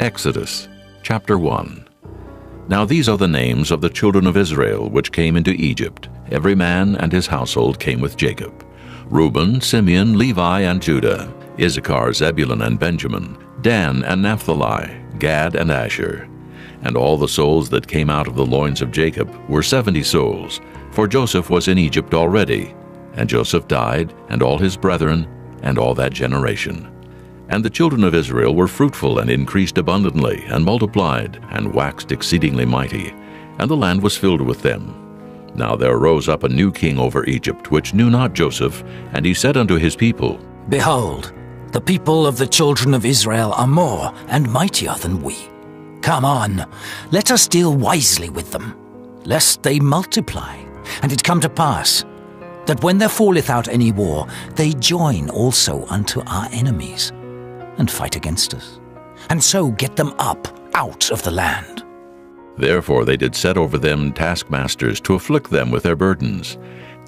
Exodus, chapter 1. Now these are the names of the children of Israel which came into Egypt. Every man and his household came with Jacob. Reuben, Simeon, Levi, and Judah, Issachar, Zebulun, and Benjamin, Dan and Naphtali, Gad and Asher. And all the souls that came out of the loins of Jacob were 70 souls, for Joseph was in Egypt already. And Joseph died, and all his brethren, and all that generation. And the children of Israel were fruitful and increased abundantly, and multiplied, and waxed exceedingly mighty, and the land was filled with them. Now there arose up a new king over Egypt, which knew not Joseph, and he said unto his people, Behold, the people of the children of Israel are more and mightier than we. Come on, let us deal wisely with them, lest they multiply. And it come to pass, that when there falleth out any war, they join also unto our enemies, and fight against us, and so get them up out of the land. Therefore they did set over them taskmasters to afflict them with their burdens.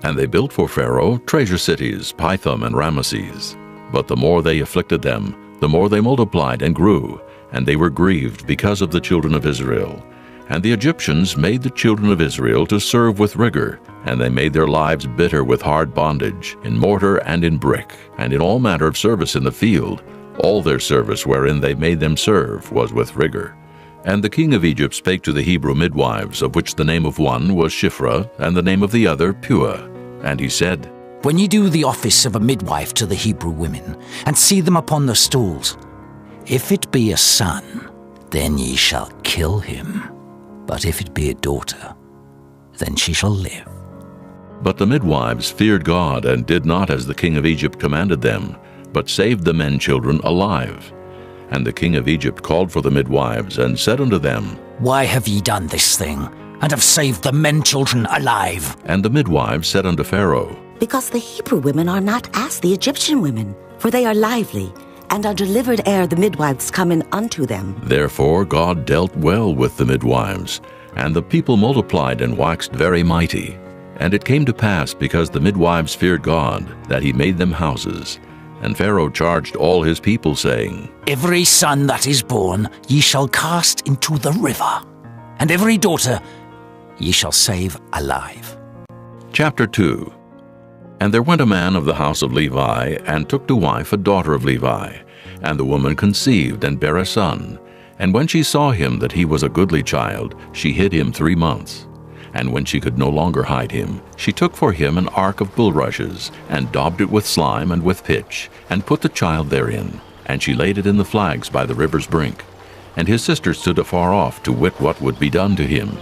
And they built for Pharaoh treasure cities, Pithom and Ramesses. But the more they afflicted them, the more they multiplied and grew, and they were grieved because of the children of Israel. And the Egyptians made the children of Israel to serve with rigor, and they made their lives bitter with hard bondage, in mortar and in brick, and in all manner of service in the field. All their service wherein they made them serve was with rigor. And the king of Egypt spake to the Hebrew midwives, of which the name of one was Shiphrah, and the name of the other Puah. And he said, When ye do the office of a midwife to the Hebrew women, and see them upon the stools, if it be a son, then ye shall kill him. But if it be a daughter, then she shall live. But the midwives feared God, and did not as the king of Egypt commanded them, but saved the men children alive. And the king of Egypt called for the midwives, and said unto them, Why have ye done this thing, and have saved the men children alive? And the midwives said unto Pharaoh, Because the Hebrew women are not as the Egyptian women, for they are lively, and are delivered ere the midwives come in unto them. Therefore God dealt well with the midwives, and the people multiplied and waxed very mighty. And it came to pass, because the midwives feared God, that he made them houses. And Pharaoh charged all his people, saying, Every son that is born ye shall cast into the river, and every daughter ye shall save alive. Chapter 2. And there went a man of the house of Levi, and took to wife a daughter of Levi. And the woman conceived, and bare a son. And when she saw him that he was a goodly child, she hid him 3 months. And when she could no longer hide him, she took for him an ark of bulrushes, and daubed it with slime and with pitch, and put the child therein. And she laid it in the flags by the river's brink. And his sister stood afar off to wit what would be done to him.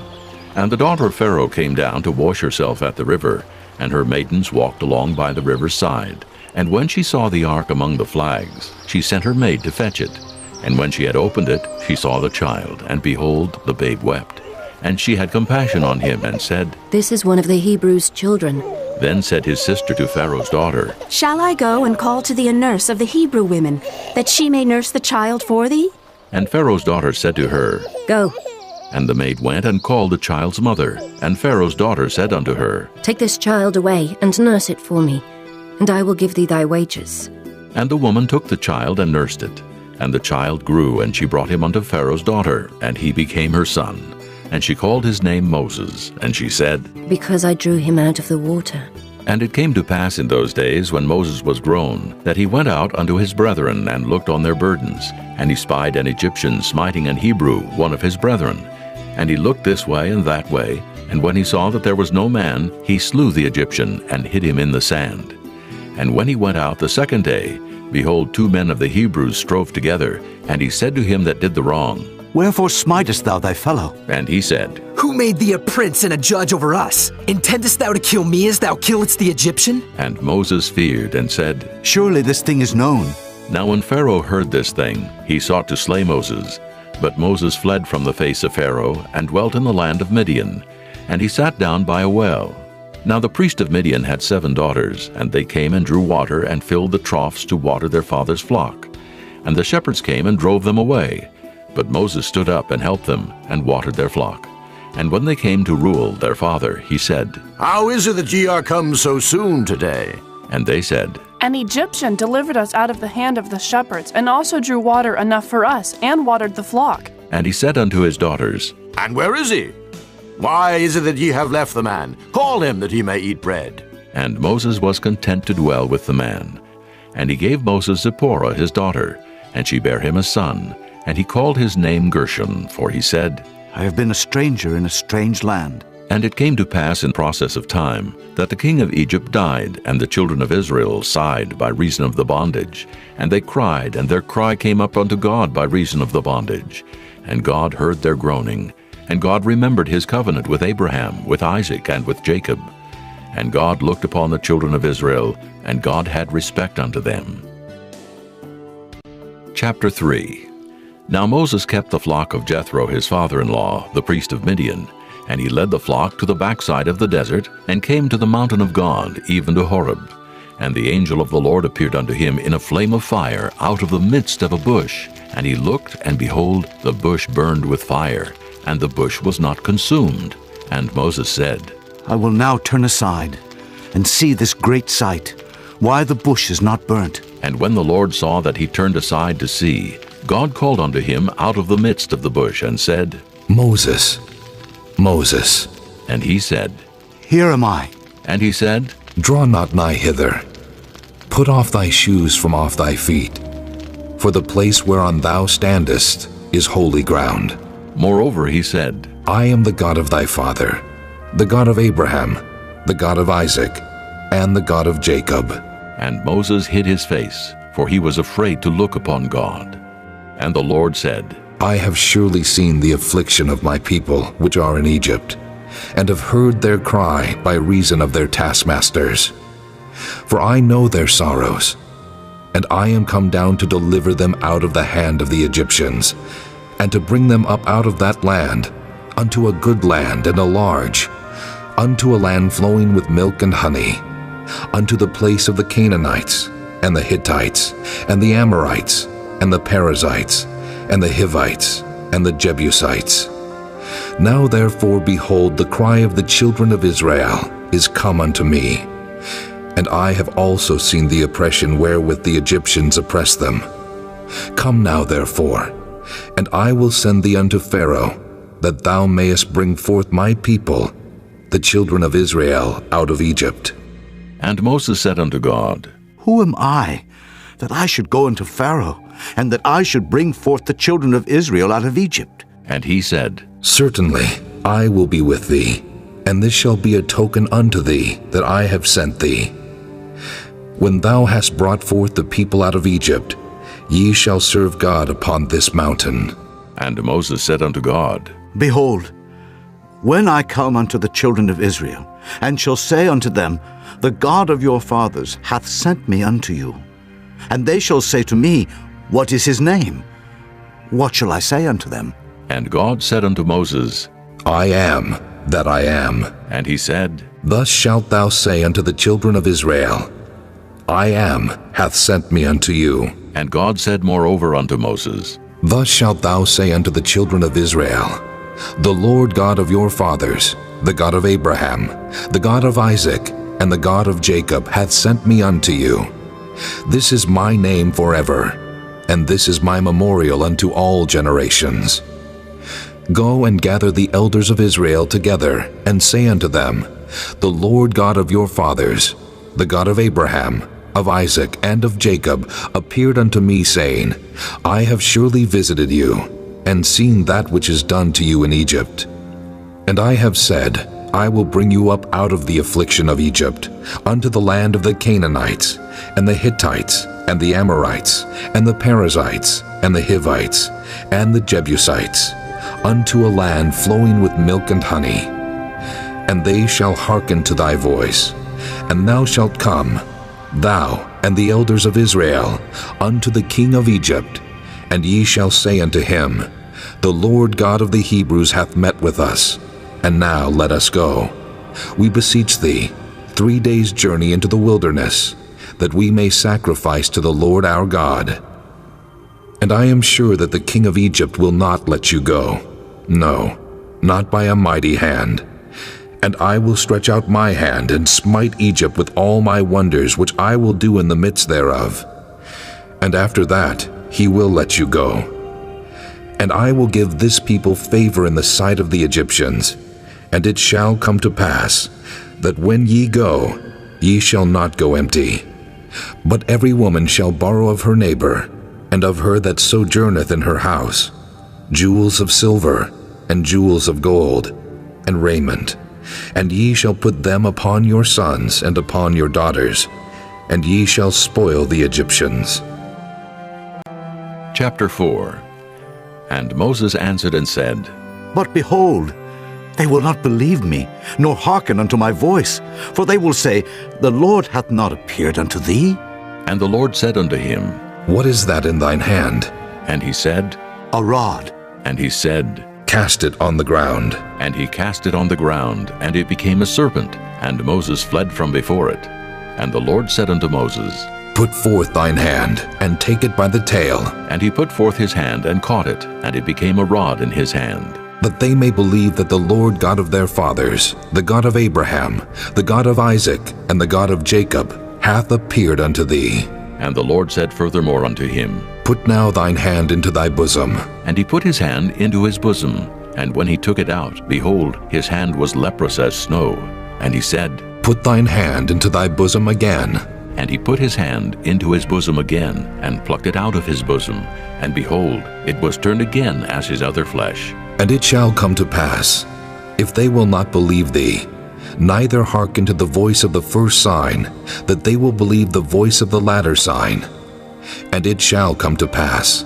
And the daughter of Pharaoh came down to wash herself at the river, and her maidens walked along by the river's side. And when she saw the ark among the flags, she sent her maid to fetch it. And when she had opened it, she saw the child, and behold, the babe wept. And she had compassion on him, and said, This is one of the Hebrews' children. Then said his sister to Pharaoh's daughter, Shall I go and call to thee a nurse of the Hebrew women, that she may nurse the child for thee? And Pharaoh's daughter said to her, Go. And the maid went and called the child's mother. And Pharaoh's daughter said unto her, Take this child away, and nurse it for me, and I will give thee thy wages. And the woman took the child and nursed it. And the child grew, and she brought him unto Pharaoh's daughter, and he became her son. And she called his name Moses, and she said, Because I drew him out of the water. And it came to pass in those days, when Moses was grown, that he went out unto his brethren, and looked on their burdens. And he spied an Egyptian smiting an Hebrew, one of his brethren. And he looked this way and that way, and when he saw that there was no man, he slew the Egyptian, and hid him in the sand. And when he went out the second day, behold, 2 men of the Hebrews strove together. And he said to him that did the wrong, Wherefore smitest thou thy fellow? And he said, Who made thee a prince and a judge over us? Intendest thou to kill me as thou killedst the Egyptian? And Moses feared, and said, Surely this thing is known. Now when Pharaoh heard this thing, he sought to slay Moses. But Moses fled from the face of Pharaoh, and dwelt in the land of Midian. And he sat down by a well. Now the priest of Midian had 7 daughters, and they came and drew water, and filled the troughs to water their father's flock. And the shepherds came and drove them away. But Moses stood up and helped them, and watered their flock. And when they came to Reuel their father, he said, How is it that ye are come so soon today? And they said, An Egyptian delivered us out of the hand of the shepherds, and also drew water enough for us, and watered the flock. And he said unto his daughters, And where is he? Why is it that ye have left the man? Call him that he may eat bread. And Moses was content to dwell with the man. And he gave Moses Zipporah his daughter, and she bare him a son, and he called his name Gershon, for he said, I have been a stranger in a strange land. And it came to pass in process of time that the king of Egypt died, and the children of Israel sighed by reason of the bondage. And they cried, and their cry came up unto God by reason of the bondage. And God heard their groaning. And God remembered his covenant with Abraham, with Isaac, and with Jacob. And God looked upon the children of Israel, and God had respect unto them. Chapter 3. Now Moses kept the flock of Jethro his father-in-law, the priest of Midian. And he led the flock to the backside of the desert, and came to the mountain of God, even to Horeb. And the angel of the Lord appeared unto him in a flame of fire out of the midst of a bush. And he looked, and behold, the bush burned with fire, and the bush was not consumed. And Moses said, I will now turn aside and see this great sight, why the bush is not burnt. And when the Lord saw that he turned aside to see, God called unto him out of the midst of the bush, and said, Moses, Moses. And he said, Here am I. And he said, Draw not nigh hither. Put off thy shoes from off thy feet, for the place whereon thou standest is holy ground. Moreover he said, I am the God of thy father, the God of Abraham, the God of Isaac, and the God of Jacob. And Moses hid his face, for he was afraid to look upon God. And the Lord said, I have surely seen the affliction of my people which are in Egypt, and have heard their cry by reason of their taskmasters. For I know their sorrows, and I am come down to deliver them out of the hand of the Egyptians, and to bring them up out of that land, unto a good land and a large, unto a land flowing with milk and honey, unto the place of the Canaanites, and the Hittites, and the Amorites, and the Perizzites, and the Hivites, and the Jebusites. Now therefore, behold, the cry of the children of Israel is come unto me, and I have also seen the oppression wherewith the Egyptians oppress them. Come now therefore, and I will send thee unto Pharaoh, that thou mayest bring forth my people, the children of Israel, out of Egypt. And Moses said unto God, Who am I, that I should go unto Pharaoh, and that I should bring forth the children of Israel out of Egypt? And he said, Certainly I will be with thee, and this shall be a token unto thee that I have sent thee. When thou hast brought forth the people out of Egypt, ye shall serve God upon this mountain. And Moses said unto God, Behold, when I come unto the children of Israel, and shall say unto them, The God of your fathers hath sent me unto you, and they shall say to me, What is his name? What shall I say unto them? And God said unto Moses, I am that I am. And he said, Thus shalt thou say unto the children of Israel, I am hath sent me unto you. And God said moreover unto Moses, Thus shalt thou say unto the children of Israel, The Lord God of your fathers, the God of Abraham, the God of Isaac, and the God of Jacob hath sent me unto you. This is my name forever, and this is my memorial unto all generations. Go and gather the elders of Israel together, and say unto them, The Lord God of your fathers, the God of Abraham, of Isaac, and of Jacob, appeared unto me, saying, I have surely visited you, and seen that which is done to you in Egypt. And I have said, I will bring you up out of the affliction of Egypt, unto the land of the Canaanites, and the Hittites, and the Amorites, and the Perizzites, and the Hivites, and the Jebusites, unto a land flowing with milk and honey. And they shall hearken to thy voice, and thou shalt come, thou and the elders of Israel, unto the king of Egypt, and ye shall say unto him, The Lord God of the Hebrews hath met with us, and now let us go. We beseech thee, 3 days' journey into the wilderness, that we may sacrifice to the Lord our God. And I am sure that the king of Egypt will not let you go, no, not by a mighty hand. And I will stretch out my hand and smite Egypt with all my wonders which I will do in the midst thereof. And after that he will let you go. And I will give this people favor in the sight of the Egyptians. And it shall come to pass, that when ye go, ye shall not go empty. But every woman shall borrow of her neighbor, and of her that sojourneth in her house, jewels of silver, and jewels of gold, and raiment. And ye shall put them upon your sons and upon your daughters, and ye shall spoil the Egyptians. Chapter 4. And Moses answered and said, But behold, they will not believe me, nor hearken unto my voice. For they will say, The Lord hath not appeared unto thee. And the Lord said unto him, What is that in thine hand? And he said, A rod. And he said, Cast it on the ground. And he cast it on the ground, and it became a serpent, and Moses fled from before it. And the Lord said unto Moses, Put forth thine hand, and take it by the tail, And he put forth his hand, and caught it, and it became a rod in his hand. that they may believe that the Lord God of their fathers, the God of Abraham, the God of Isaac, and the God of Jacob, hath appeared unto thee. And the Lord said furthermore unto him, Put now thine hand into thy bosom. And he put his hand into his bosom, and when he took it out, behold, his hand was leprous as snow. And he said, Put thine hand into thy bosom again. And he put his hand into his bosom again, and plucked it out of his bosom, and behold, it was turned again as his other flesh. And it shall come to pass, if they will not believe thee, neither hearken to the voice of the first sign, that they will believe the voice of the latter sign. And it shall come to pass,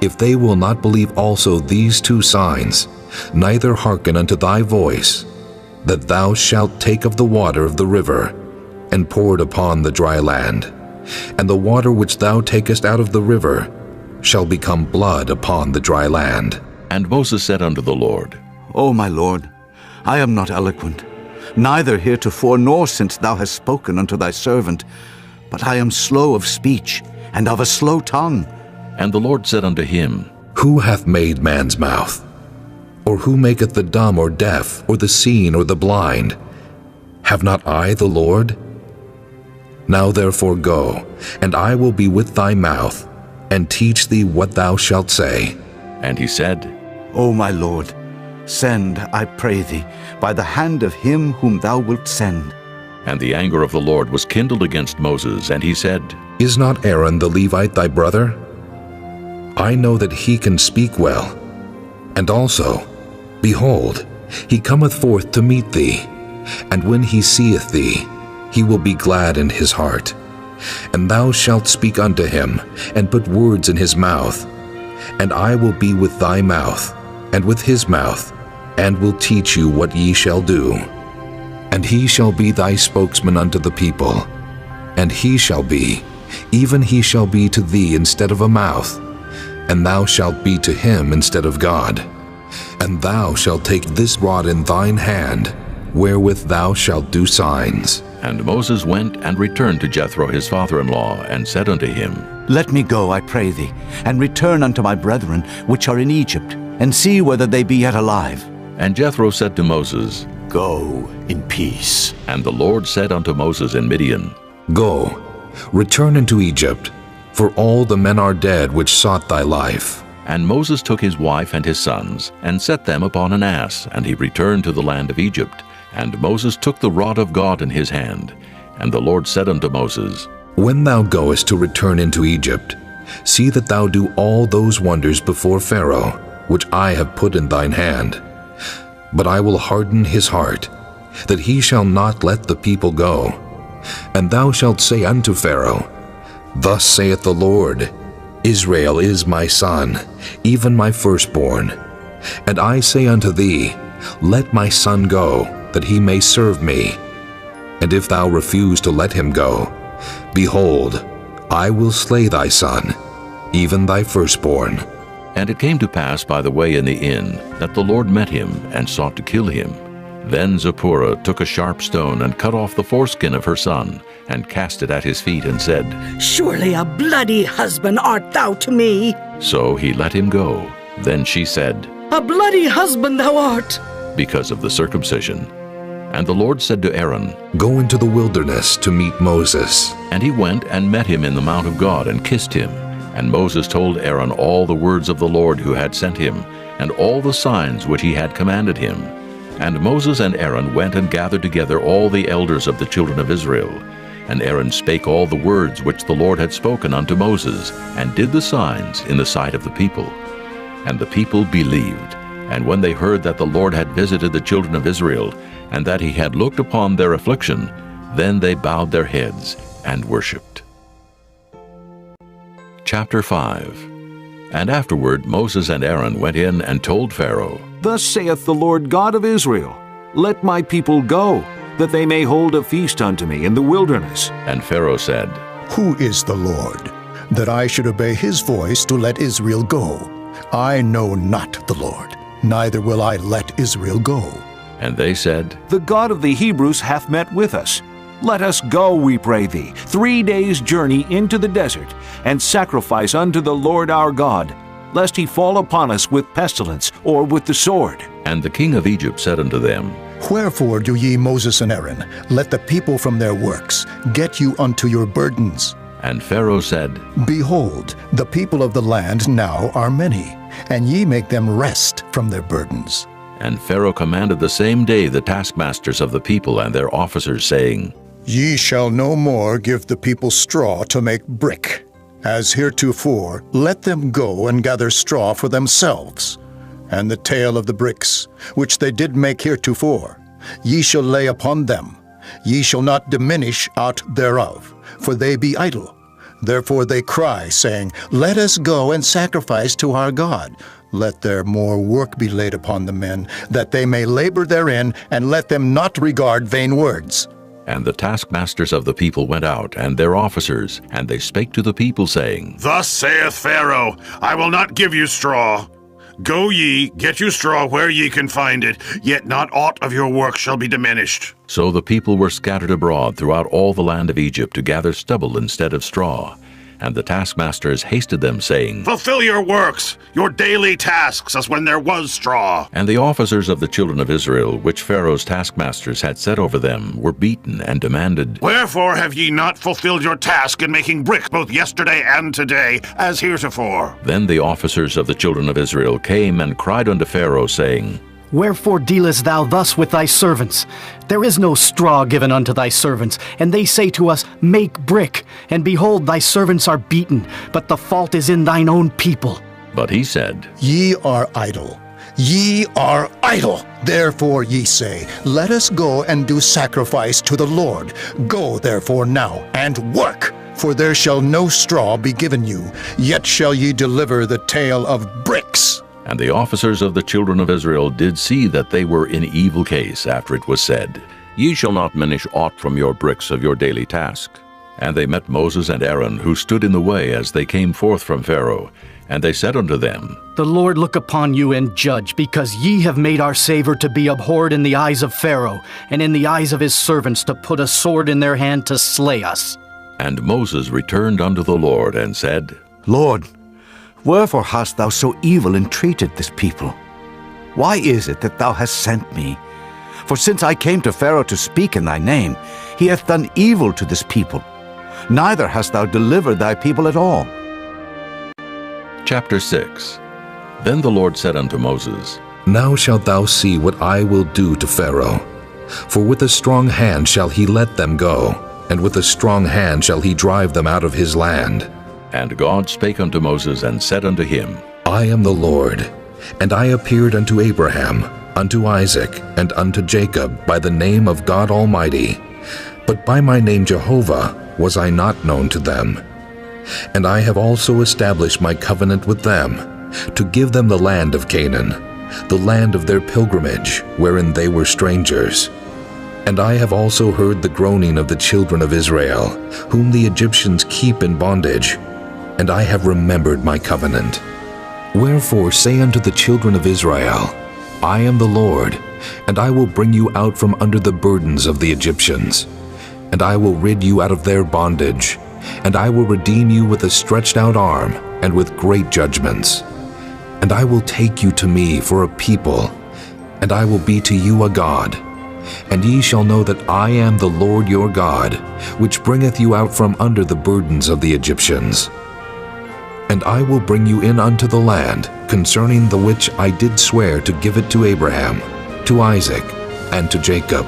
if they will not believe also these two signs, neither hearken unto thy voice, that thou shalt take of the water of the river, and pour it upon the dry land. And the water which thou takest out of the river shall become blood upon the dry land. And Moses said unto the Lord, O my Lord, I am not eloquent, neither heretofore nor since thou hast spoken unto thy servant, but I am slow of speech, and of a slow tongue. And the Lord said unto him, Who hath made man's mouth? Or who maketh the dumb or deaf, or the seen or the blind? Have not I the Lord? Now therefore go, and I will be with thy mouth, and teach thee what thou shalt say. And he said, O my Lord, send, I pray thee, by the hand of him whom thou wilt send. And the anger of the Lord was kindled against Moses, and he said, Is not Aaron the Levite thy brother? I know that he can speak well. And also, behold, he cometh forth to meet thee, and when he seeth thee, he will be glad in his heart. And thou shalt speak unto him, and put words in his mouth. And I will be with thy mouth, and with his mouth, and will teach you what ye shall do. And he shall be thy spokesman unto the people. And he shall be, even he shall be to thee instead of a mouth, and thou shalt be to him instead of God. And thou shalt take this rod in thine hand, wherewith thou shalt do signs. And Moses went and returned to Jethro his father-in-law, and said unto him, Let me go, I pray thee, and return unto my brethren which are in Egypt, and see whether they be yet alive. And Jethro said to Moses, Go in peace. And the Lord said unto Moses in Midian, Go, return into Egypt, for all the men are dead which sought thy life. And Moses took his wife and his sons, and set them upon an ass, and he returned to the land of Egypt. And Moses took the rod of God in his hand. And the Lord said unto Moses, When thou goest to return into Egypt, see that thou do all those wonders before Pharaoh, which I have put in thine hand. But I will harden his heart, that he shall not let the people go. And thou shalt say unto Pharaoh, Thus saith the Lord, Israel is my son, even my firstborn. And I say unto thee, Let my son go, that he may serve me. And if thou refuse to let him go, behold, I will slay thy son, even thy firstborn. And it came to pass by the way in the inn, that the Lord met him, and sought to kill him. Then Zipporah took a sharp stone, and cut off the foreskin of her son, and cast it at his feet, and said, Surely a bloody husband art thou to me. So he let him go. Then she said, A bloody husband thou art. because of the circumcision. And the Lord said to Aaron, Go into the wilderness to meet Moses. And he went and met him in the mount of God and kissed him. And Moses told Aaron all the words of the Lord who had sent him, and all the signs which he had commanded him. And Moses and Aaron went and gathered together all the elders of the children of Israel. And Aaron spake all the words which the Lord had spoken unto Moses, and did the signs in the sight of the people. And the people believed. And when they heard that the Lord had visited the children of Israel, and that he had looked upon their affliction, then they bowed their heads and worshipped. Chapter 5. And afterward Moses and Aaron went in and told Pharaoh, Thus saith the Lord God of Israel, Let my people go, that they may hold a feast unto me in the wilderness. And Pharaoh said, Who is the Lord, that I should obey his voice to let Israel go? I know not the Lord, neither will I let Israel go. And they said, The God of the Hebrews hath met with us. Let us go, we pray thee, 3 days' journey into the desert, and sacrifice unto the Lord our God, lest he fall upon us with pestilence or with the sword. And the king of Egypt said unto them, Wherefore do ye, Moses and Aaron, let the people from their works get you unto your burdens? And Pharaoh said, Behold, the people of the land now are many, and ye make them rest from their burdens. And Pharaoh commanded the same day the taskmasters of the people and their officers, saying, Ye shall no more give the people straw to make brick. As heretofore, let them go and gather straw for themselves. And the tale of the bricks, which they did make heretofore, ye shall lay upon them. Ye shall not diminish aught thereof, for they be idle. Therefore they cry, saying, Let us go and sacrifice to our God. Let there more work be laid upon the men, that they may labor therein, and let them not regard vain words. And the taskmasters of the people went out, and their officers, and they spake to the people, saying, Thus saith Pharaoh, I will not give you straw. Go ye, get you straw where ye can find it, yet not aught of your work shall be diminished. So the people were scattered abroad throughout all the land of Egypt to gather stubble instead of straw. And the taskmasters hasted them, saying, Fulfill your works, your daily tasks, as when there was straw. And the officers of the children of Israel, which Pharaoh's taskmasters had set over them, were beaten and demanded, Wherefore have ye not fulfilled your task in making brick both yesterday and today, as heretofore? Then the officers of the children of Israel came and cried unto Pharaoh, saying, Wherefore dealest thou thus with thy servants? There is no straw given unto thy servants, and they say to us, Make brick. And behold, thy servants are beaten, but the fault is in thine own people. But he said, Ye are idle. Ye are idle. Therefore ye say, Let us go and do sacrifice to the Lord. Go therefore now, and work. For there shall no straw be given you, yet shall ye deliver the tale of bricks. And the officers of the children of Israel did see that they were in evil case after it was said, Ye shall not diminish aught from your bricks of your daily task. And they met Moses and Aaron, who stood in the way as they came forth from Pharaoh. And they said unto them, The Lord look upon you and judge, because ye have made our savor to be abhorred in the eyes of Pharaoh, and in the eyes of his servants to put a sword in their hand to slay us. And Moses returned unto the Lord and said, Lord, wherefore hast thou so evil entreated this people? Why is it that thou hast sent me? For since I came to Pharaoh to speak in thy name, he hath done evil to this people. Neither hast thou delivered thy people at all. Chapter 6. Then the Lord said unto Moses, Now shalt thou see what I will do to Pharaoh. For with a strong hand shall he let them go, and with a strong hand shall he drive them out of his land. And God spake unto Moses and said unto him, I am the Lord, and I appeared unto Abraham, unto Isaac, and unto Jacob by the name of God Almighty. But by my name Jehovah was I not known to them. And I have also established my covenant with them, to give them the land of Canaan, the land of their pilgrimage, wherein they were strangers. And I have also heard the groaning of the children of Israel, whom the Egyptians keep in bondage, and I have remembered my covenant. Wherefore say unto the children of Israel, I am the Lord, and I will bring you out from under the burdens of the Egyptians, and I will rid you out of their bondage, and I will redeem you with a stretched out arm, and with great judgments. And I will take you to me for a people, and I will be to you a God. And ye shall know that I am the Lord your God, which bringeth you out from under the burdens of the Egyptians. And I will bring you in unto the land, concerning the which I did swear to give it to Abraham, to Isaac, and to Jacob.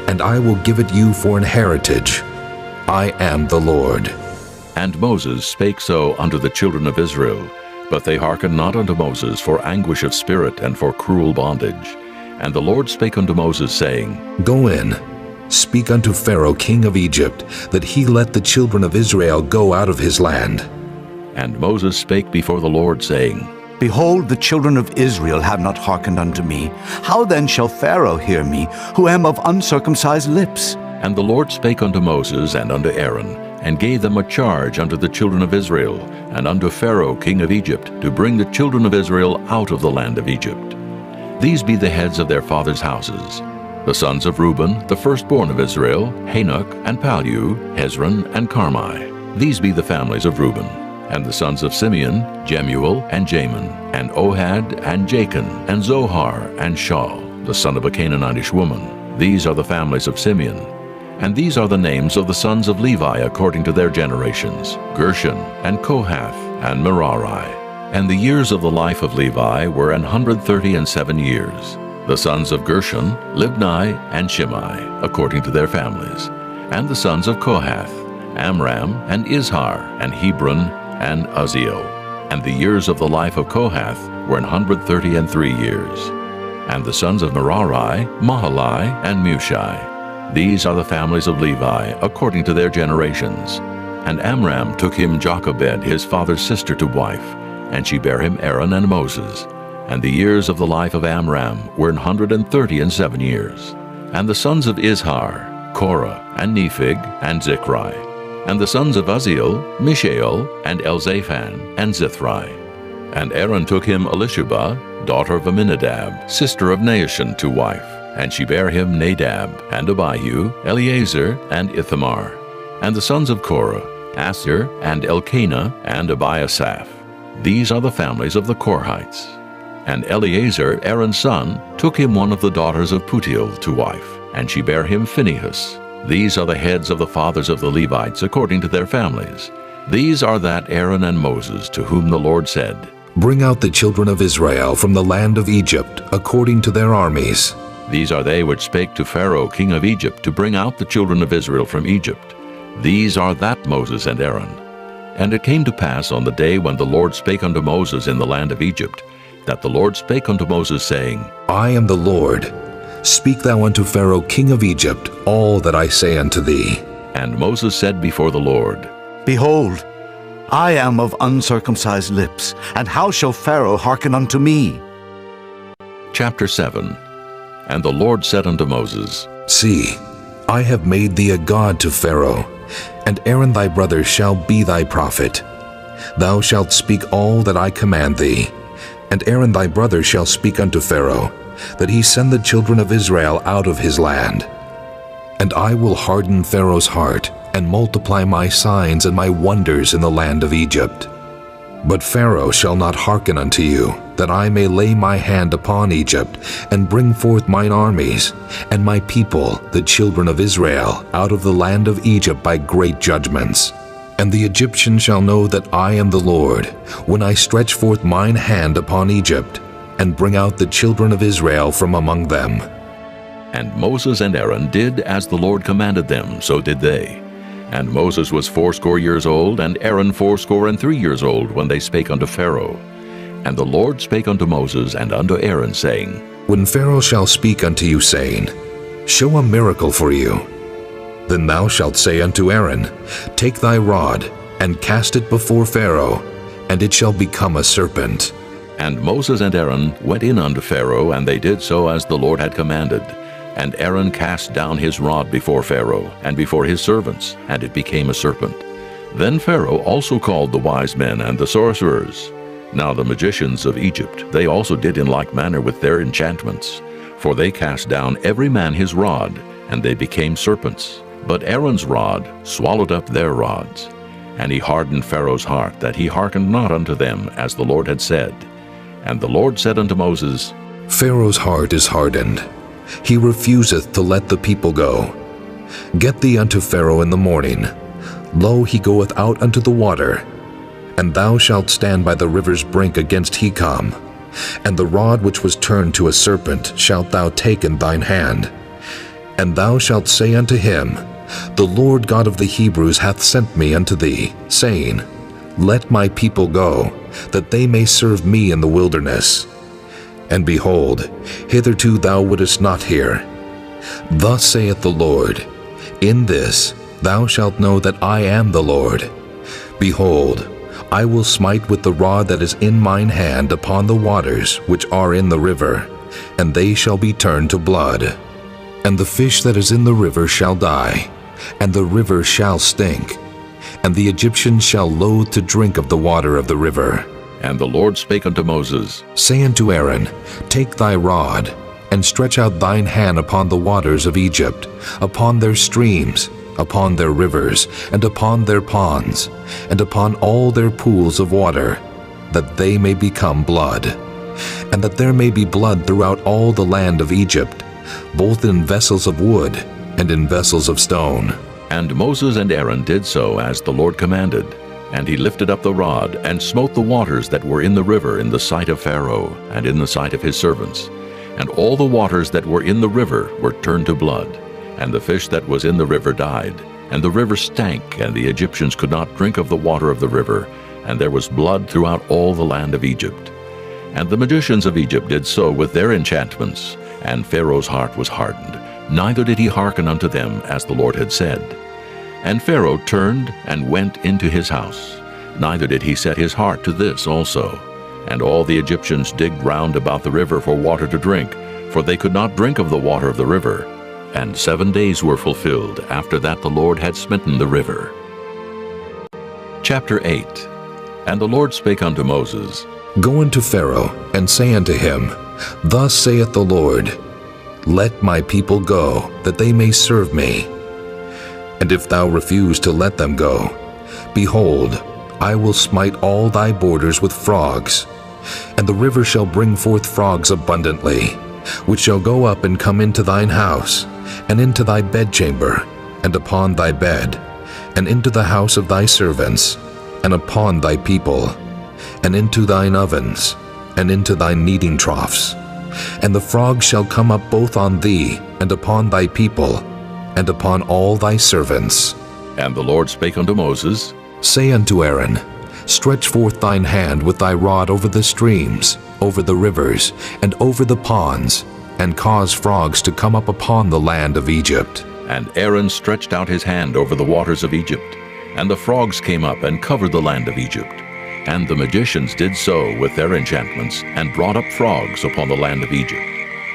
And I will give it you for an heritage. I am the Lord. And Moses spake so unto the children of Israel, but they hearkened not unto Moses for anguish of spirit and for cruel bondage. And the Lord spake unto Moses, saying, Go in, speak unto Pharaoh king of Egypt, that he let the children of Israel go out of his land. And Moses spake before the Lord, saying, Behold, the children of Israel have not hearkened unto me. How then shall Pharaoh hear me, who am of uncircumcised lips? And the Lord spake unto Moses and unto Aaron, and gave them a charge unto the children of Israel, and unto Pharaoh king of Egypt, to bring the children of Israel out of the land of Egypt. These be the heads of their fathers' houses. The sons of Reuben, the firstborn of Israel, Hanok, and Palu, Hezron, and Carmi. These be the families of Reuben. And the sons of Simeon, Jemuel, and Jamin, and Ohad, and Jachin, and Zohar, and Shaul, the son of a Canaanitish woman. These are the families of Simeon. And these are the names of the sons of Levi according to their generations, Gershon, and Kohath, and Merari. And the years of the life of Levi were 137 years. The sons of Gershon, Libni, and Shimei, according to their families. And the sons of Kohath, Amram, and Izhar, and Hebron, and Uzziel. And the years of the life of Kohath were 133 years. And the sons of Merari, Mahali, and Mushai. These are the families of Levi, according to their generations. And Amram took him Jochebed, his father's sister, to wife, and she bare him Aaron and Moses. And the years of the life of Amram were 137 years. And the sons of Izhar, Korah, and Nephig, and Zichri. And the sons of Uzziel, Mishael, and Elzaphan, and Zithri. And Aaron took him Elishubah, daughter of Aminadab, sister of Naashon, to wife. And she bare him Nadab, and Abihu, Eleazar, and Ithamar. And the sons of Korah, Asher, and Elkanah, and Abiasaph. These are the families of the Korhites. And Eleazar, Aaron's son, took him one of the daughters of Putiel to wife, and she bare him Phinehas. These are the heads of the fathers of the Levites according to their families. These are that Aaron and Moses, to whom the Lord said, Bring out the children of Israel from the land of Egypt according to their armies. These are they which spake to Pharaoh king of Egypt to bring out the children of Israel from Egypt. These are that Moses and Aaron. And it came to pass on the day when the Lord spake unto Moses in the land of Egypt, that the Lord spake unto Moses, saying, I am the Lord. Speak thou unto Pharaoh king of Egypt all that I say unto thee. And Moses said before the Lord, Behold, I am of uncircumcised lips, and how shall Pharaoh hearken unto me? Chapter 7. And the Lord said unto Moses, See, I have made thee a god to Pharaoh, and Aaron thy brother shall be thy prophet. Thou shalt speak all that I command thee, and Aaron thy brother shall speak unto Pharaoh, that he send the children of Israel out of his land. And I will harden Pharaoh's heart, and multiply my signs and my wonders in the land of Egypt. But Pharaoh shall not hearken unto you, that I may lay my hand upon Egypt, and bring forth mine armies, and my people, the children of Israel, out of the land of Egypt by great judgments. And the Egyptians shall know that I am the Lord, when I stretch forth mine hand upon Egypt, and bring out the children of Israel from among them. And Moses and Aaron did as the Lord commanded them, so did they. And Moses was 80 years old, and Aaron 83 years old, when they spake unto Pharaoh. And the Lord spake unto Moses and unto Aaron, saying, When Pharaoh shall speak unto you, saying, Show a miracle for you, then thou shalt say unto Aaron, Take thy rod, and cast it before Pharaoh, and it shall become a serpent. And Moses and Aaron went in unto Pharaoh, and they did so as the Lord had commanded. And Aaron cast down his rod before Pharaoh, and before his servants, and it became a serpent. Then Pharaoh also called the wise men and the sorcerers. Now the magicians of Egypt, they also did in like manner with their enchantments. For they cast down every man his rod, and they became serpents. But Aaron's rod swallowed up their rods. And he hardened Pharaoh's heart, that he hearkened not unto them, as the Lord had said. And the Lord said unto Moses, Pharaoh's heart is hardened. he refuseth to let the people go. Get thee unto Pharaoh in the morning. Lo, he goeth out unto the water. And thou shalt stand by the river's brink against Hekam. And the rod which was turned to a serpent shalt thou take in thine hand. And thou shalt say unto him, The Lord God of the Hebrews hath sent me unto thee, saying, Let my people go, that they may serve me in the wilderness. And behold, hitherto thou wouldest not hear. Thus saith the Lord, In this thou shalt know that I am the Lord. Behold, I will smite with the rod that is in mine hand upon the waters which are in the river, and they shall be turned to blood. And the fish that is in the river shall die, and the river shall stink, and the Egyptians shall loathe to drink of the water of the river. And the Lord spake unto Moses, Say unto Aaron, Take thy rod, and stretch out thine hand upon the waters of Egypt, upon their streams, upon their rivers, and upon their ponds, and upon all their pools of water, that they may become blood. And that there may be blood throughout all the land of Egypt, both in vessels of wood and in vessels of stone. And Moses and Aaron did so as the Lord commanded. And he lifted up the rod, and smote the waters that were in the river in the sight of Pharaoh, and in the sight of his servants. And all the waters that were in the river were turned to blood. And the fish that was in the river died. And the river stank, and the Egyptians could not drink of the water of the river. And there was blood throughout all the land of Egypt. And the magicians of Egypt did so with their enchantments. And Pharaoh's heart was hardened, neither did he hearken unto them as the Lord had said. And Pharaoh turned and went into his house, neither did he set his heart to this also. And all the Egyptians digged round about the river for water to drink, for they could not drink of the water of the river. And 7 days were fulfilled after that the Lord had smitten the river. Chapter 8. And the Lord spake unto Moses, Go unto Pharaoh, and say unto him, Thus saith the Lord, Let my people go, that they may serve me. And if thou refuse to let them go, behold, I will smite all thy borders with frogs, and the river shall bring forth frogs abundantly, which shall go up and come into thine house, and into thy bedchamber, and upon thy bed, and into the house of thy servants, and upon thy people, and into thine ovens, and into thy kneading troughs. And the frogs shall come up both on thee, and upon thy people, and upon all thy servants. And the Lord spake unto Moses, Say unto Aaron, Stretch forth thine hand with thy rod over the streams, over the rivers, and over the ponds, and cause frogs to come up upon the land of Egypt. And Aaron stretched out his hand over the waters of Egypt, and the frogs came up and covered the land of Egypt. And the magicians did so with their enchantments, and brought up frogs upon the land of Egypt.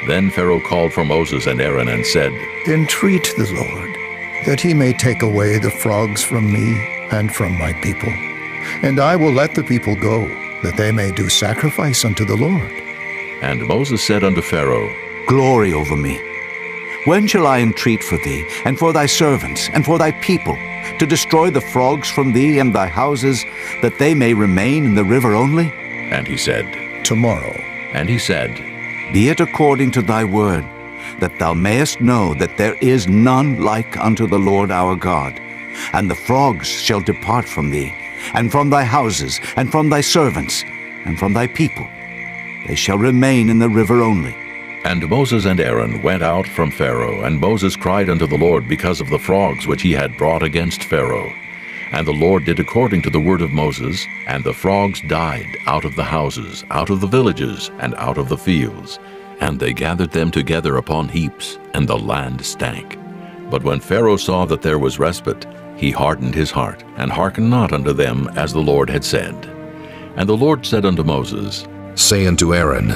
Then Pharaoh called for Moses and Aaron, and said, Entreat the Lord, that he may take away the frogs from me and from my people. And I will let the people go, that they may do sacrifice unto the Lord. And Moses said unto Pharaoh, Glory over me. When shall I entreat for thee, and for thy servants, and for thy people, to destroy the frogs from thee and thy houses, that they may remain in the river only? And he said, Tomorrow. And he said, Be it according to thy word, that thou mayest know that there is none like unto the Lord our God. And the frogs shall depart from thee, and from thy houses, and from thy servants, and from thy people. They shall remain in the river only. And Moses and Aaron went out from Pharaoh, and Moses cried unto the Lord because of the frogs which he had brought against Pharaoh. And the Lord did according to the word of Moses, and the frogs died out of the houses, out of the villages, and out of the fields. And they gathered them together upon heaps, and the land stank. But when Pharaoh saw that there was respite, he hardened his heart, and hearkened not unto them as the Lord had said. And the Lord said unto Moses, Say unto Aaron,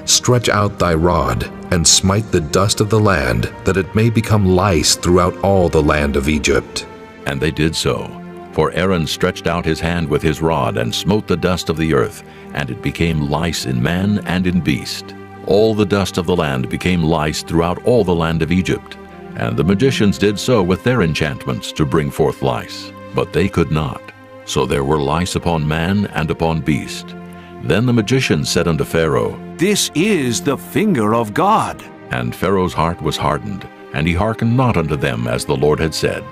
Stretch out thy rod, and smite the dust of the land, that it may become lice throughout all the land of Egypt. And they did so. For Aaron stretched out his hand with his rod, and smote the dust of the earth, and it became lice in man and in beast. All the dust of the land became lice throughout all the land of Egypt. And the magicians did so with their enchantments to bring forth lice, but they could not. So there were lice upon man and upon beast. Then the magicians said unto Pharaoh, This is the finger of God. And Pharaoh's heart was hardened, and he hearkened not unto them as the Lord had said.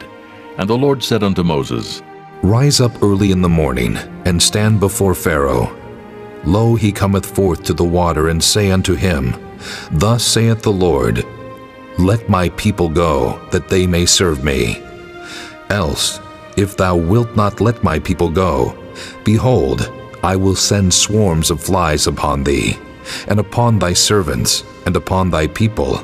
And the Lord said unto Moses, Rise up early in the morning, and stand before Pharaoh. Lo, he cometh forth to the water, and say unto him, Thus saith the Lord, Let my people go, that they may serve me. Else, if thou wilt not let my people go, behold, I will send swarms of flies upon thee, and upon thy servants, and upon thy people,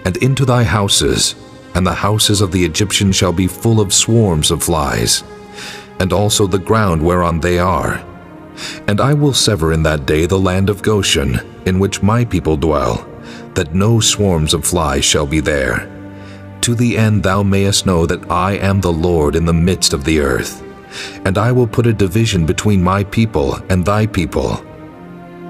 and into thy houses, and the houses of the Egyptians shall be full of swarms of flies, and also the ground whereon they are. And I will sever in that day the land of Goshen, in which my people dwell, that no swarms of flies shall be there, to the end thou mayest know that I am the Lord in the midst of the earth. And I will put a division between my people and thy people.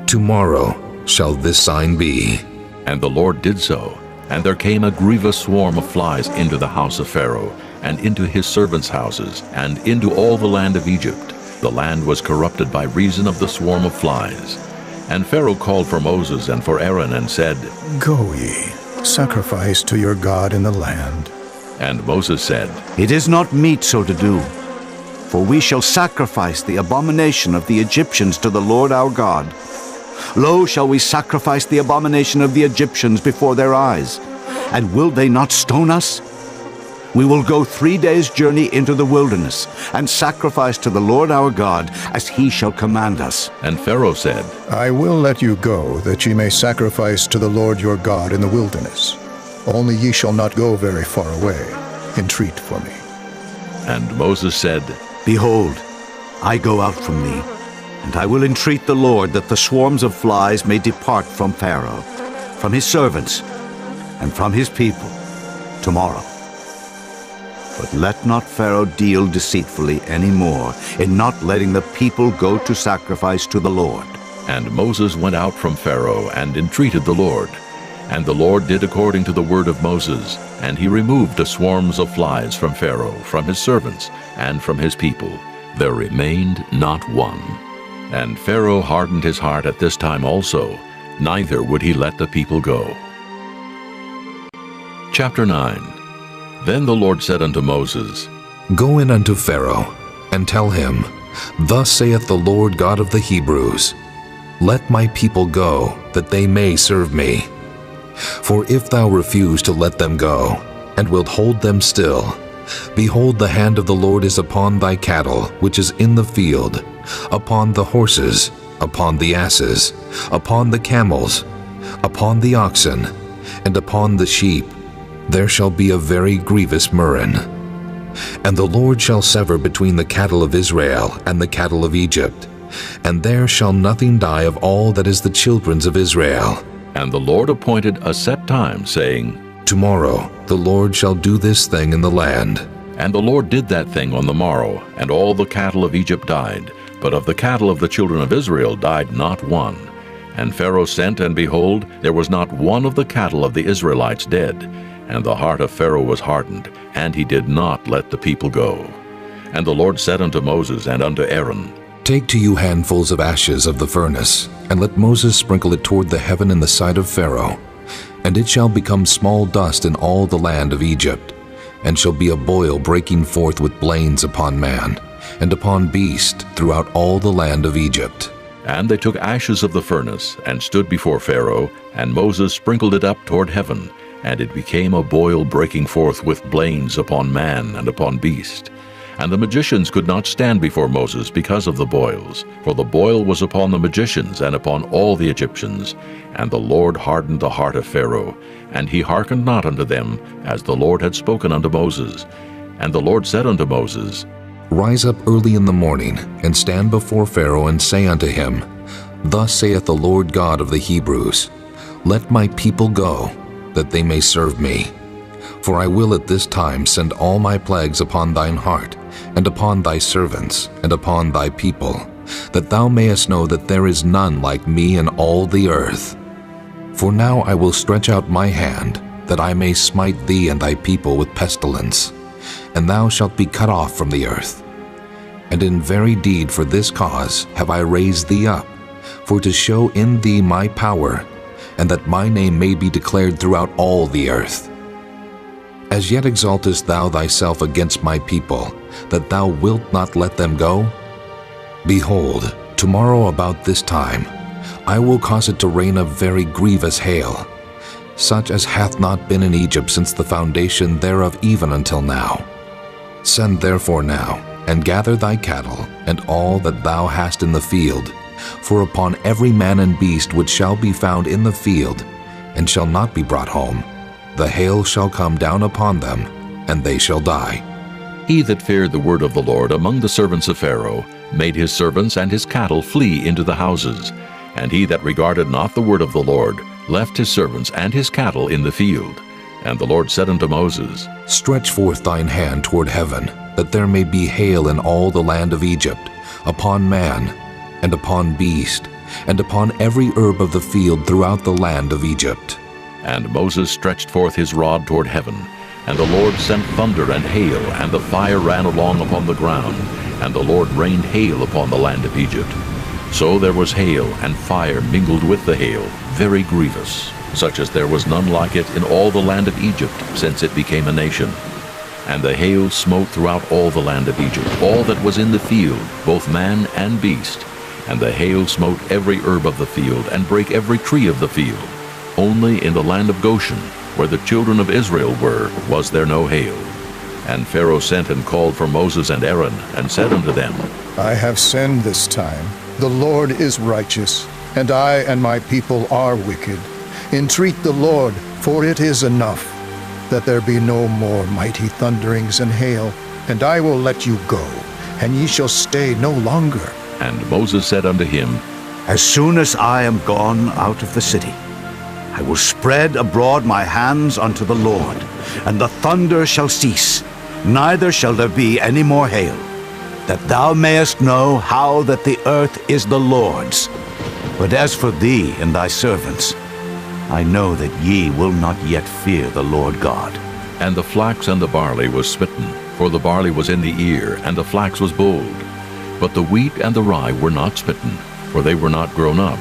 Tomorrow shall this sign be. And the Lord did so. And there came a grievous swarm of flies into the house of Pharaoh, and into his servants' houses, and into all the land of Egypt. The land was corrupted by reason of the swarm of flies. And Pharaoh called for Moses and for Aaron, and said, Go ye, sacrifice to your God in the land. And Moses said, It is not meet so to do. For we shall sacrifice the abomination of the Egyptians to the Lord our God. Lo, shall we sacrifice the abomination of the Egyptians before their eyes? And will they not stone us? We will go 3 days' journey into the wilderness, and sacrifice to the Lord our God, as he shall command us. And Pharaoh said, I will let you go, that ye may sacrifice to the Lord your God in the wilderness. Only ye shall not go very far away. Entreat for me. And Moses said, Behold, I go out from thee, and I will entreat the Lord that the swarms of flies may depart from Pharaoh, from his servants, and from his people, tomorrow. But let not Pharaoh deal deceitfully any more in not letting the people go to sacrifice to the Lord. And Moses went out from Pharaoh and entreated the Lord. And the Lord did according to the word of Moses, and he removed the swarms of flies from Pharaoh, from his servants, and from his people. There remained not one. And Pharaoh hardened his heart at this time also, neither would he let the people go. Chapter 9. Then the Lord said unto Moses, Go in unto Pharaoh, and tell him, Thus saith the Lord God of the Hebrews, Let my people go, that they may serve me. For if thou refuse to let them go, and wilt hold them still, behold, the hand of the Lord is upon thy cattle, which is in the field, upon the horses, upon the asses, upon the camels, upon the oxen, and upon the sheep. There shall be a very grievous murrain. And the Lord shall sever between the cattle of Israel and the cattle of Egypt, and there shall nothing die of all that is the children's of Israel. And the Lord appointed a set time, saying, Tomorrow the Lord shall do this thing in the land. And the Lord did that thing on the morrow, and all the cattle of Egypt died, but of the cattle of the children of Israel died not one. And Pharaoh sent, and behold, there was not one of the cattle of the Israelites dead. And the heart of Pharaoh was hardened, and he did not let the people go. And the Lord said unto Moses and unto Aaron, Take to you handfuls of ashes of the furnace, and let Moses sprinkle it toward the heaven in the sight of Pharaoh. And it shall become small dust in all the land of Egypt, and shall be a boil breaking forth with blains upon man, and upon beast throughout all the land of Egypt. And they took ashes of the furnace, and stood before Pharaoh, and Moses sprinkled it up toward heaven, and it became a boil breaking forth with blains upon man and upon beast. And the magicians could not stand before Moses because of the boils, for the boil was upon the magicians and upon all the Egyptians. And the Lord hardened the heart of Pharaoh, and he hearkened not unto them, as the Lord had spoken unto Moses. And the Lord said unto Moses, Rise up early in the morning, and stand before Pharaoh, and say unto him, Thus saith the Lord God of the Hebrews, Let my people go, that they may serve me. For I will at this time send all my plagues upon thine heart, and upon thy servants, and upon thy people, that thou mayest know that there is none like me in all the earth. For now I will stretch out my hand, that I may smite thee and thy people with pestilence, and thou shalt be cut off from the earth. And in very deed for this cause have I raised thee up, for to show in thee my power, and that my name may be declared throughout all the earth. As yet exaltest thou thyself against my people, that thou wilt not let them go? Behold, tomorrow about this time, I will cause it to rain a very grievous hail, such as hath not been in Egypt since the foundation thereof even until now. Send therefore now, and gather thy cattle, and all that thou hast in the field, for upon every man and beast which shall be found in the field, and shall not be brought home, the hail shall come down upon them, and they shall die. He that feared the word of the Lord among the servants of Pharaoh made his servants and his cattle flee into the houses, and he that regarded not the word of the Lord left his servants and his cattle in the field. And the Lord said unto Moses, Stretch forth thine hand toward heaven, that there may be hail in all the land of Egypt, upon man, and upon beast, and upon every herb of the field throughout the land of Egypt. And Moses stretched forth his rod toward heaven, and the Lord sent thunder and hail, and the fire ran along upon the ground, and the Lord rained hail upon the land of Egypt. So there was hail and fire mingled with the hail, very grievous, such as there was none like it in all the land of Egypt since it became a nation. And the hail smote throughout all the land of Egypt, all that was in the field, both man and beast. And the hail smote every herb of the field, and brake every tree of the field. Only in the land of Goshen, where the children of Israel were, was there no hail. And Pharaoh sent and called for Moses and Aaron, and said unto them, I have sinned this time. The Lord is righteous, and I and my people are wicked. Entreat the Lord, for it is enough, that there be no more mighty thunderings and hail, and I will let you go, and ye shall stay no longer. And Moses said unto him, As soon as I am gone out of the city, I will spread abroad my hands unto the Lord, and the thunder shall cease, neither shall there be any more hail, that thou mayest know how that the earth is the Lord's. But as for thee and thy servants, I know that ye will not yet fear the Lord God. And the flax and the barley was smitten, for the barley was in the ear, and the flax was bold. But the wheat and the rye were not smitten, for they were not grown up.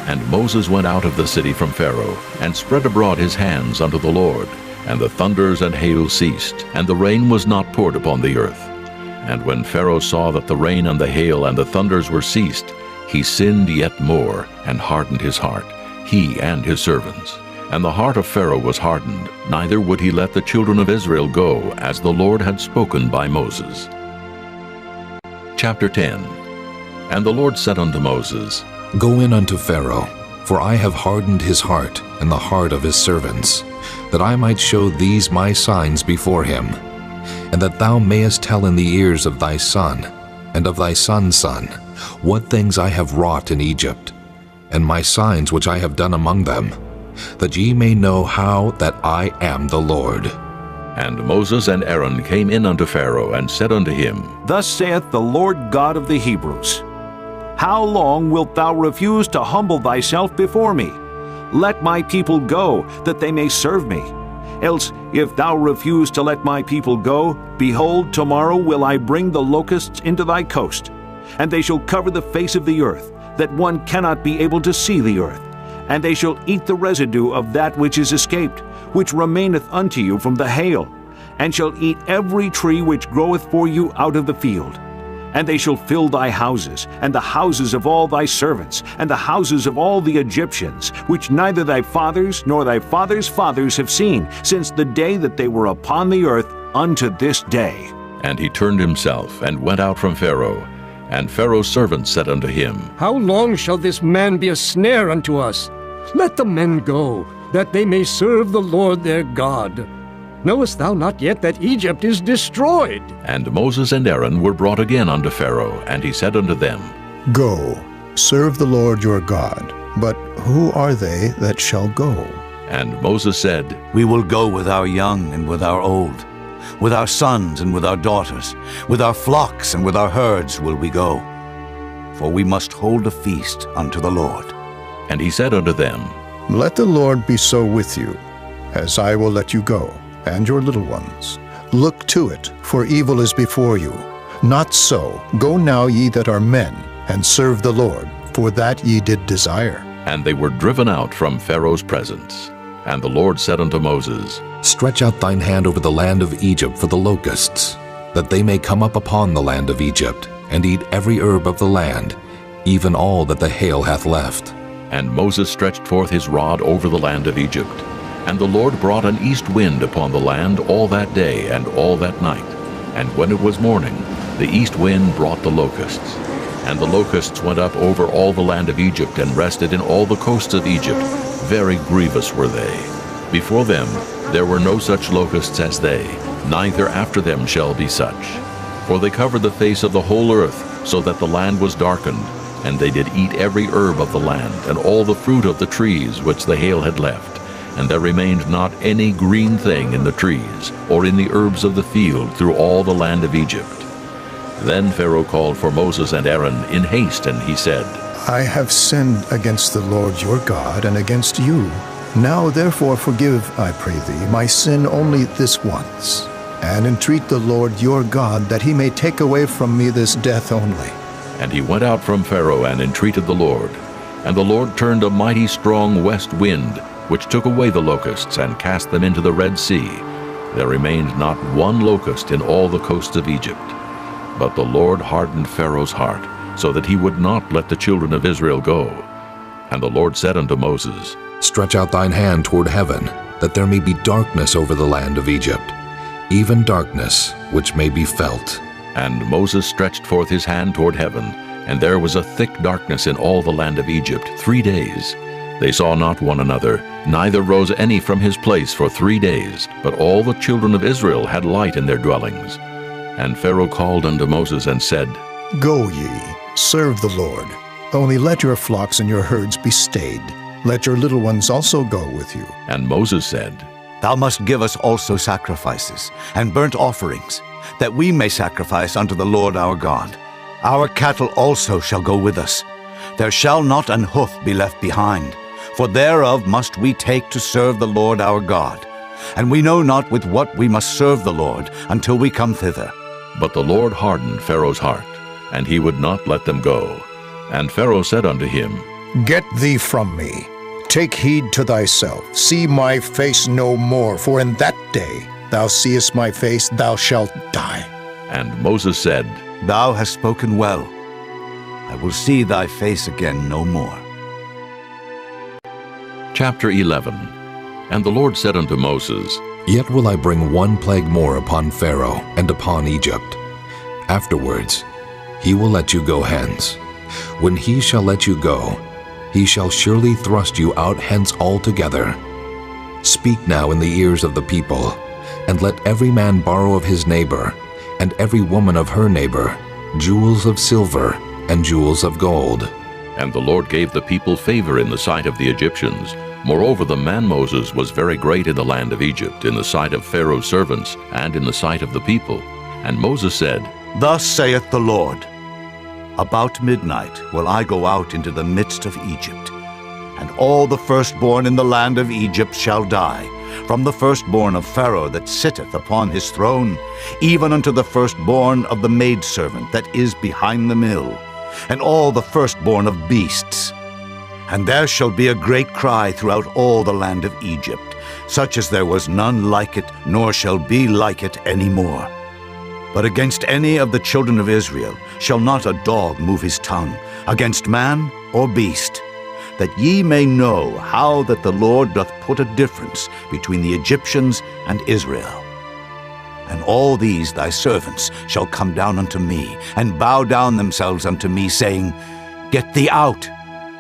And Moses went out of the city from Pharaoh, and spread abroad his hands unto the Lord. And the thunders and hail ceased, and the rain was not poured upon the earth. And when Pharaoh saw that the rain and the hail and the thunders were ceased, he sinned yet more, and hardened his heart, he and his servants. And the heart of Pharaoh was hardened, neither would he let the children of Israel go, as the Lord had spoken by Moses. Chapter 10. And the Lord said unto Moses, Go in unto Pharaoh, for I have hardened his heart and the heart of his servants, that I might show these my signs before him, and that thou mayest tell in the ears of thy son, and of thy son's son, what things I have wrought in Egypt, and my signs which I have done among them, that ye may know how that I am the Lord. And Moses and Aaron came in unto Pharaoh, and said unto him, Thus saith the Lord God of the Hebrews, How long wilt thou refuse to humble thyself before me? Let my people go, that they may serve me. Else, if thou refuse to let my people go, behold, tomorrow will I bring the locusts into thy coast, and they shall cover the face of the earth, that one cannot be able to see the earth. And they shall eat the residue of that which is escaped, which remaineth unto you from the hail, and shall eat every tree which groweth for you out of the field. And they shall fill thy houses, and the houses of all thy servants, and the houses of all the Egyptians, which neither thy fathers nor thy fathers' fathers have seen, since the day that they were upon the earth unto this day. And he turned himself, and went out from Pharaoh. And Pharaoh's servants said unto him, How long shall this man be a snare unto us? Let the men go, that they may serve the Lord their God. Knowest thou not yet that Egypt is destroyed? And Moses and Aaron were brought again unto Pharaoh, and he said unto them, Go, serve the Lord your God. But who are they that shall go? And Moses said, We will go with our young and with our old, with our sons and with our daughters, with our flocks and with our herds will we go. For we must hold a feast unto the Lord. And he said unto them, Let the Lord be so with you, as I will let you go, and your little ones. Look to it, for evil is before you. Not so. Go now, ye that are men, and serve the Lord, for that ye did desire. And they were driven out from Pharaoh's presence. And the Lord said unto Moses, Stretch out thine hand over the land of Egypt for the locusts, that they may come up upon the land of Egypt, and eat every herb of the land, even all that the hail hath left. And Moses stretched forth his rod over the land of Egypt. And the Lord brought an east wind upon the land all that day and all that night. And when it was morning, the east wind brought the locusts. And the locusts went up over all the land of Egypt, and rested in all the coasts of Egypt. Very grievous were they. Before them there were no such locusts as they, neither after them shall be such. For they covered the face of the whole earth, so that the land was darkened. And they did eat every herb of the land, and all the fruit of the trees which the hail had left. And there remained not any green thing in the trees, or in the herbs of the field through all the land of Egypt. Then Pharaoh called for Moses and Aaron in haste, and he said, I have sinned against the Lord your God and against you. Now therefore forgive, I pray thee, my sin only this once, and entreat the Lord your God that he may take away from me this death only. And he went out from Pharaoh and entreated the Lord. And the Lord turned a mighty strong west wind, which took away the locusts and cast them into the Red Sea. There remained not one locust in all the coasts of Egypt. But the Lord hardened Pharaoh's heart, so that he would not let the children of Israel go. And the Lord said unto Moses, Stretch out thine hand toward heaven, that there may be darkness over the land of Egypt, even darkness which may be felt. And Moses stretched forth his hand toward heaven, and there was a thick darkness in all the land of Egypt 3 days. They saw not one another, neither rose any from his place for 3 days, but all the children of Israel had light in their dwellings. And Pharaoh called unto Moses and said, Go ye, serve the Lord. Only let your flocks and your herds be stayed. Let your little ones also go with you. And Moses said, Thou must give us also sacrifices and burnt offerings, that we may sacrifice unto the Lord our God. Our cattle also shall go with us. There shall not an hoof be left behind, for thereof must we take to serve the Lord our God. And we know not with what we must serve the Lord until we come thither. But the Lord hardened Pharaoh's heart, and he would not let them go. And Pharaoh said unto him, Get thee from me. Take heed to thyself. See my face no more, for in that day thou seest my face, thou shalt die. And Moses said, Thou hast spoken well. I will see thy face again no more. Chapter 11. And the Lord said unto Moses, Yet will I bring one plague more upon Pharaoh and upon Egypt. Afterwards he will let you go hence. When he shall let you go, he shall surely thrust you out hence altogether. Speak now in the ears of the people, and let every man borrow of his neighbor, and every woman of her neighbor, jewels of silver and jewels of gold. And the Lord gave the people favor in the sight of the Egyptians. Moreover, the man Moses was very great in the land of Egypt, in the sight of Pharaoh's servants, and in the sight of the people. And Moses said, Thus saith the Lord, About midnight will I go out into the midst of Egypt, and all the firstborn in the land of Egypt shall die, from the firstborn of Pharaoh that sitteth upon his throne, even unto the firstborn of the maidservant that is behind the mill, and all the firstborn of beasts. And there shall be a great cry throughout all the land of Egypt, such as there was none like it, nor shall be like it any more. But against any of the children of Israel shall not a dog move his tongue, against man or beast, that ye may know how that the Lord doth put a difference between the Egyptians and Israel. And all these thy servants shall come down unto me, and bow down themselves unto me, saying, Get thee out,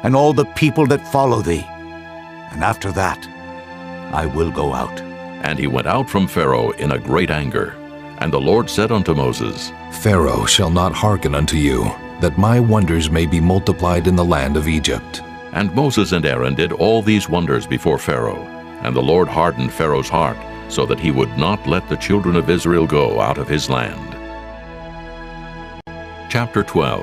and all the people that follow thee. And after that I will go out. And he went out from Pharaoh in a great anger. And the Lord said unto Moses, Pharaoh shall not hearken unto you, that my wonders may be multiplied in the land of Egypt. And Moses and Aaron did all these wonders before Pharaoh. And the Lord hardened Pharaoh's heart, so that he would not let the children of Israel go out of his land. Chapter 12.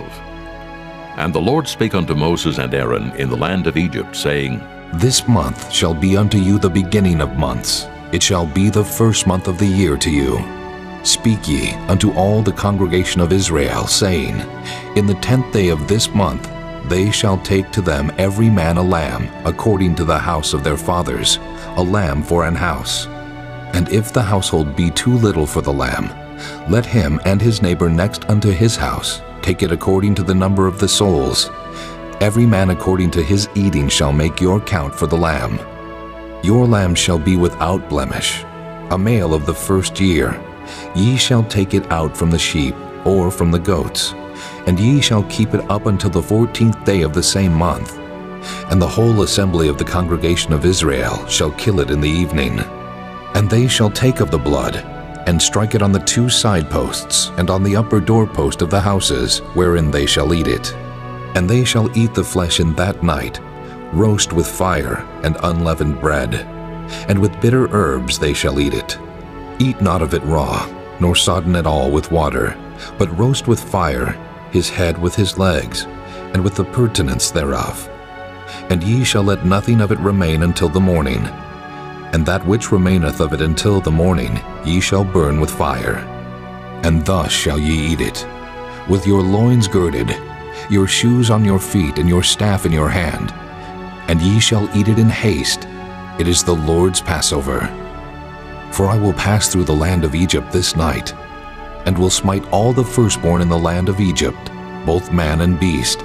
And the Lord spake unto Moses and Aaron in the land of Egypt, saying, This month shall be unto you the beginning of months. It shall be the first month of the year to you. Speak ye unto all the congregation of Israel, saying, In the 10th day of this month they shall take to them every man a lamb, according to the house of their fathers, a lamb for an house. And if the household be too little for the lamb, let him and his neighbor next unto his house take it according to the number of the souls. Every man according to his eating shall make your count for the lamb. Your lamb shall be without blemish, a male of the first year. Ye shall take it out from the sheep or from the goats, and ye shall keep it up until the 14th day of the same month. And the whole assembly of the congregation of Israel shall kill it in the evening. And they shall take of the blood, and strike it on the 2 side posts, and on the upper doorpost of the houses, wherein they shall eat it. And they shall eat the flesh in that night, roast with fire and unleavened bread, and with bitter herbs they shall eat it. Eat not of it raw, nor sodden at all with water, but roast with fire his head with his legs, and with the purtenance thereof. And ye shall let nothing of it remain until the morning. And that which remaineth of it until the morning ye shall burn with fire. And thus shall ye eat it, with your loins girded, your shoes on your feet, and your staff in your hand. And ye shall eat it in haste. It is the Lord's Passover. For I will pass through the land of Egypt this night, and will smite all the firstborn in the land of Egypt, both man and beast,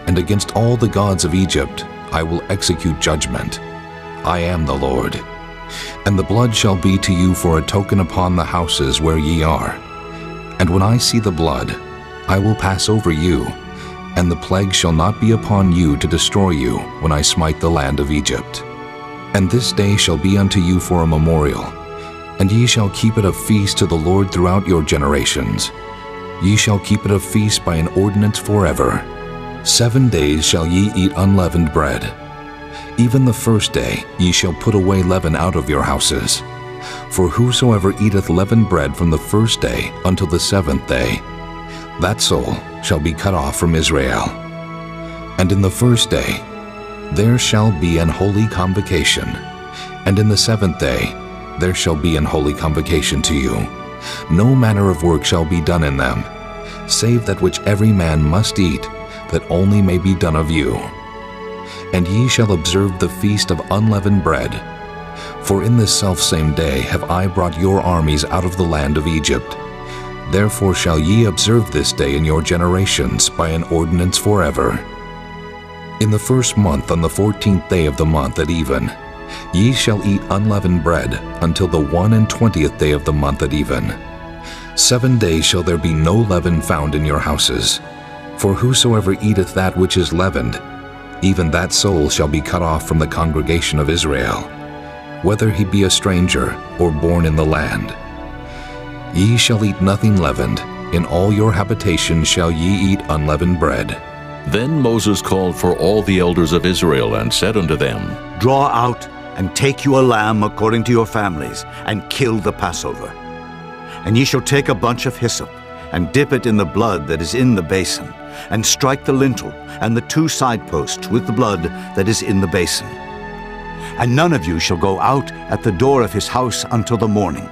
and against all the gods of Egypt I will execute judgment. I am the Lord. And the blood shall be to you for a token upon the houses where ye are. And when I see the blood, I will pass over you, and the plague shall not be upon you to destroy you when I smite the land of Egypt. And this day shall be unto you for a memorial, and ye shall keep it a feast to the Lord throughout your generations. Ye shall keep it a feast by an ordinance forever. 7 days shall ye eat unleavened bread. Even the first day ye shall put away leaven out of your houses. For whosoever eateth leavened bread from the first day until the 7th day, that soul shall be cut off from Israel. And in the first day there shall be an holy convocation, and in the 7th day there shall be an holy convocation to you. No manner of work shall be done in them, save that which every man must eat, that only may be done of you. And ye shall observe the feast of unleavened bread. For in this selfsame day have I brought your armies out of the land of Egypt. Therefore shall ye observe this day in your generations by an ordinance forever. In the first month, on the 14th day of the month at even, ye shall eat unleavened bread until the 21st day of the month at even. 7 days shall there be no leaven found in your houses. For whosoever eateth that which is leavened, even that soul shall be cut off from the congregation of Israel, whether he be a stranger or born in the land. Ye shall eat nothing leavened. In all your habitations shall ye eat unleavened bread. Then Moses called for all the elders of Israel and said unto them, Draw out and take you a lamb according to your families, and kill the Passover. And ye shall take a bunch of hyssop, and dip it in the blood that is in the basin, and strike the lintel and the 2 side posts with the blood that is in the basin. And none of you shall go out at the door of his house until the morning.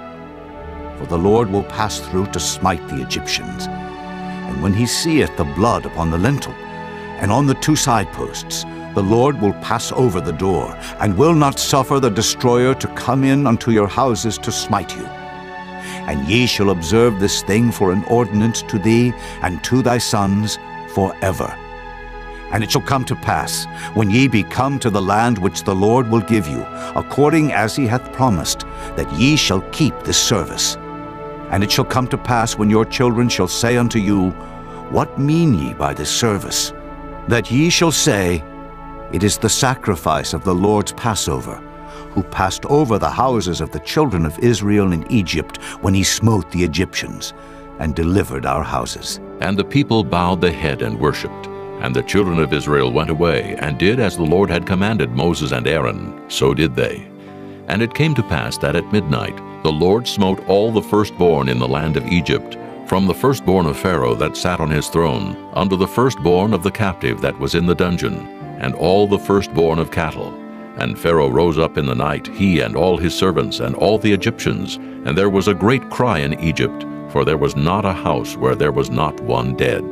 For the Lord will pass through to smite the Egyptians. And when he seeth the blood upon the lintel and on the 2 side posts, the Lord will pass over the door, and will not suffer the destroyer to come in unto your houses to smite you. And ye shall observe this thing for an ordinance to thee and to thy sons forever. And it shall come to pass, when ye be come to the land which the Lord will give you, according as he hath promised, that ye shall keep this service. And it shall come to pass, when your children shall say unto you, What mean ye by this service? That ye shall say, It is the sacrifice of the Lord's Passover, who passed over the houses of the children of Israel in Egypt when he smote the Egyptians, and delivered our houses. And the people bowed the head and worshipped. And the children of Israel went away, and did as the Lord had commanded Moses and Aaron, so did they. And it came to pass that at midnight the Lord smote all the firstborn in the land of Egypt, from the firstborn of Pharaoh that sat on his throne, unto the firstborn of the captive that was in the dungeon, and all the firstborn of cattle. And Pharaoh rose up in the night, he and all his servants, and all the Egyptians, and there was a great cry in Egypt, for there was not a house where there was not one dead.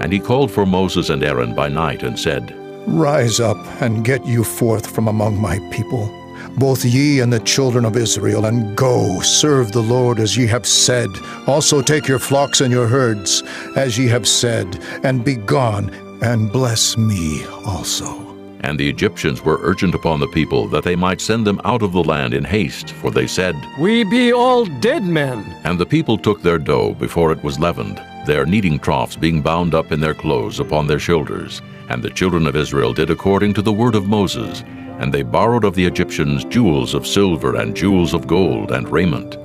And he called for Moses and Aaron by night and said, Rise up and get you forth from among my people, both ye and the children of Israel, and go, serve the Lord as ye have said. Also take your flocks and your herds, as ye have said, and be gone, and bless me also. And the Egyptians were urgent upon the people that they might send them out of the land in haste, for they said, We be all dead men. And the people took their dough before it was leavened, their kneading troughs being bound up in their clothes upon their shoulders. And the children of Israel did according to the word of Moses, and they borrowed of the Egyptians jewels of silver and jewels of gold and raiment.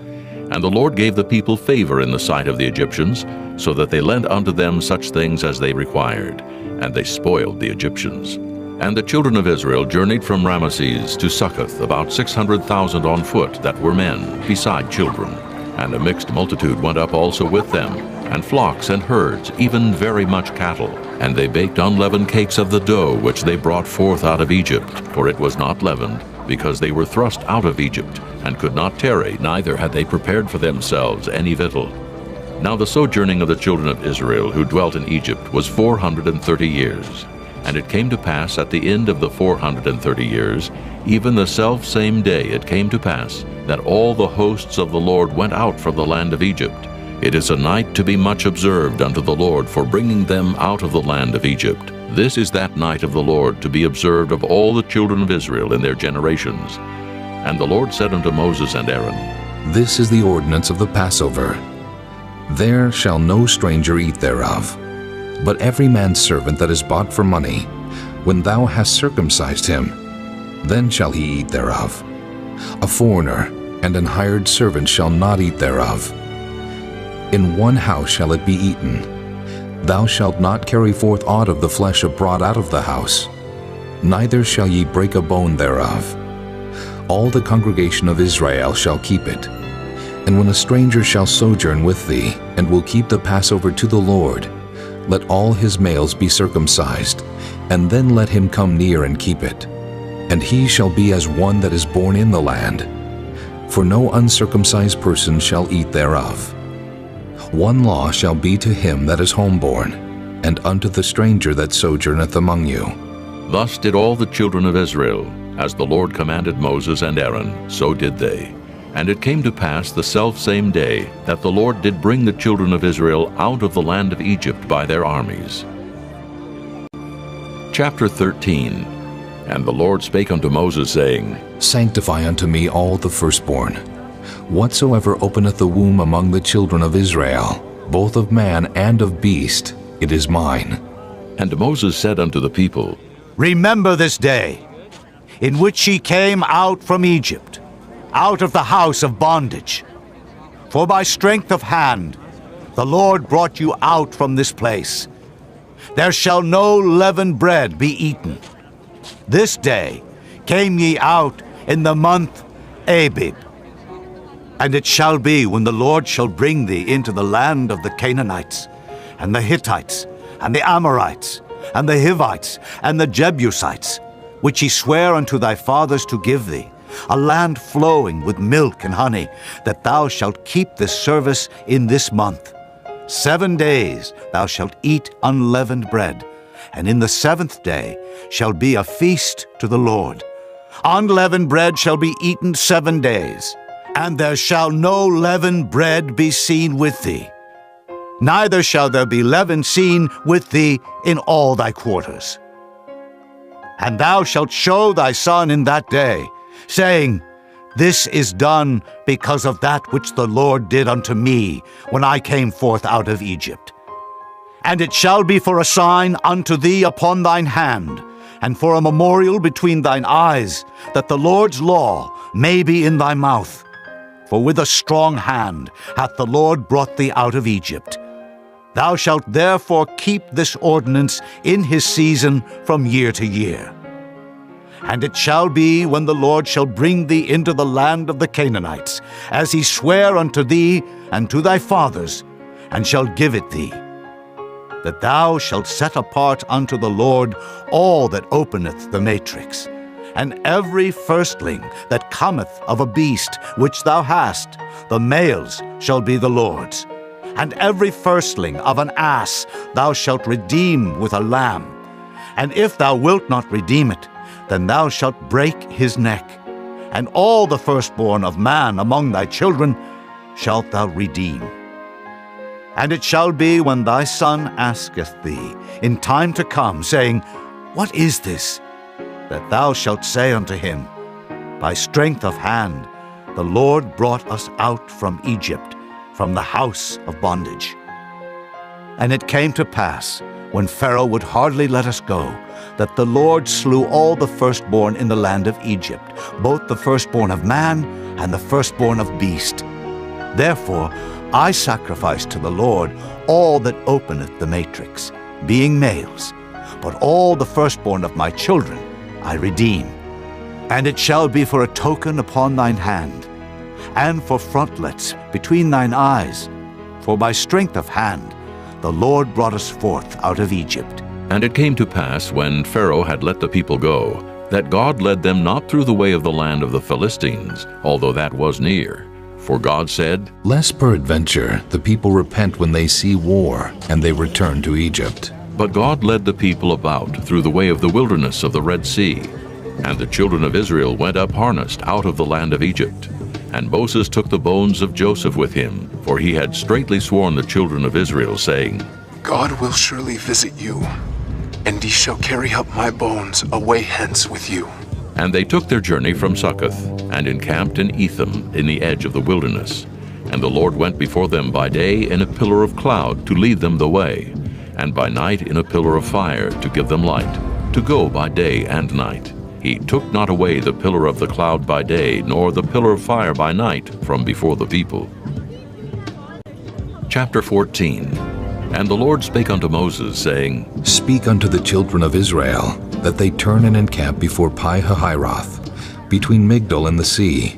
And the Lord gave the people favor in the sight of the Egyptians, so that they lent unto them such things as they required, and they spoiled the Egyptians. And the children of Israel journeyed from Ramesses to Succoth, about 600,000 on foot that were men, beside children. And a mixed multitude went up also with them, and flocks and herds, even very much cattle. And they baked unleavened cakes of the dough which they brought forth out of Egypt, for it was not leavened, because they were thrust out of Egypt, and could not tarry, neither had they prepared for themselves any victual. Now the sojourning of the children of Israel who dwelt in Egypt was 430 years. And it came to pass at the end of the 430 years, even the selfsame day it came to pass, that all the hosts of the Lord went out from the land of Egypt. It is a night to be much observed unto the Lord for bringing them out of the land of Egypt. This is that night of the Lord to be observed of all the children of Israel in their generations. And the Lord said unto Moses and Aaron, This is the ordinance of the Passover. There shall no stranger eat thereof. But every man's servant that is bought for money, when thou hast circumcised him, then shall he eat thereof. A foreigner and an hired servant shall not eat thereof. In one house shall it be eaten. Thou shalt not carry forth aught of the flesh abroad out of the house, neither shall ye break a bone thereof. All the congregation of Israel shall keep it. And when a stranger shall sojourn with thee, and will keep the Passover to the Lord, let all his males be circumcised, and then let him come near and keep it. And he shall be as one that is born in the land. For no uncircumcised person shall eat thereof. One law shall be to him that is homeborn, and unto the stranger that sojourneth among you. Thus did all the children of Israel, as the Lord commanded Moses and Aaron, so did they. And it came to pass the selfsame day that the Lord did bring the children of Israel out of the land of Egypt by their armies. Chapter 13. And the Lord spake unto Moses, saying, Sanctify unto me all the firstborn. Whatsoever openeth the womb among the children of Israel, both of man and of beast, it is mine. And Moses said unto the people, Remember this day, in which ye came out from Egypt, out of the house of bondage. For by strength of hand the Lord brought you out from this place. There shall no leavened bread be eaten. This day came ye out in the month Abib. And it shall be, when the Lord shall bring thee into the land of the Canaanites, and the Hittites, and the Amorites, and the Hivites, and the Jebusites, which he sware unto thy fathers to give thee, a land flowing with milk and honey, that thou shalt keep this service in this month. 7 days thou shalt eat unleavened bread, and in the 7th day shall be a feast to the Lord. Unleavened bread shall be eaten 7 days, and there shall no leavened bread be seen with thee. Neither shall there be leaven seen with thee in all thy quarters. And thou shalt show thy son in that day, saying, This is done because of that which the Lord did unto me when I came forth out of Egypt. And it shall be for a sign unto thee upon thine hand, and for a memorial between thine eyes, that the Lord's law may be in thy mouth. For with a strong hand hath the Lord brought thee out of Egypt. Thou shalt therefore keep this ordinance in his season from year to year. And it shall be, when the Lord shall bring thee into the land of the Canaanites, as he sware unto thee and to thy fathers, and shall give it thee, that thou shalt set apart unto the Lord all that openeth the matrix, and every firstling that cometh of a beast which thou hast, the males shall be the Lord's. And every firstling of an ass thou shalt redeem with a lamb. And if thou wilt not redeem it, then thou shalt break his neck. And all the firstborn of man among thy children shalt thou redeem. And it shall be when thy son asketh thee in time to come, saying, What is this? That thou shalt say unto him, By strength of hand the Lord brought us out from Egypt, from the house of bondage. And it came to pass, when Pharaoh would hardly let us go, that the Lord slew all the firstborn in the land of Egypt, both the firstborn of man and the firstborn of beast. Therefore I sacrifice to the Lord all that openeth the matrix, being males, but all the firstborn of my children I redeem. And it shall be for a token upon thine hand, and for frontlets between thine eyes, for by strength of hand the Lord brought us forth out of Egypt. And it came to pass, when Pharaoh had let the people go, that God led them not through the way of the land of the Philistines, although that was near. For God said, Lest peradventure the people repent when they see war, and they return to Egypt. But God led the people about through the way of the wilderness of the Red Sea. And the children of Israel went up harnessed out of the land of Egypt. And Moses took the bones of Joseph with him, for he had straitly sworn the children of Israel, saying, God will surely visit you, and ye shall carry up my bones away hence with you. And they took their journey from Succoth, and encamped in Etham in the edge of the wilderness. And the Lord went before them by day in a pillar of cloud to lead them the way, and by night in a pillar of fire to give them light, to go by day and night. He took not away the pillar of the cloud by day, nor the pillar of fire by night from before the people. Chapter 14. And the Lord spake unto Moses, saying, Speak unto the children of Israel, that they turn and encamp before Pi-hahiroth, between Migdol and the sea,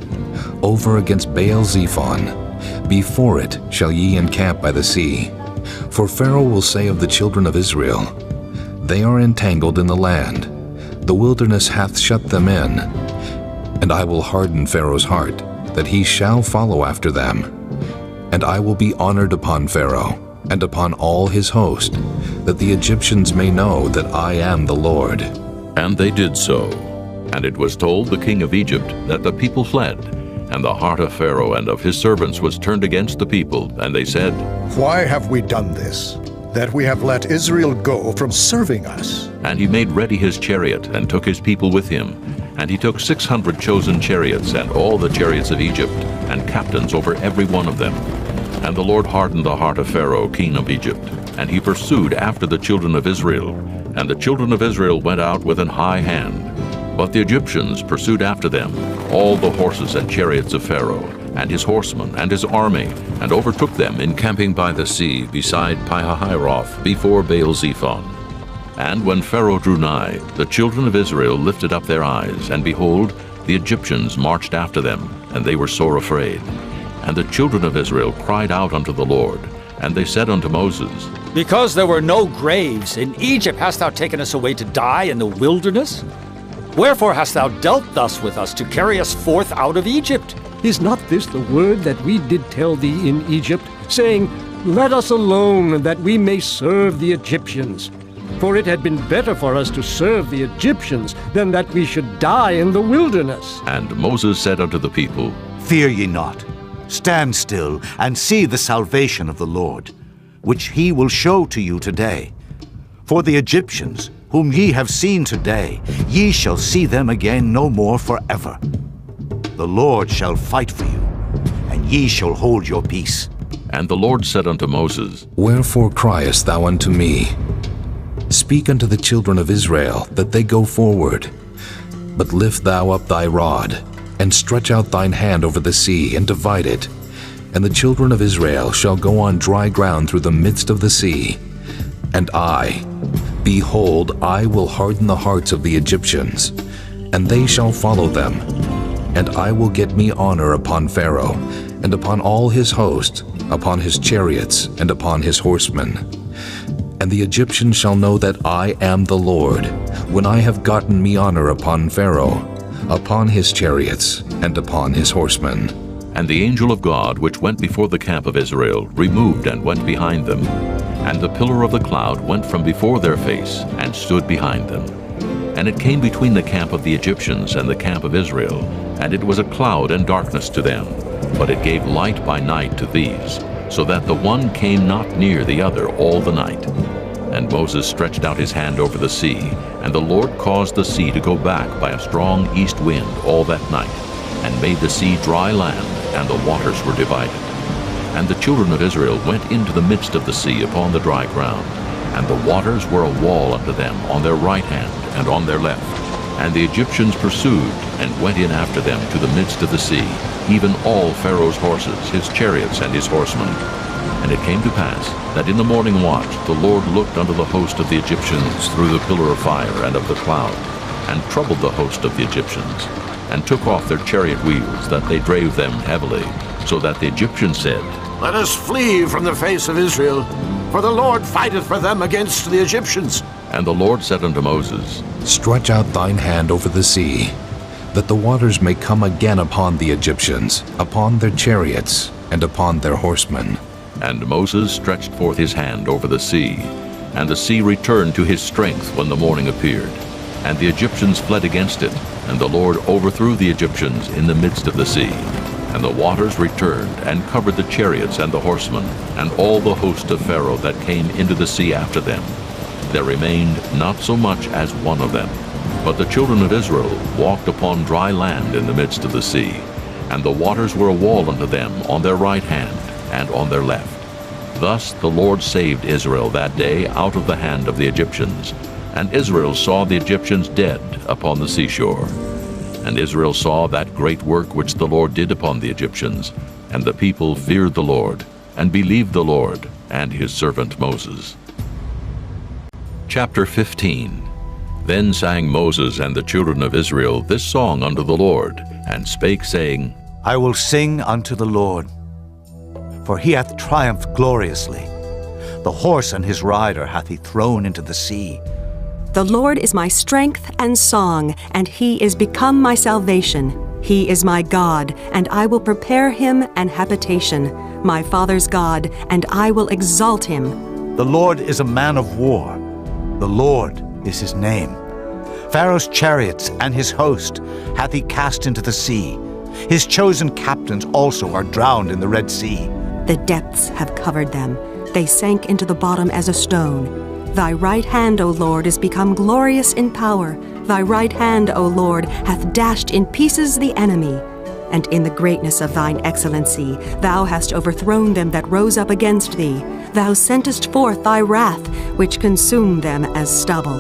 over against Baal-zephon. Before it shall ye encamp by the sea. For Pharaoh will say of the children of Israel, They are entangled in the land, the wilderness hath shut them in. And I will harden Pharaoh's heart, that he shall follow after them. And I will be honored upon Pharaoh, and upon all his host, that the Egyptians may know that I am the Lord. And they did so. And it was told the king of Egypt that the people fled, and the heart of Pharaoh and of his servants was turned against the people, and they said, Why have we done this, that we have let Israel go from serving us? And he made ready his chariot, and took his people with him. And he took 600 chosen chariots, and all the chariots of Egypt, and captains over every one of them. And the Lord hardened the heart of Pharaoh, king of Egypt, and he pursued after the children of Israel. And the children of Israel went out with an high hand. But the Egyptians pursued after them, all the horses and chariots of Pharaoh, and his horsemen, and his army, and overtook them encamping by the sea beside Pi-hahiroth, before Baal-zephon. And when Pharaoh drew nigh, the children of Israel lifted up their eyes, and behold, the Egyptians marched after them, and they were sore afraid. And the children of Israel cried out unto the Lord, and they said unto Moses, Because there were no graves, in Egypt hast thou taken us away to die in the wilderness? Wherefore hast thou dealt thus with us, to carry us forth out of Egypt? Is not this the word that we did tell thee in Egypt, saying, Let us alone, that we may serve the Egyptians? For it had been better for us to serve the Egyptians than that we should die in the wilderness. And Moses said unto the people, Fear ye not. Stand still, and see the salvation of the Lord, which he will show to you today. For the Egyptians, whom ye have seen today, ye shall see them again no more forever. The Lord shall fight for you, and ye shall hold your peace. And the Lord said unto Moses, Wherefore criest thou unto me? Speak unto the children of Israel, that they go forward. But lift thou up thy rod, and stretch out thine hand over the sea, and divide it. And the children of Israel shall go on dry ground through the midst of the sea. And I, behold, I will harden the hearts of the Egyptians, and they shall follow them. And I will get me honor upon Pharaoh, and upon all his host, upon his chariots, and upon his horsemen. And the Egyptians shall know that I am the Lord, when I have gotten me honor upon Pharaoh, upon his chariots, and upon his horsemen. And the angel of God, which went before the camp of Israel, removed and went behind them. And the pillar of the cloud went from before their face, and stood behind them. And it came between the camp of the Egyptians and the camp of Israel, and it was a cloud and darkness to them, but it gave light by night to these, so that the one came not near the other all the night. And Moses stretched out his hand over the sea, and the Lord caused the sea to go back by a strong east wind all that night, and made the sea dry land, and the waters were divided. And the children of Israel went into the midst of the sea upon the dry ground, and the waters were a wall unto them on their right hand and on their left. And the Egyptians pursued, and went in after them to the midst of the sea, even all Pharaoh's horses, his chariots, and his horsemen. And it came to pass that in the morning watch the Lord looked unto the host of the Egyptians through the pillar of fire and of the cloud, and troubled the host of the Egyptians, and took off their chariot wheels, that they drave them heavily, so that the Egyptians said, Let us flee from the face of Israel, for the Lord fighteth for them against the Egyptians. And the Lord said unto Moses, Stretch out thine hand over the sea, that the waters may come again upon the Egyptians, upon their chariots, and upon their horsemen. And Moses stretched forth his hand over the sea, and the sea returned to his strength when the morning appeared. And the Egyptians fled against it, and the Lord overthrew the Egyptians in the midst of the sea. And the waters returned, and covered the chariots and the horsemen, and all the host of Pharaoh that came into the sea after them. There remained not so much as one of them. But the children of Israel walked upon dry land in the midst of the sea, and the waters were a wall unto them on their right hand and on their left. Thus the Lord saved Israel that day out of the hand of the Egyptians. And Israel saw the Egyptians dead upon the seashore. And Israel saw that great work which the Lord did upon the Egyptians. And the people feared the Lord, and believed the Lord and his servant Moses. Chapter 15. Then sang Moses and the children of Israel this song unto the Lord, and spake, saying, I will sing unto the Lord, for he hath triumphed gloriously. The horse and his rider hath he thrown into the sea. The Lord is my strength and song, and he is become my salvation. He is my God, and I will prepare him an habitation, my father's God, and I will exalt him. The Lord is a man of war. The Lord is his name. Pharaoh's chariots and his host hath he cast into the sea. His chosen captains also are drowned in the Red Sea. The depths have covered them. They sank into the bottom as a stone. Thy right hand, O Lord, is become glorious in power. Thy right hand, O Lord, hath dashed in pieces the enemy. And in the greatness of thine excellency, thou hast overthrown them that rose up against thee. Thou sentest forth thy wrath, which consumed them as stubble.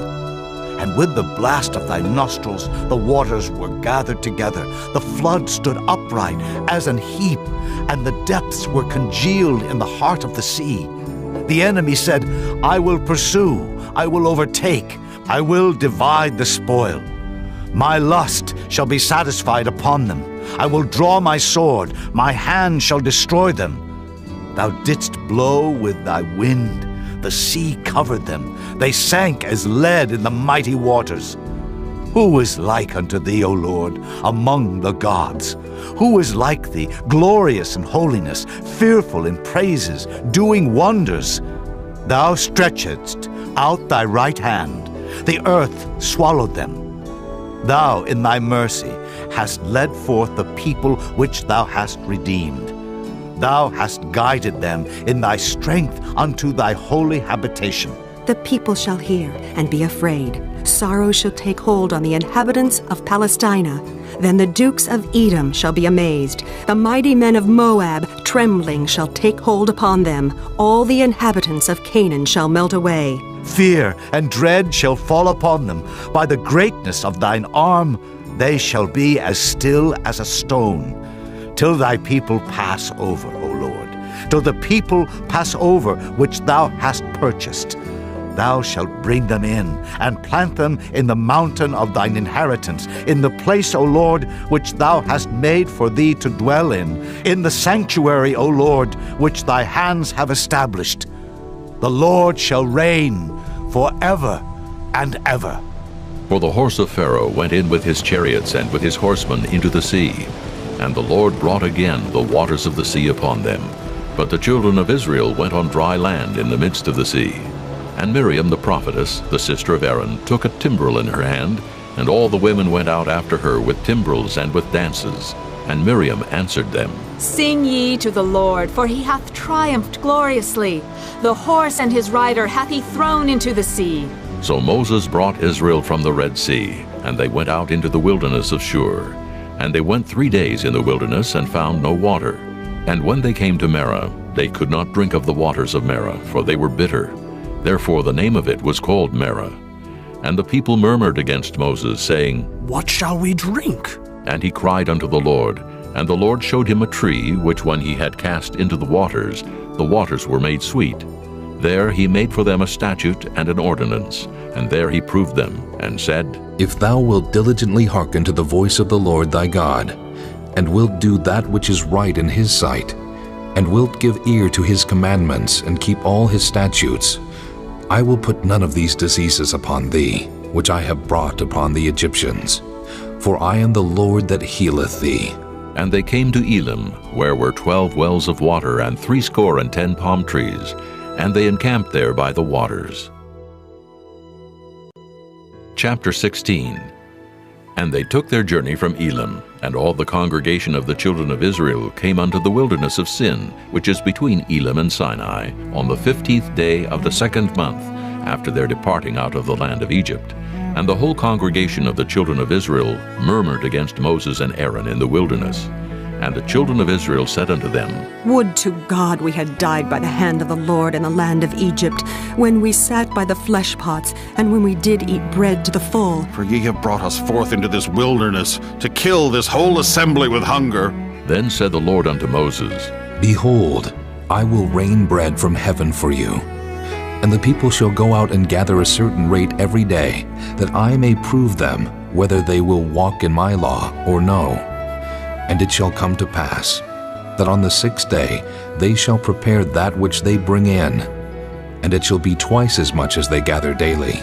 And with the blast of thy nostrils the waters were gathered together. The flood stood upright as an heap, and the depths were congealed in the heart of the sea. The enemy said, I will pursue, I will overtake, I will divide the spoil. My lust shall be satisfied upon them. I will draw my sword, my hand shall destroy them. Thou didst blow with thy wind, the sea covered them. They sank as lead in the mighty waters. Who is like unto thee, O Lord, among the gods? Who is like thee, glorious in holiness, fearful in praises, doing wonders? Thou stretchedst out thy right hand, the earth swallowed them. Thou in thy mercy hast led forth the people which thou hast redeemed. Thou hast guided them in thy strength unto thy holy habitation. The people shall hear and be afraid. Sorrow shall take hold on the inhabitants of Palestina. Then the dukes of Edom shall be amazed. The mighty men of Moab, trembling, shall take hold upon them. All the inhabitants of Canaan shall melt away. Fear and dread shall fall upon them. By the greatness of thine arm they shall be as still as a stone, till thy people pass over, O Lord, till the people pass over which thou hast purchased. Thou shalt bring them in, and plant them in the mountain of thine inheritance, in the place, O Lord, which thou hast made for thee to dwell in the sanctuary, O Lord, which thy hands have established. The Lord shall reign forever and ever. For the horse of Pharaoh went in with his chariots and with his horsemen into the sea. And the Lord brought again the waters of the sea upon them. But the children of Israel went on dry land in the midst of the sea. And Miriam the prophetess, the sister of Aaron, took a timbrel in her hand, and all the women went out after her with timbrels and with dances. And Miriam answered them, Sing ye to the Lord, for he hath triumphed gloriously. The horse and his rider hath he thrown into the sea. So Moses brought Israel from the Red Sea, and they went out into the wilderness of Shur. And they went 3 days in the wilderness and found no water. And when they came to Marah, they could not drink of the waters of Marah, for they were bitter. Therefore the name of it was called Marah. And the people murmured against Moses, saying, What shall we drink? And he cried unto the Lord. And the Lord showed him a tree, which when he had cast into the waters were made sweet. There he made for them a statute and an ordinance, and there he proved them, and said, If thou wilt diligently hearken to the voice of the Lord thy God, and wilt do that which is right in his sight, and wilt give ear to his commandments, and keep all his statutes, I will put none of these diseases upon thee, which I have brought upon the Egyptians. For I am the Lord that healeth thee. And they came to Elim, where were 12 wells of water, and 70 palm trees, and they encamped there by the waters. Chapter 16. And they took their journey from Elim, and all the congregation of the children of Israel came unto the wilderness of Sin, which is between Elim and Sinai, on the 15th day of the 2nd month, after their departing out of the land of Egypt. And the whole congregation of the children of Israel murmured against Moses and Aaron in the wilderness. And the children of Israel said unto them, Would to God we had died by the hand of the Lord in the land of Egypt, when we sat by the flesh pots, and when we did eat bread to the full. For ye have brought us forth into this wilderness, to kill this whole assembly with hunger. Then said the Lord unto Moses, Behold, I will rain bread from heaven for you. And the people shall go out and gather a certain rate every day, that I may prove them whether they will walk in my law or no. And it shall come to pass, that on the 6th day they shall prepare that which they bring in, and it shall be twice as much as they gather daily.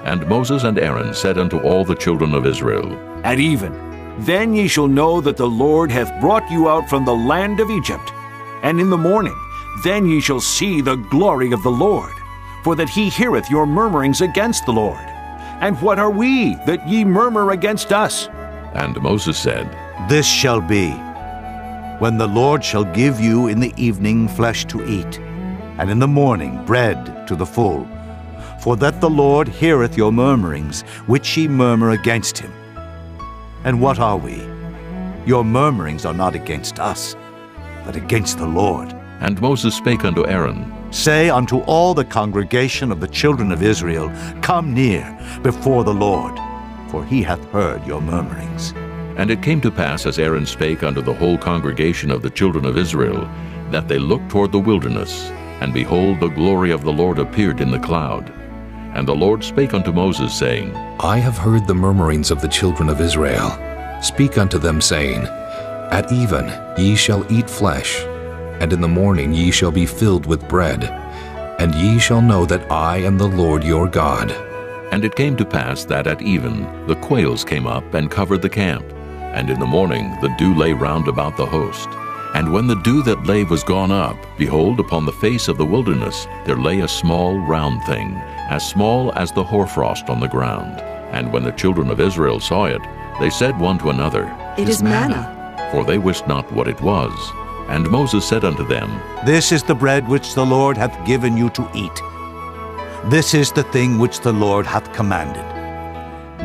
And Moses and Aaron said unto all the children of Israel, At even, then ye shall know that the Lord hath brought you out from the land of Egypt. And in the morning, then ye shall see the glory of the Lord, for that he heareth your murmurings against the Lord. And what are we, that ye murmur against us? And Moses said, This shall be, when the Lord shall give you in the evening flesh to eat, and in the morning bread to the full. For that the Lord heareth your murmurings, which ye murmur against him. And what are we? Your murmurings are not against us, but against the Lord. And Moses spake unto Aaron, Say unto all the congregation of the children of Israel, Come near before the Lord, for he hath heard your murmurings. And it came to pass, as Aaron spake unto the whole congregation of the children of Israel, that they looked toward the wilderness, and behold, the glory of the Lord appeared in the cloud. And the Lord spake unto Moses, saying, I have heard the murmurings of the children of Israel. Speak unto them, saying, At even ye shall eat flesh, and in the morning ye shall be filled with bread, and ye shall know that I am the Lord your God. And it came to pass that at even the quails came up and covered the camp, and in the morning the dew lay round about the host. And when the dew that lay was gone up, behold, upon the face of the wilderness there lay a small round thing, as small as the hoarfrost on the ground. And when the children of Israel saw it, they said one to another, It is manna. For they wist not what it was. And Moses said unto them, This is the bread which the Lord hath given you to eat. This is the thing which the Lord hath commanded.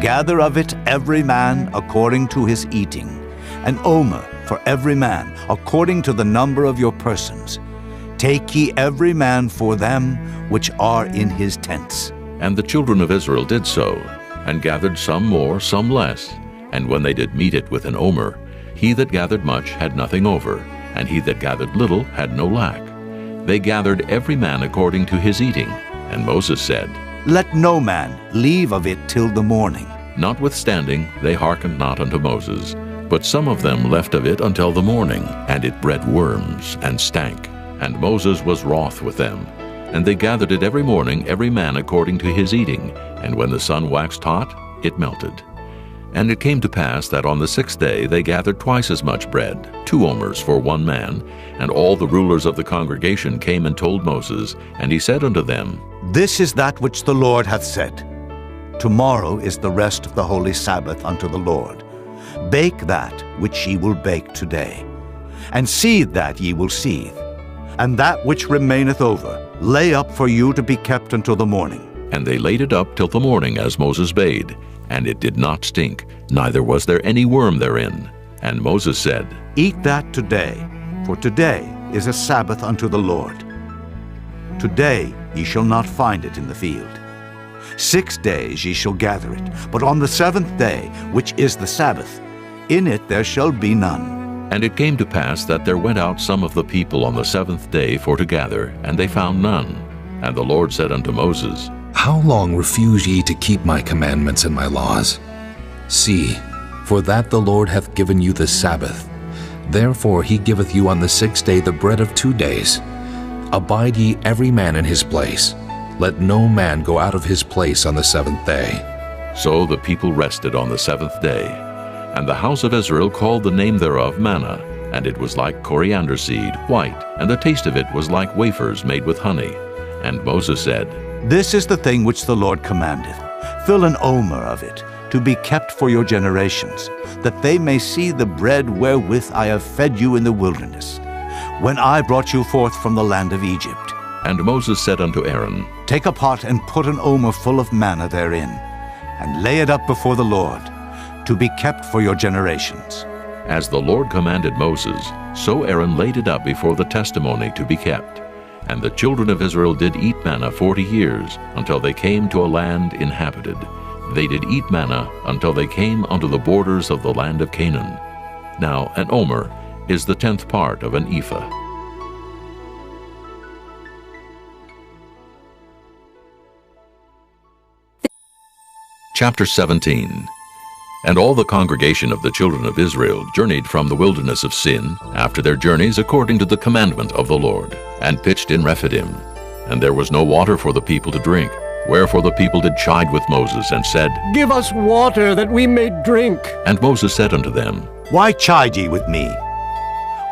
Gather of it every man according to his eating, an omer for every man according to the number of your persons. Take ye every man for them which are in his tents. And the children of Israel did so, and gathered some more, some less. And when they did meet it with an omer, he that gathered much had nothing over, and he that gathered little had no lack. They gathered every man according to his eating. And Moses said, Let no man leave of it till the morning. Notwithstanding, they hearkened not unto Moses. But some of them left of it until the morning, and it bred worms, and stank. And Moses was wroth with them. And they gathered it every morning, every man according to his eating. And when the sun waxed hot, it melted. And it came to pass that on the 6th day they gathered twice as much bread, 2 omers for 1 man. And all the rulers of the congregation came and told Moses, and he said unto them, This is that which the Lord hath said. Tomorrow is the rest of the holy Sabbath unto the Lord. Bake that which ye will bake today, and seethe that ye will seethe, and that which remaineth over lay up for you to be kept until the morning. And they laid it up till the morning, as Moses bade. And it did not stink, neither was there any worm therein. And Moses said, Eat that today, for today is a Sabbath unto the Lord. Today ye shall not find it in the field. 6 days ye shall gather it, but on the 7th day, which is the Sabbath, in it there shall be none. And it came to pass that there went out some of the people on the 7th day for to gather, and they found none. And the Lord said unto Moses, How long refuse ye to keep my commandments and my laws? See, for that the Lord hath given you the Sabbath. Therefore he giveth you on the 6th day the bread of 2 days. Abide ye every man in his place. Let no man go out of his place on the 7th day. So the people rested on the 7th day. And the house of Israel called the name thereof manna, and it was like coriander seed, white, and the taste of it was like wafers made with honey. And Moses said, This is the thing which the Lord commandeth. Fill an omer of it, to be kept for your generations, that they may see the bread wherewith I have fed you in the wilderness, when I brought you forth from the land of Egypt. And Moses said unto Aaron, Take a pot and put an omer full of manna therein, and lay it up before the Lord, to be kept for your generations. As the Lord commanded Moses, so Aaron laid it up before the testimony to be kept. And the children of Israel did eat manna 40 years, until they came to a land inhabited. They did eat manna until they came unto the borders of the land of Canaan. Now an omer is the 10th part of an ephah. Chapter 17. And all the congregation of the children of Israel journeyed from the wilderness of Sin, after their journeys according to the commandment of the Lord, and pitched in Rephidim. And there was no water for the people to drink. Wherefore the people did chide with Moses, and said, Give us water, that we may drink. And Moses said unto them, Why chide ye with me?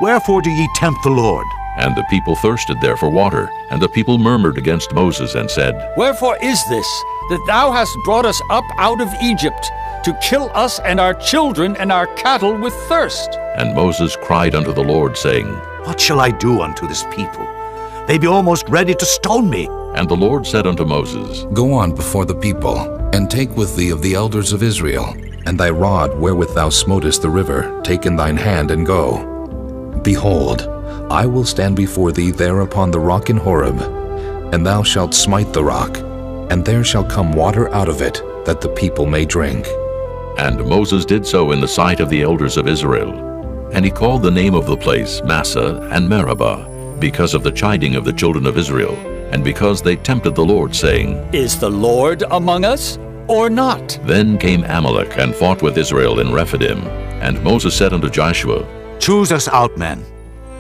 Wherefore do ye tempt the Lord? And the people thirsted there for water, and the people murmured against Moses, and said, Wherefore is this, that thou hast brought us up out of Egypt, to kill us and our children and our cattle with thirst? And Moses cried unto the Lord, saying, What shall I do unto this people? They be almost ready to stone me. And the Lord said unto Moses, Go on before the people, and take with thee of the elders of Israel, and thy rod wherewith thou smotest the river, take in thine hand, and go. Behold, I will stand before thee there upon the rock in Horeb, and thou shalt smite the rock, and there shall come water out of it, that the people may drink. And Moses did so in the sight of the elders of Israel. And he called the name of the place Massah and Meribah, because of the chiding of the children of Israel, and because they tempted the Lord, saying, Is the Lord among us, or not? Then came Amalek and fought with Israel in Rephidim. And Moses said unto Joshua, Choose us out men,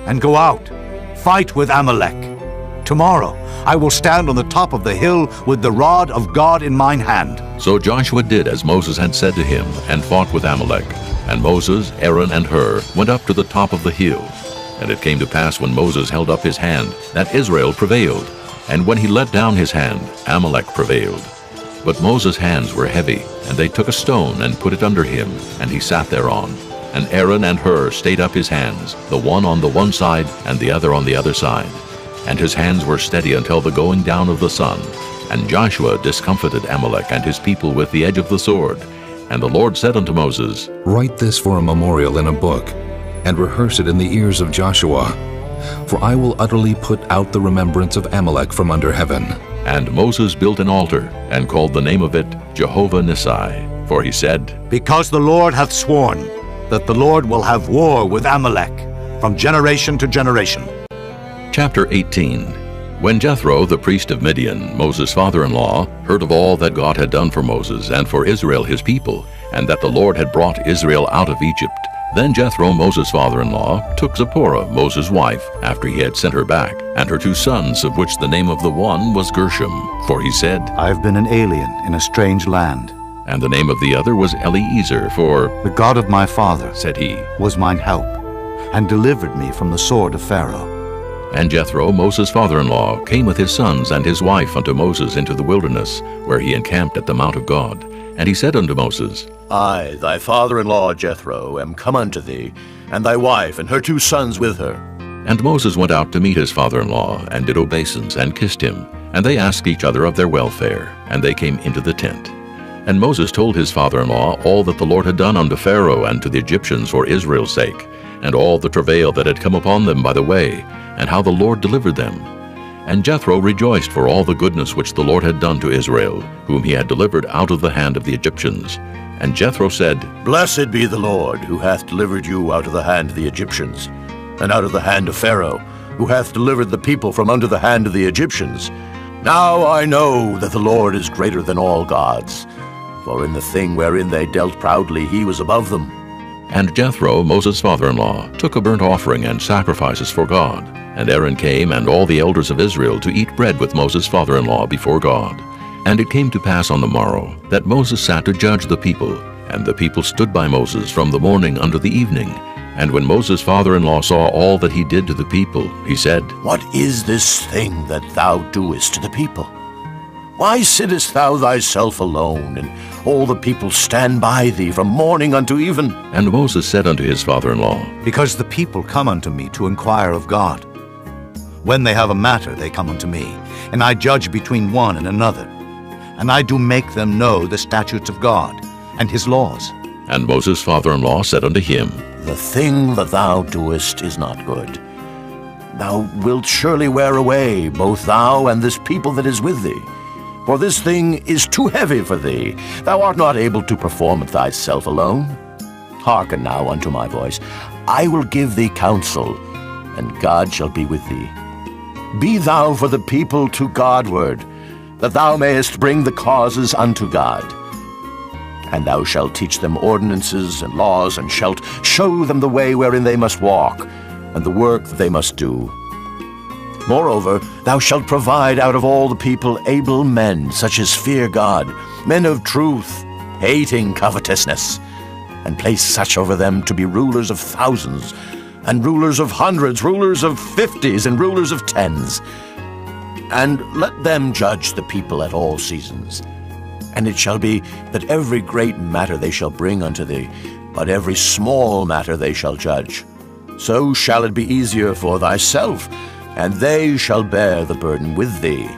and go out, fight with Amalek. Tomorrow I will stand on the top of the hill with the rod of God in mine hand. So Joshua did as Moses had said to him, and fought with Amalek. And Moses, Aaron, and Hur went up to the top of the hill. And it came to pass, when Moses held up his hand, that Israel prevailed. And when he let down his hand, Amalek prevailed. But Moses' hands were heavy, and they took a stone and put it under him, and he sat thereon. And Aaron and Hur stayed up his hands, the one on the one side, and the other on the other side. And his hands were steady until the going down of the sun. And Joshua discomfited Amalek and his people with the edge of the sword. And the Lord said unto Moses, Write this for a memorial in a book, and rehearse it in the ears of Joshua. For I will utterly put out the remembrance of Amalek from under heaven. And Moses built an altar, and called the name of it Jehovah Nissi. For he said, Because the Lord hath sworn that the Lord will have war with Amalek from generation to generation. Chapter 18. When Jethro, the priest of Midian, Moses' father-in-law, heard of all that God had done for Moses and for Israel his people, and that the Lord had brought Israel out of Egypt, then Jethro, Moses' father-in-law, took Zipporah, Moses' wife, after he had sent her back, and her 2 sons, of which the name of the one was Gershom. For he said, I have been an alien in a strange land, And the name of the other was Eliezer, for "The God of my father," said he, "was mine help, and delivered me from the sword of Pharaoh." And Jethro, Moses' father-in-law, came with his sons and his wife unto Moses into the wilderness, where he encamped at the mount of God. And he said unto Moses, I, thy father-in-law Jethro, am come unto thee, and thy wife and her 2 sons with her. And Moses went out to meet his father-in-law, and did obeisance, and kissed him. And they asked each other of their welfare, and they came into the tent. And Moses told his father-in-law all that the Lord had done unto Pharaoh and to the Egyptians for Israel's sake, and all the travail that had come upon them by the way, and how the Lord delivered them. And Jethro rejoiced for all the goodness which the Lord had done to Israel, whom he had delivered out of the hand of the Egyptians. And Jethro said, Blessed be the Lord, who hath delivered you out of the hand of the Egyptians, and out of the hand of Pharaoh, who hath delivered the people from under the hand of the Egyptians. Now I know that the Lord is greater than all gods, for in the thing wherein they dealt proudly he was above them. And Jethro, Moses' father-in-law, took a burnt offering and sacrifices for God. And Aaron came and all the elders of Israel to eat bread with Moses' father-in-law before God. And it came to pass on the morrow that Moses sat to judge the people, and the people stood by Moses from the morning unto the evening. And when Moses' father-in-law saw all that he did to the people, he said, What is this thing that thou doest to the people? Why sittest thou thyself alone, and all the people stand by thee from morning unto even? And Moses said unto his father-in-law, Because the people come unto me to inquire of God. When they have a matter, they come unto me, and I judge between one and another. And I do make them know the statutes of God, and his laws. And Moses' father-in-law said unto him, The thing that thou doest is not good. Thou wilt surely wear away, both thou and this people that is with thee. For this thing is too heavy for thee. Thou art not able to perform it thyself alone. Hearken now unto my voice. I will give thee counsel, and God shall be with thee. Be thou for the people to Godward, that thou mayest bring the causes unto God. And thou shalt teach them ordinances and laws, and shalt show them the way wherein they must walk, and the work that they must do. Moreover, thou shalt provide out of all the people able men, such as fear God, men of truth, hating covetousness, and place such over them to be rulers of thousands, and rulers of hundreds, rulers of 50s, and rulers of 10s. And let them judge the people at all seasons. And it shall be that every great matter they shall bring unto thee, but every small matter they shall judge. So shall it be easier for thyself, and they shall bear the burden with thee.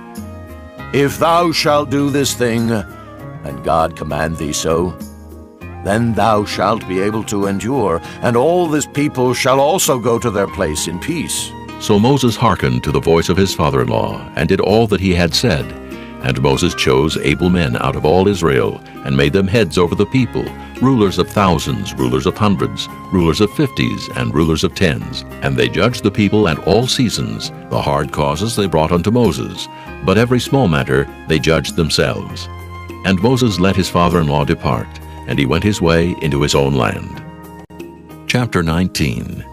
If thou shalt do this thing, and God command thee so, then thou shalt be able to endure, and all this people shall also go to their place in peace. So Moses hearkened to the voice of his father-in-law, and did all that he had said. And Moses chose able men out of all Israel, and made them heads over the people, rulers of thousands, rulers of hundreds, rulers of 50s, and rulers of 10s. And they judged the people at all seasons. The hard causes they brought unto Moses, but every small matter they judged themselves. And Moses let his father-in-law depart, and he went his way into his own land. Chapter 19.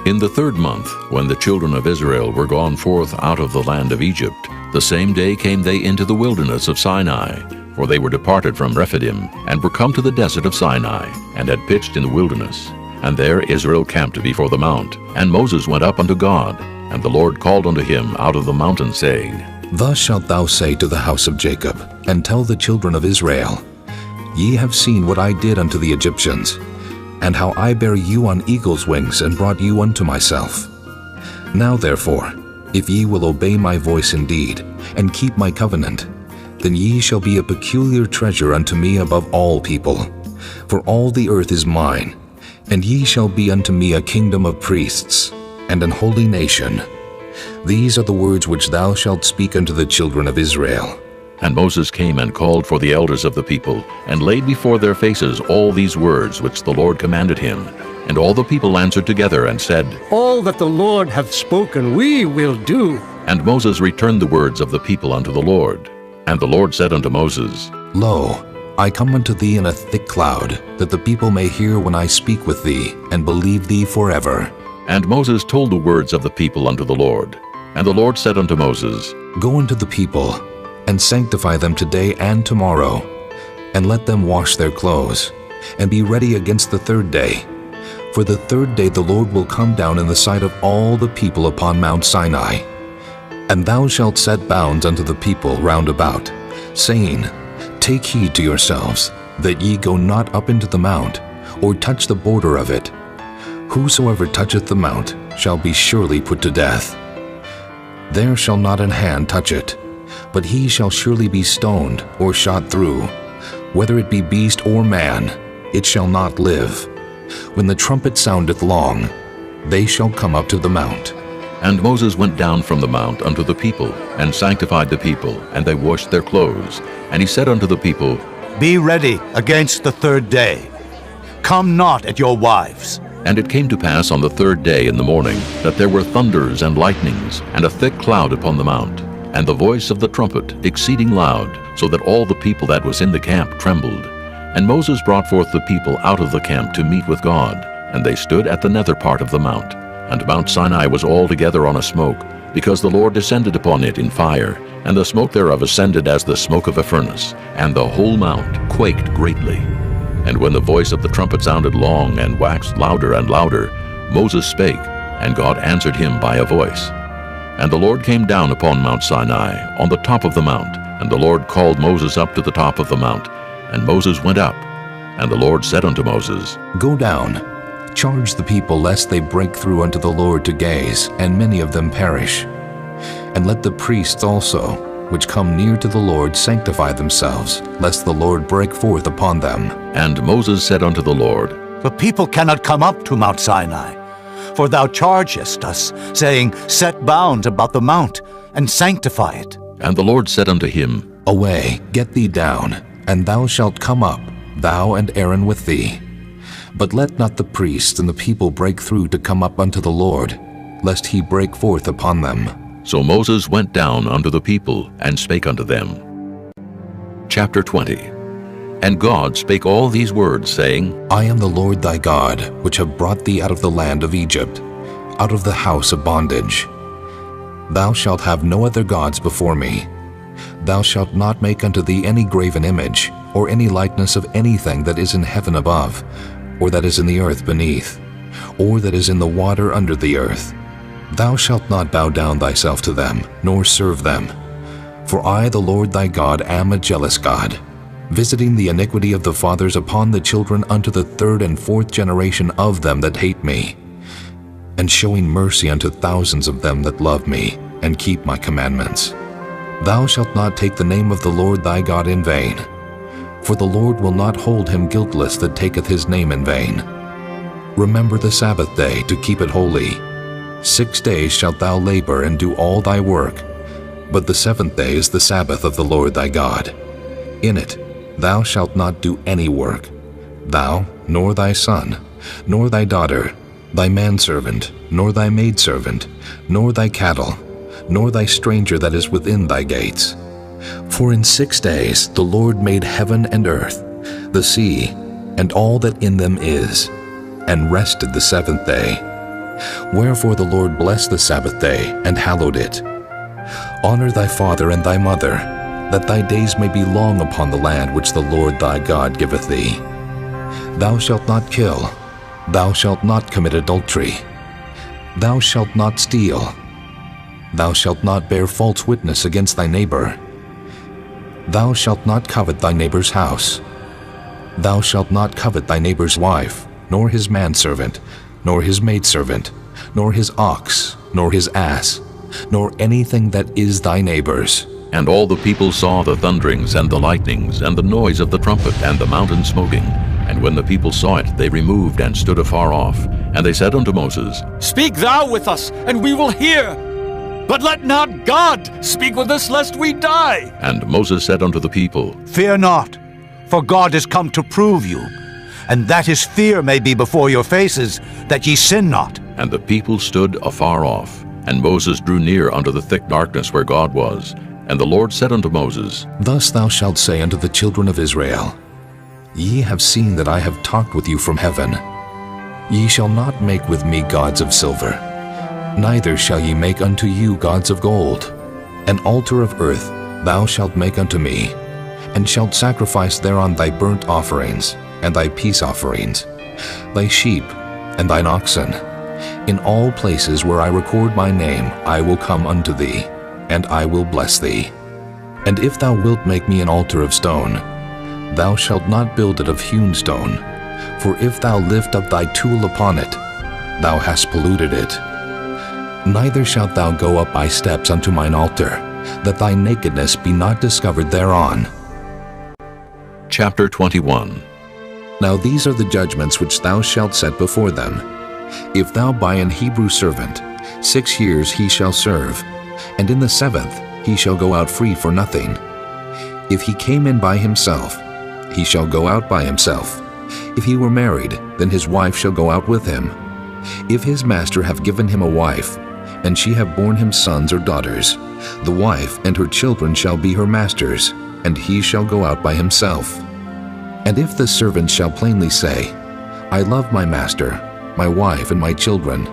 In the 3rd month, when the children of Israel were gone forth out of the land of Egypt, the same day came they into the wilderness of Sinai, for they were departed from Rephidim, and were come to the desert of Sinai, and had pitched in the wilderness. And there Israel camped before the mount. And Moses went up unto God, and the Lord called unto him out of the mountain, saying, Thus shalt thou say to the house of Jacob, and tell the children of Israel, Ye have seen what I did unto the Egyptians, and how I bare you on eagle's wings, and brought you unto myself. Now therefore, if ye will obey my voice indeed, and keep my covenant, then ye shall be a peculiar treasure unto me above all people. For all the earth is mine, and ye shall be unto me a kingdom of priests, and an holy nation. These are the words which thou shalt speak unto the children of Israel. And Moses came and called for the elders of the people, and laid before their faces all these words which the Lord commanded him. And all the people answered together and said, All that the Lord hath spoken we will do. And Moses returned the words of the people unto the Lord. And the Lord said unto Moses, Lo, I come unto thee in a thick cloud, that the people may hear when I speak with thee, and believe thee forever. And Moses told the words of the people unto the Lord. And the Lord said unto Moses, Go unto the people, and sanctify them today and tomorrow, and let them wash their clothes, and be ready against the third day. For the third day the Lord will come down in the sight of all the people upon Mount Sinai. And thou shalt set bounds unto the people round about, saying, Take heed to yourselves, that ye go not up into the mount, or touch the border of it. Whosoever toucheth the mount shall be surely put to death. There shall not an hand touch it, but he shall surely be stoned or shot through. Whether it be beast or man, it shall not live. When the trumpet soundeth long, they shall come up to the mount. And Moses went down from the mount unto the people, and sanctified the people, and they washed their clothes. And he said unto the people, Be ready against the third day. Come not at your wives. And it came to pass on the third day in the morning, that there were thunders and lightnings, and a thick cloud upon the mount, and the voice of the trumpet exceeding loud, so that all the people that was in the camp trembled. And Moses brought forth the people out of the camp to meet with God, and they stood at the nether part of the mount. And Mount Sinai was altogether on a smoke, because the Lord descended upon it in fire, and the smoke thereof ascended as the smoke of a furnace, and the whole mount quaked greatly. And when the voice of the trumpet sounded long and waxed louder and louder, Moses spake, and God answered him by a voice. And the Lord came down upon Mount Sinai, on the top of the mount, and the Lord called Moses up to the top of the mount. And Moses went up, and the Lord said unto Moses, Go down, charge the people lest they break through unto the Lord to gaze, and many of them perish. And let the priests also, which come near to the Lord, sanctify themselves, lest the Lord break forth upon them. And Moses said unto the Lord, The people cannot come up to Mount Sinai, for thou chargest us, saying, Set bounds about the mount, and sanctify it. And the Lord said unto him, Away, get thee down, and thou shalt come up, thou and Aaron with thee. But let not the priests and the people break through to come up unto the Lord, lest he break forth upon them. So Moses went down unto the people, and spake unto them. Chapter 20. And God spake all these words, saying, I am the Lord thy God, which have brought thee out of the land of Egypt, out of the house of bondage. Thou shalt have no other gods before me. Thou shalt not make unto thee any graven image, or any likeness of anything that is in heaven above, or that is in the earth beneath, or that is in the water under the earth. Thou shalt not bow down thyself to them, nor serve them. For I, the Lord thy God, am a jealous God, visiting the iniquity of the fathers upon the children unto the third and fourth generation of them that hate me, and showing mercy unto thousands of them that love me, and keep my commandments. Thou shalt not take the name of the Lord thy God in vain, for the Lord will not hold him guiltless that taketh his name in vain. Remember the Sabbath day to keep it holy. 6 days shalt thou labor and do all thy work, but the seventh day is the Sabbath of the Lord thy God. In it thou shalt not do any work, thou, nor thy son, nor thy daughter, thy manservant, nor thy maidservant, nor thy cattle, nor thy stranger that is within thy gates. For in 6 days the Lord made heaven and earth, the sea, and all that in them is, and rested the seventh day. Wherefore the Lord blessed the Sabbath day, and hallowed it. Honor thy father and thy mother, that thy days may be long upon the land which the Lord thy God giveth thee. Thou shalt not kill. Thou shalt not commit adultery. Thou shalt not steal. Thou shalt not bear false witness against thy neighbor. Thou shalt not covet thy neighbor's house. Thou shalt not covet thy neighbor's wife, nor his manservant, nor his maidservant, nor his ox, nor his ass, nor anything that is thy neighbor's. And all the people saw the thunderings and the lightnings, and the noise of the trumpet, and the mountain smoking. And when the people saw it, they removed and stood afar off. And they said unto Moses, Speak thou with us, and we will hear. But let not God speak with us, lest we die. And Moses said unto the people, Fear not, for God is come to prove you, and that his fear may be before your faces, that ye sin not. And the people stood afar off. And Moses drew near unto the thick darkness where God was. And the Lord said unto Moses, Thus thou shalt say unto the children of Israel, Ye have seen that I have talked with you from heaven. Ye shall not make with me gods of silver, neither shall ye make unto you gods of gold. An altar of earth thou shalt make unto me, and shalt sacrifice thereon thy burnt offerings, and thy peace offerings, thy sheep, and thine oxen. In all places where I record my name I will come unto thee, and I will bless thee. And if thou wilt make me an altar of stone, thou shalt not build it of hewn stone, for if thou lift up thy tool upon it, thou hast polluted it. Neither shalt thou go up by steps unto mine altar, that thy nakedness be not discovered thereon. Chapter 21. Now these are the judgments which thou shalt set before them. If thou buy an Hebrew servant, 6 years he shall serve, and in the 7th he shall go out free for nothing. If he came in by himself, he shall go out by himself. If he were married, then his wife shall go out with him. If his master have given him a wife, and she have borne him sons or daughters, the wife and her children shall be her master's, and he shall go out by himself. And if the servant shall plainly say, I love my master, my wife, and my children,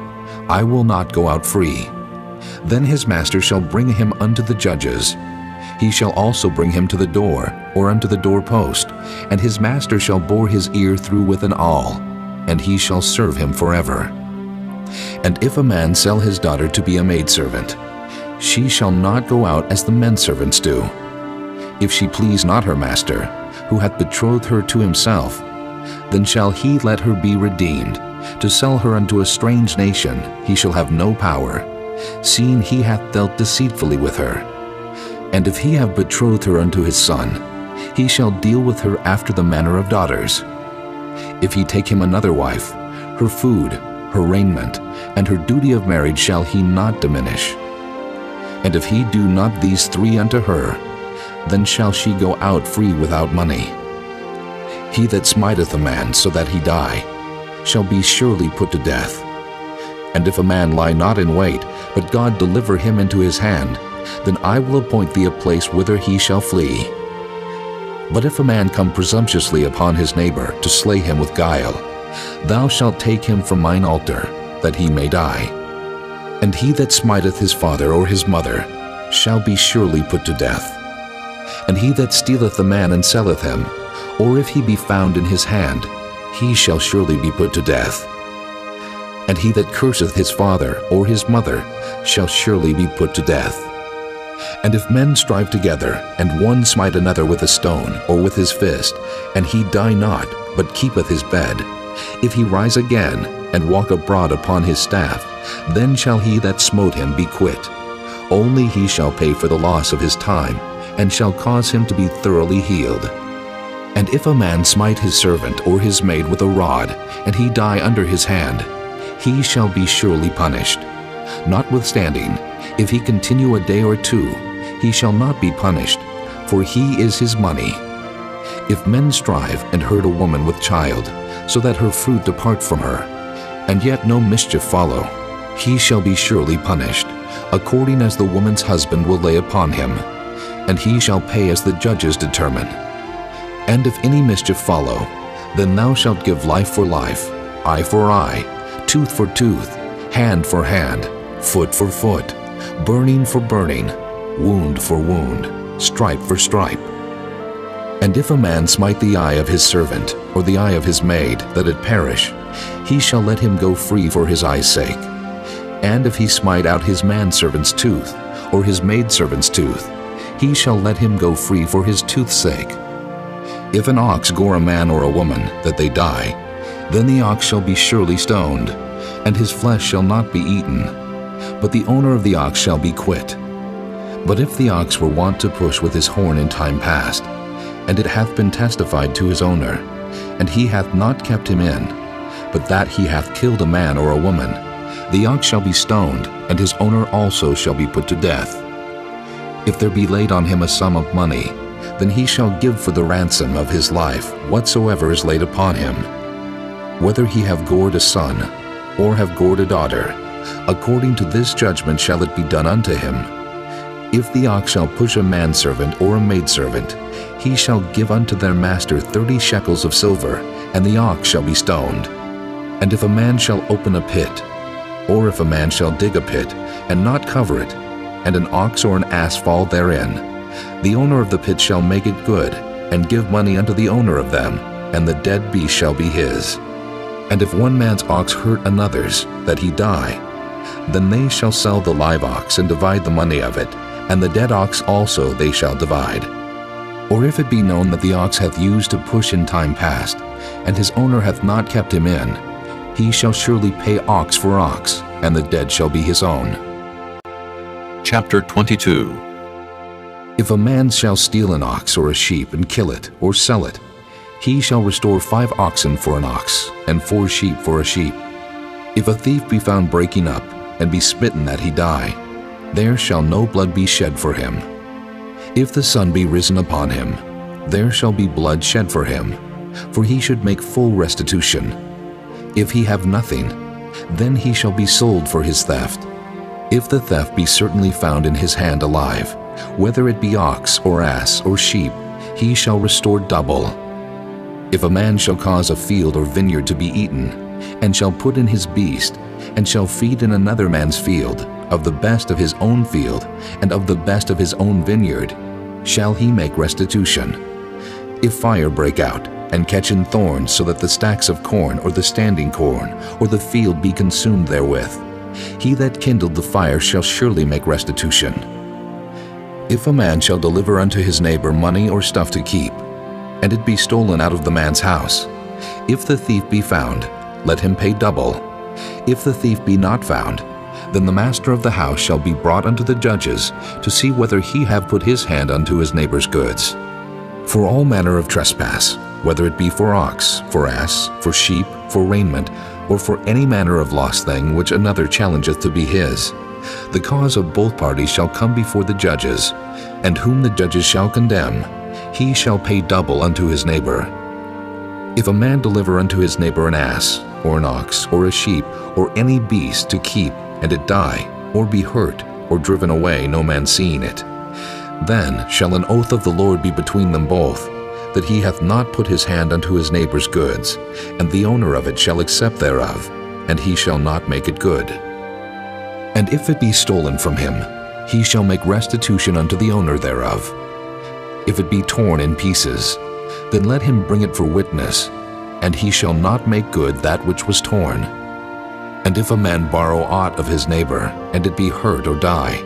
I will not go out free, then his master shall bring him unto the judges. He shall also bring him to the door, or unto the doorpost, and his master shall bore his ear through with an awl, and he shall serve him forever. And if a man sell his daughter to be a maidservant, she shall not go out as the men servants do. If she please not her master, who hath betrothed her to himself, then shall he let her be redeemed. To sell her unto a strange nation he shall have no power, seeing he hath dealt deceitfully with her. And if he have betrothed her unto his son, he shall deal with her after the manner of daughters. If he take him another wife, her food, her raiment, and her duty of marriage shall he not diminish. And if he do not these 3 unto her, then shall she go out free without money. He that smiteth a man so that he die, shall be surely put to death. And if a man lie not in wait, but God deliver him into his hand, then I will appoint thee a place whither he shall flee. But if a man come presumptuously upon his neighbor to slay him with guile, thou shalt take him from mine altar, that he may die. And he that smiteth his father or his mother shall be surely put to death. And he that stealeth a man and selleth him, or if he be found in his hand, he shall surely be put to death. And he that curseth his father or his mother shall surely be put to death. And if men strive together, and one smite another with a stone or with his fist, and he die not, but keepeth his bed, if he rise again, and walk abroad upon his staff, then shall he that smote him be quit. Only he shall pay for the loss of his time, and shall cause him to be thoroughly healed. And if a man smite his servant or his maid with a rod, and he die under his hand, he shall be surely punished. Notwithstanding, if he continue a day or 2, he shall not be punished, for he is his money. If men strive and hurt a woman with child, so that her fruit depart from her, and yet no mischief follow, he shall be surely punished, according as the woman's husband will lay upon him, and he shall pay as the judges determine. And if any mischief follow, then thou shalt give life for life, eye for eye, tooth for tooth, hand for hand, foot for foot, burning for burning, wound for wound, stripe for stripe. And if a man smite the eye of his servant, or the eye of his maid, that it perish, he shall let him go free for his eye's sake. And if he smite out his manservant's tooth, or his maidservant's tooth, he shall let him go free for his tooth's sake. If an ox gore a man or a woman, that they die, then the ox shall be surely stoned, and his flesh shall not be eaten, but the owner of the ox shall be quit. But if the ox were wont to push with his horn in time past, and it hath been testified to his owner, and he hath not kept him in, but that he hath killed a man or a woman, the ox shall be stoned, and his owner also shall be put to death. If there be laid on him a sum of money, then he shall give for the ransom of his life whatsoever is laid upon him. Whether he have gored a son, or have gored a daughter, according to this judgment shall it be done unto him. If the ox shall push a manservant or a maidservant, he shall give unto their master 30 shekels of silver, and the ox shall be stoned. And if a man shall open a pit, or if a man shall dig a pit, and not cover it, and an ox or an ass fall therein, the owner of the pit shall make it good, and give money unto the owner of them, and the dead beast shall be his. And if one man's ox hurt another's, that he die, then they shall sell the live ox and divide the money of it, and the dead ox also they shall divide. Or if it be known that the ox hath used to push in time past, and his owner hath not kept him in, he shall surely pay ox for ox, and the dead shall be his own. Chapter 22. If a man shall steal an ox or a sheep and kill it or sell it, he shall restore 5 oxen for an ox, and 4 sheep for a sheep. If a thief be found breaking up, and be smitten that he die, there shall no blood be shed for him. If the sun be risen upon him, there shall be blood shed for him, for he should make full restitution. If he have nothing, then he shall be sold for his theft. If the theft be certainly found in his hand alive, whether it be ox or ass or sheep, he shall restore double. If a man shall cause a field or vineyard to be eaten, and shall put in his beast, and shall feed in another man's field, of the best of his own field, and of the best of his own vineyard, shall he make restitution. If fire break out, and catch in thorns, so that the stacks of corn, or the standing corn, or the field be consumed therewith, he that kindled the fire shall surely make restitution. If a man shall deliver unto his neighbor money or stuff to keep, and it be stolen out of the man's house, if the thief be found, let him pay double. If the thief be not found, then the master of the house shall be brought unto the judges, to see whether he have put his hand unto his neighbor's goods. For all manner of trespass, whether it be for ox, for ass, for sheep, for raiment, or for any manner of lost thing which another challengeth to be his, the cause of both parties shall come before the judges, and whom the judges shall condemn, he shall pay double unto his neighbor. If a man deliver unto his neighbor an ass, or an ox, or a sheep, or any beast to keep, and it die, or be hurt, or driven away, no man seeing it, then shall an oath of the Lord be between them both, that he hath not put his hand unto his neighbor's goods, and the owner of it shall accept thereof, and he shall not make it good. And if it be stolen from him, he shall make restitution unto the owner thereof. If it be torn in pieces, then let him bring it for witness, and he shall not make good that which was torn. And if a man borrow aught of his neighbor, and it be hurt or die,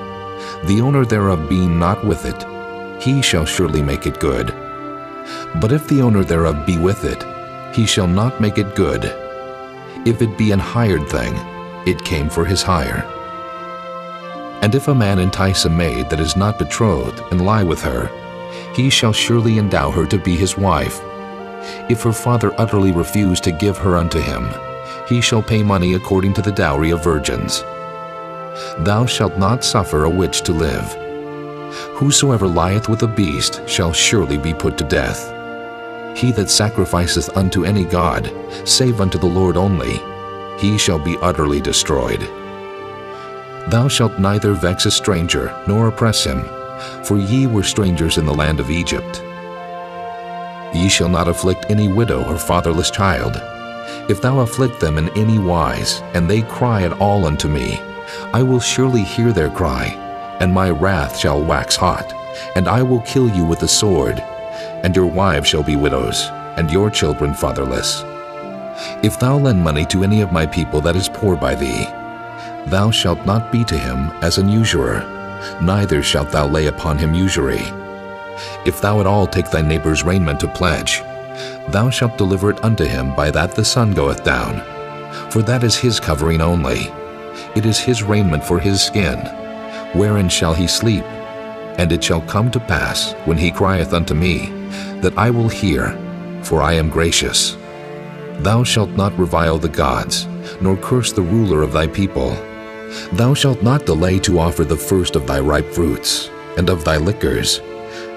the owner thereof being not with it, he shall surely make it good. But if the owner thereof be with it, he shall not make it good. If it be an hired thing, it came for his hire. And if a man entice a maid that is not betrothed, and lie with her, he shall surely endow her to be his wife. If her father utterly refuse to give her unto him, he shall pay money according to the dowry of virgins. Thou shalt not suffer a witch to live. Whosoever lieth with a beast shall surely be put to death. He that sacrificeth unto any god, save unto the Lord only, he shall be utterly destroyed. Thou shalt neither vex a stranger, nor oppress him, for ye were strangers in the land of Egypt. Ye shall not afflict any widow or fatherless child. If thou afflict them in any wise, and they cry at all unto me, I will surely hear their cry, and my wrath shall wax hot, and I will kill you with the sword, and your wives shall be widows, and your children fatherless. If thou lend money to any of my people that is poor by thee, thou shalt not be to him as an usurer, neither shalt thou lay upon him usury. If thou at all take thy neighbor's raiment to pledge, thou shalt deliver it unto him by that the sun goeth down, for that is his covering only. It is his raiment for his skin. Wherein shall he sleep? And it shall come to pass, when he crieth unto me, that I will hear, for I am gracious. Thou shalt not revile the gods, nor curse the ruler of thy people. Thou shalt not delay to offer the first of thy ripe fruits, and of thy liquors.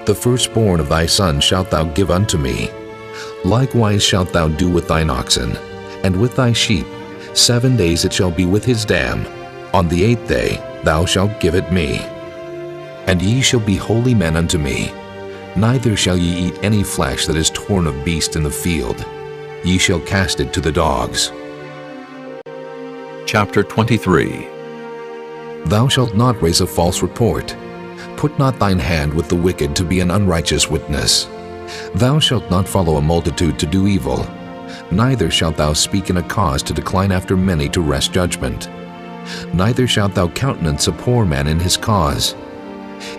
The firstborn of thy son shalt thou give unto me. Likewise shalt thou do with thine oxen, and with thy sheep. 7 days it shall be with his dam. On the 8th day thou shalt give it me. And ye shall be holy men unto me. Neither shall ye eat any flesh that is torn of beast in the field. Ye shall cast it to the dogs. Chapter 23. Thou shalt not raise a false report. Put not thine hand with the wicked to be an unrighteous witness. Thou shalt not follow a multitude to do evil, neither shalt thou speak in a cause to decline after many to wrest judgment. Neither shalt thou countenance a poor man in his cause.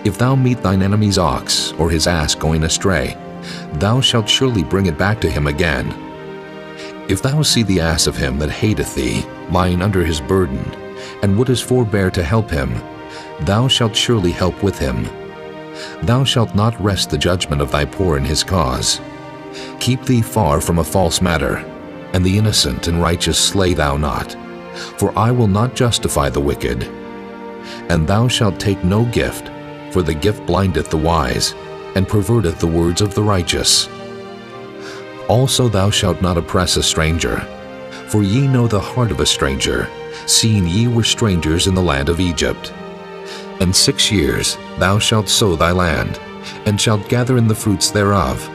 If thou meet thine enemy's ox or his ass going astray, thou shalt surely bring it back to him again. If thou see the ass of him that hateth thee lying under his burden, and wouldest forbear to help him, thou shalt surely help with him. Thou shalt not wrest the judgment of thy poor in his cause. Keep thee far from a false matter, and the innocent and righteous slay thou not, for I will not justify the wicked. And thou shalt take no gift, for the gift blindeth the wise, and perverteth the words of the righteous. Also thou shalt not oppress a stranger, for ye know the heart of a stranger, seeing ye were strangers in the land of Egypt. And 6 years thou shalt sow thy land, and shalt gather in the fruits thereof.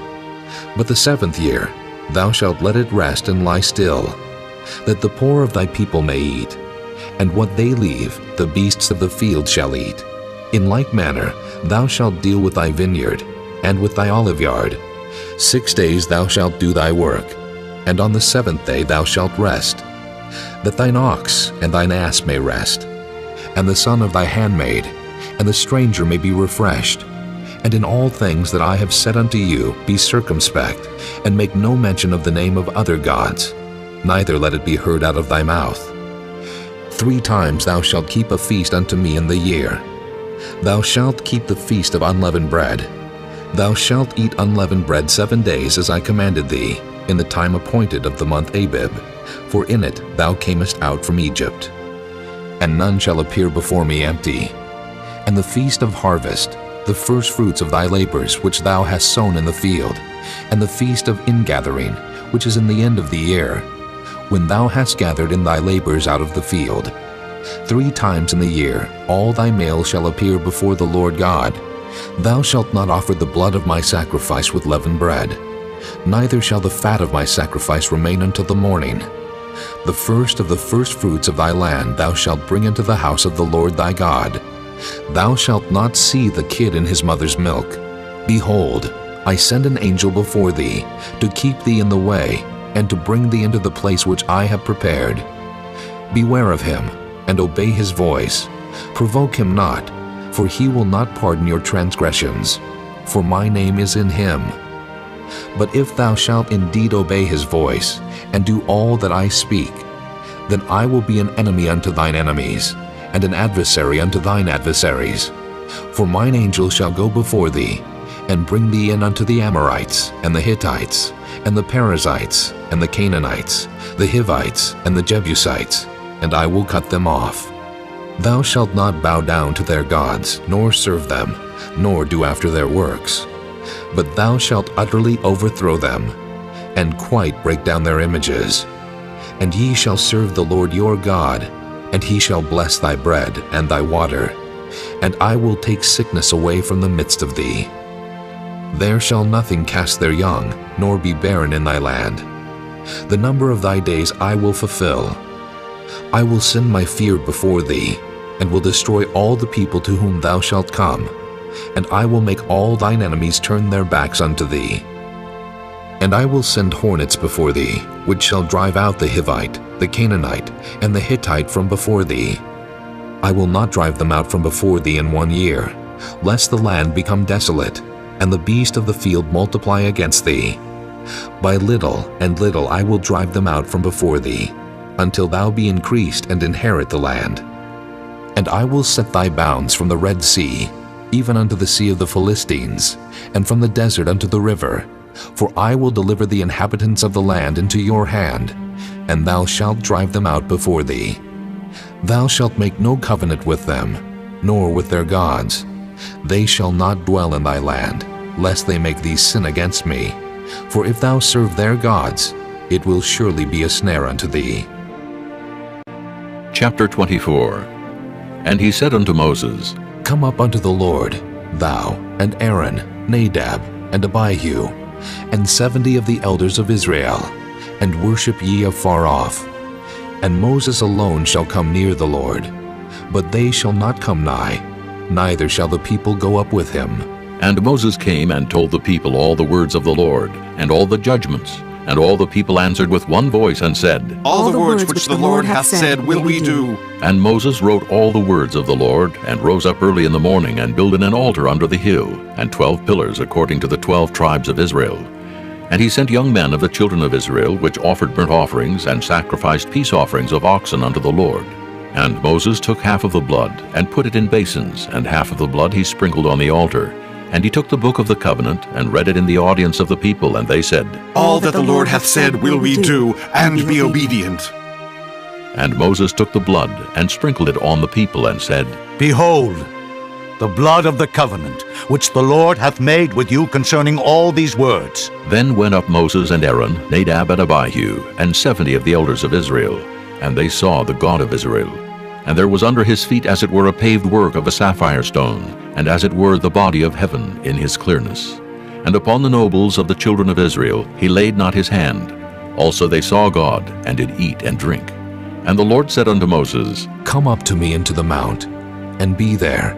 But the 7th year thou shalt let it rest and lie still, that the poor of thy people may eat, and what they leave the beasts of the field shall eat. In like manner thou shalt deal with thy vineyard, and with thy oliveyard. 6 days thou shalt do thy work, and on the 7th day thou shalt rest, that thine ox and thine ass may rest, and the son of thy handmaid, and the stranger may be refreshed. And in all things that I have said unto you be circumspect, and make no mention of the name of other gods, neither let it be heard out of thy mouth. 3 times thou shalt keep a feast unto me in the year. Thou shalt keep the feast of unleavened bread. Thou shalt eat unleavened bread 7 days, as I commanded thee, in the time appointed of the month Abib, for in it thou camest out from Egypt. And none shall appear before me empty. And the feast of harvest, the first fruits of thy labors which thou hast sown in the field, and the feast of ingathering, which is in the end of the year, when thou hast gathered in thy labors out of the field. 3 times in the year all thy males shall appear before the Lord God. Thou shalt not offer the blood of my sacrifice with leavened bread, neither shall the fat of my sacrifice remain until the morning. The first of the first fruits of thy land thou shalt bring into the house of the Lord thy God. Thou shalt not see the kid in his mother's milk. Behold, I send an angel before thee, to keep thee in the way, and to bring thee into the place which I have prepared. Beware of him, and obey his voice. Provoke him not, for he will not pardon your transgressions, for my name is in him. But if thou shalt indeed obey his voice, and do all that I speak, then I will be an enemy unto thine enemies, and an adversary unto thine adversaries. For mine angel shall go before thee, and bring thee in unto the Amorites, and the Hittites, and the Perizzites, and the Canaanites, the Hivites, and the Jebusites, and I will cut them off. Thou shalt not bow down to their gods, nor serve them, nor do after their works. But thou shalt utterly overthrow them, and quite break down their images. And ye shall serve the Lord your God, and he shall bless thy bread and thy water, and I will take sickness away from the midst of thee. There shall nothing cast their young, nor be barren in thy land. The number of thy days I will fulfill. I will send my fear before thee, and will destroy all the people to whom thou shalt come, and I will make all thine enemies turn their backs unto thee. And I will send hornets before thee, which shall drive out the Hivite, the Canaanite, and the Hittite from before thee. I will not drive them out from before thee in 1 year, lest the land become desolate, and the beast of the field multiply against thee. By little and little I will drive them out from before thee, until thou be increased and inherit the land. And I will set thy bounds from the Red Sea, even unto the sea of the Philistines, and from the desert unto the river. For I will deliver the inhabitants of the land into your hand, and thou shalt drive them out before thee. Thou shalt make no covenant with them, nor with their gods. They shall not dwell in thy land, lest they make thee sin against me. For if thou serve their gods, it will surely be a snare unto thee. Chapter 24. And he said unto Moses, Come up unto the Lord, thou, and Aaron, Nadab, and Abihu, and 70 of the elders of Israel, and worship ye afar off. And Moses alone shall come near the Lord, but they shall not come nigh, neither shall the people go up with him. And Moses came and told the people all the words of the Lord, and all the judgments. And all the people answered with one voice and said, All the words which the Lord hath said will we do. And Moses wrote all the words of the Lord, and rose up early in the morning, and builded an altar under the hill, and 12 pillars according to the 12 tribes of Israel. And he sent young men of the children of Israel, which offered burnt offerings, and sacrificed peace offerings of oxen unto the Lord. And Moses took half of the blood, and put it in basins, and half of the blood he sprinkled on the altar. And he took the book of the covenant, and read it in the audience of the people, and they said, All that the Lord hath said will we do, and be obedient. And Moses took the blood, and sprinkled it on the people, and said, Behold, the blood of the covenant, which the Lord hath made with you concerning all these words. Then went up Moses and Aaron, Nadab and Abihu, and 70 of the elders of Israel, and they saw the God of Israel. And there was under his feet as it were a paved work of a sapphire stone, and as it were the body of heaven in his clearness. And upon the nobles of the children of Israel he laid not his hand. Also they saw God, and did eat and drink. And the Lord said unto Moses, Come up to me into the mount, and be there,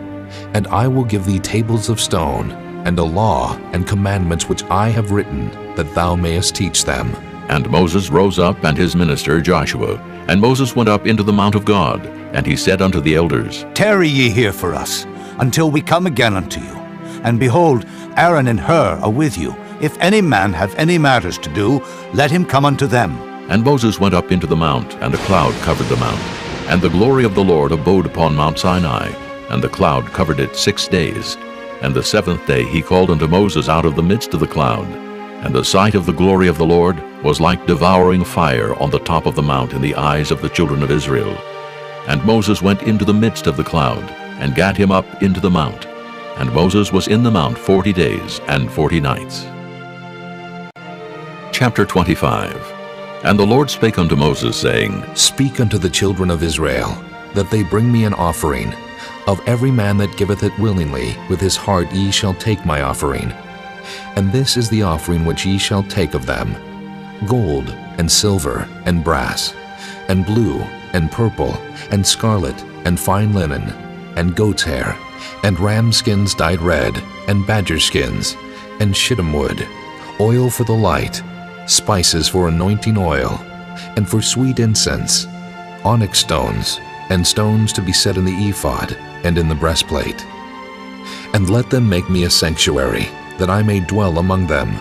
and I will give thee tables of stone, and a law and commandments which I have written, that thou mayest teach them. And Moses rose up, and his minister Joshua. And Moses went up into the mount of God, and he said unto the elders, Tarry ye here for us, until we come again unto you. And behold, Aaron and Hur are with you. If any man have any matters to do, let him come unto them. And Moses went up into the mount, and a cloud covered the mount. And the glory of the Lord abode upon Mount Sinai, and the cloud covered it 6 days. And the 7th day he called unto Moses out of the midst of the cloud. And the sight of the glory of the Lord was like devouring fire on the top of the mount in the eyes of the children of Israel. And Moses went into the midst of the cloud, and gat him up into the mount. And Moses was in the mount 40 days and 40 nights. Chapter 25. And the Lord spake unto Moses, saying, Speak unto the children of Israel, that they bring me an offering. Of every man that giveth it willingly, with his heart ye shall take my offering. And this is the offering which ye shall take of them: gold, and silver, and brass, and blue, and purple, and scarlet, and fine linen, and goat's hair, and ram skins dyed red, and badger skins, and shittim wood, oil for the light, spices for anointing oil, and for sweet incense, onyx stones, and stones to be set in the ephod, and in the breastplate. And let them make me a sanctuary, that I may dwell among them,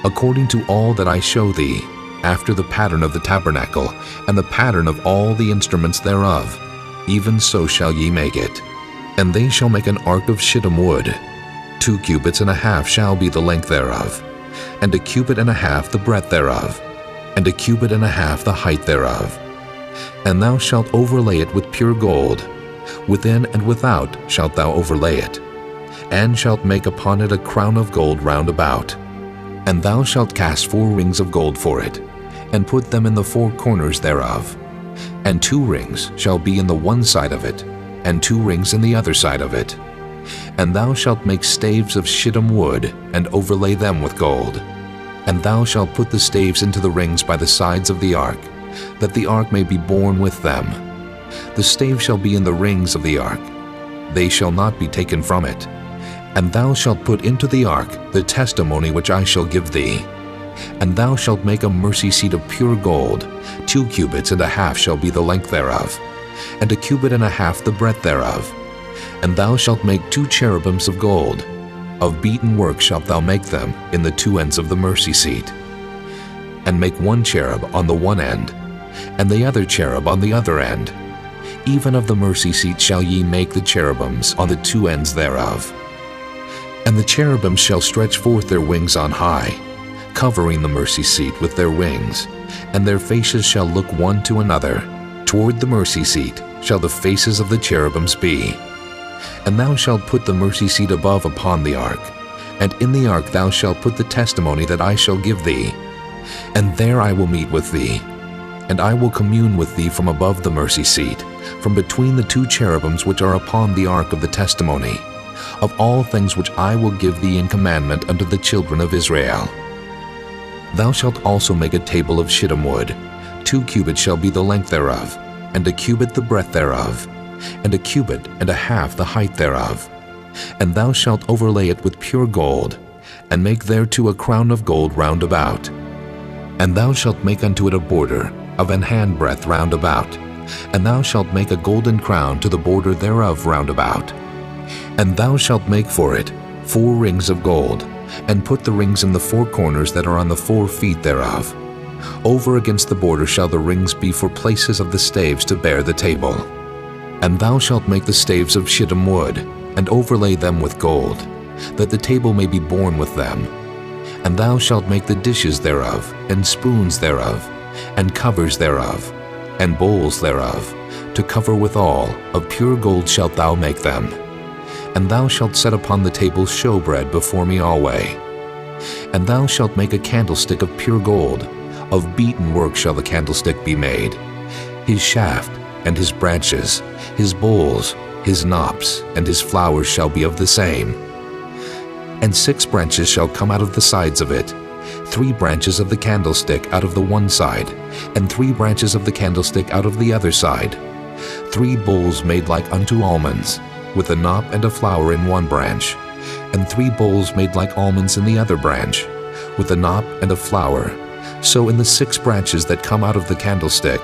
according to all that I show thee, after the pattern of the tabernacle, and the pattern of all the instruments thereof, even so shall ye make it. And they shall make an ark of shittim wood. 2 cubits and a half shall be the length thereof, and 1 cubit and a half the breadth thereof, and 1 cubit and a half the height thereof. And thou shalt overlay it with pure gold. Within and without shalt thou overlay it, and shalt make upon it a crown of gold round about. And thou shalt cast 4 rings of gold for it, and put them in the 4 corners thereof. And 2 rings shall be in the one side of it, and 2 rings in the other side of it. And thou shalt make staves of shittim wood, and overlay them with gold. And thou shalt put the staves into the rings by the sides of the ark, that the ark may be borne with them. The stave shall be in the rings of the ark. They shall not be taken from it. And thou shalt put into the ark the testimony which I shall give thee. And thou shalt make a mercy seat of pure gold. 2 cubits and a half shall be the length thereof, and 1 cubit and a half the breadth thereof. And thou shalt make 2 cherubims of gold. Of beaten work shalt thou make them in the 2 ends of the mercy seat. And make 1 cherub on the one end, and the other cherub on the other end. Even of the mercy seat shall ye make the cherubims on the 2 ends thereof. And the cherubims shall stretch forth their wings on high, covering the mercy seat with their wings, and their faces shall look one to another. Toward the mercy seat shall the faces of the cherubims be. And thou shalt put the mercy seat above upon the ark, and in the ark thou shalt put the testimony that I shall give thee. And there I will meet with thee, and I will commune with thee from above the mercy seat, from between the 2 cherubims which are upon the ark of the testimony, of all things which I will give thee in commandment unto the children of Israel. Thou shalt also make a table of shittim wood. 2 cubits shall be the length thereof, and 1 cubit the breadth thereof, and 1 cubit and a half the height thereof. And thou shalt overlay it with pure gold, and make thereto a crown of gold round about. And thou shalt make unto it a border of an handbreadth round about, and thou shalt make a golden crown to the border thereof round about. And thou shalt make for it 4 rings of gold, and put the rings in the 4 corners that are on the 4 feet thereof. Over against the border shall the rings be for places of the staves to bear the table. And thou shalt make the staves of shittim wood, and overlay them with gold, that the table may be borne with them. And thou shalt make the dishes thereof, and spoons thereof, and covers thereof, and bowls thereof, to cover withal, of pure gold shalt thou make them. And thou shalt set upon the table showbread before me alway. And thou shalt make a candlestick of pure gold, of beaten work shall the candlestick be made. His shaft, and his branches, his bowls, his knops, and his flowers shall be of the same. And 6 branches shall come out of the sides of it, 3 branches of the candlestick out of the one side, and 3 branches of the candlestick out of the other side. 3 bowls made like unto almonds, with a knop and a flower in one branch, and 3 bowls made like almonds in the other branch, with a knop and a flower. So in the 6 branches that come out of the candlestick,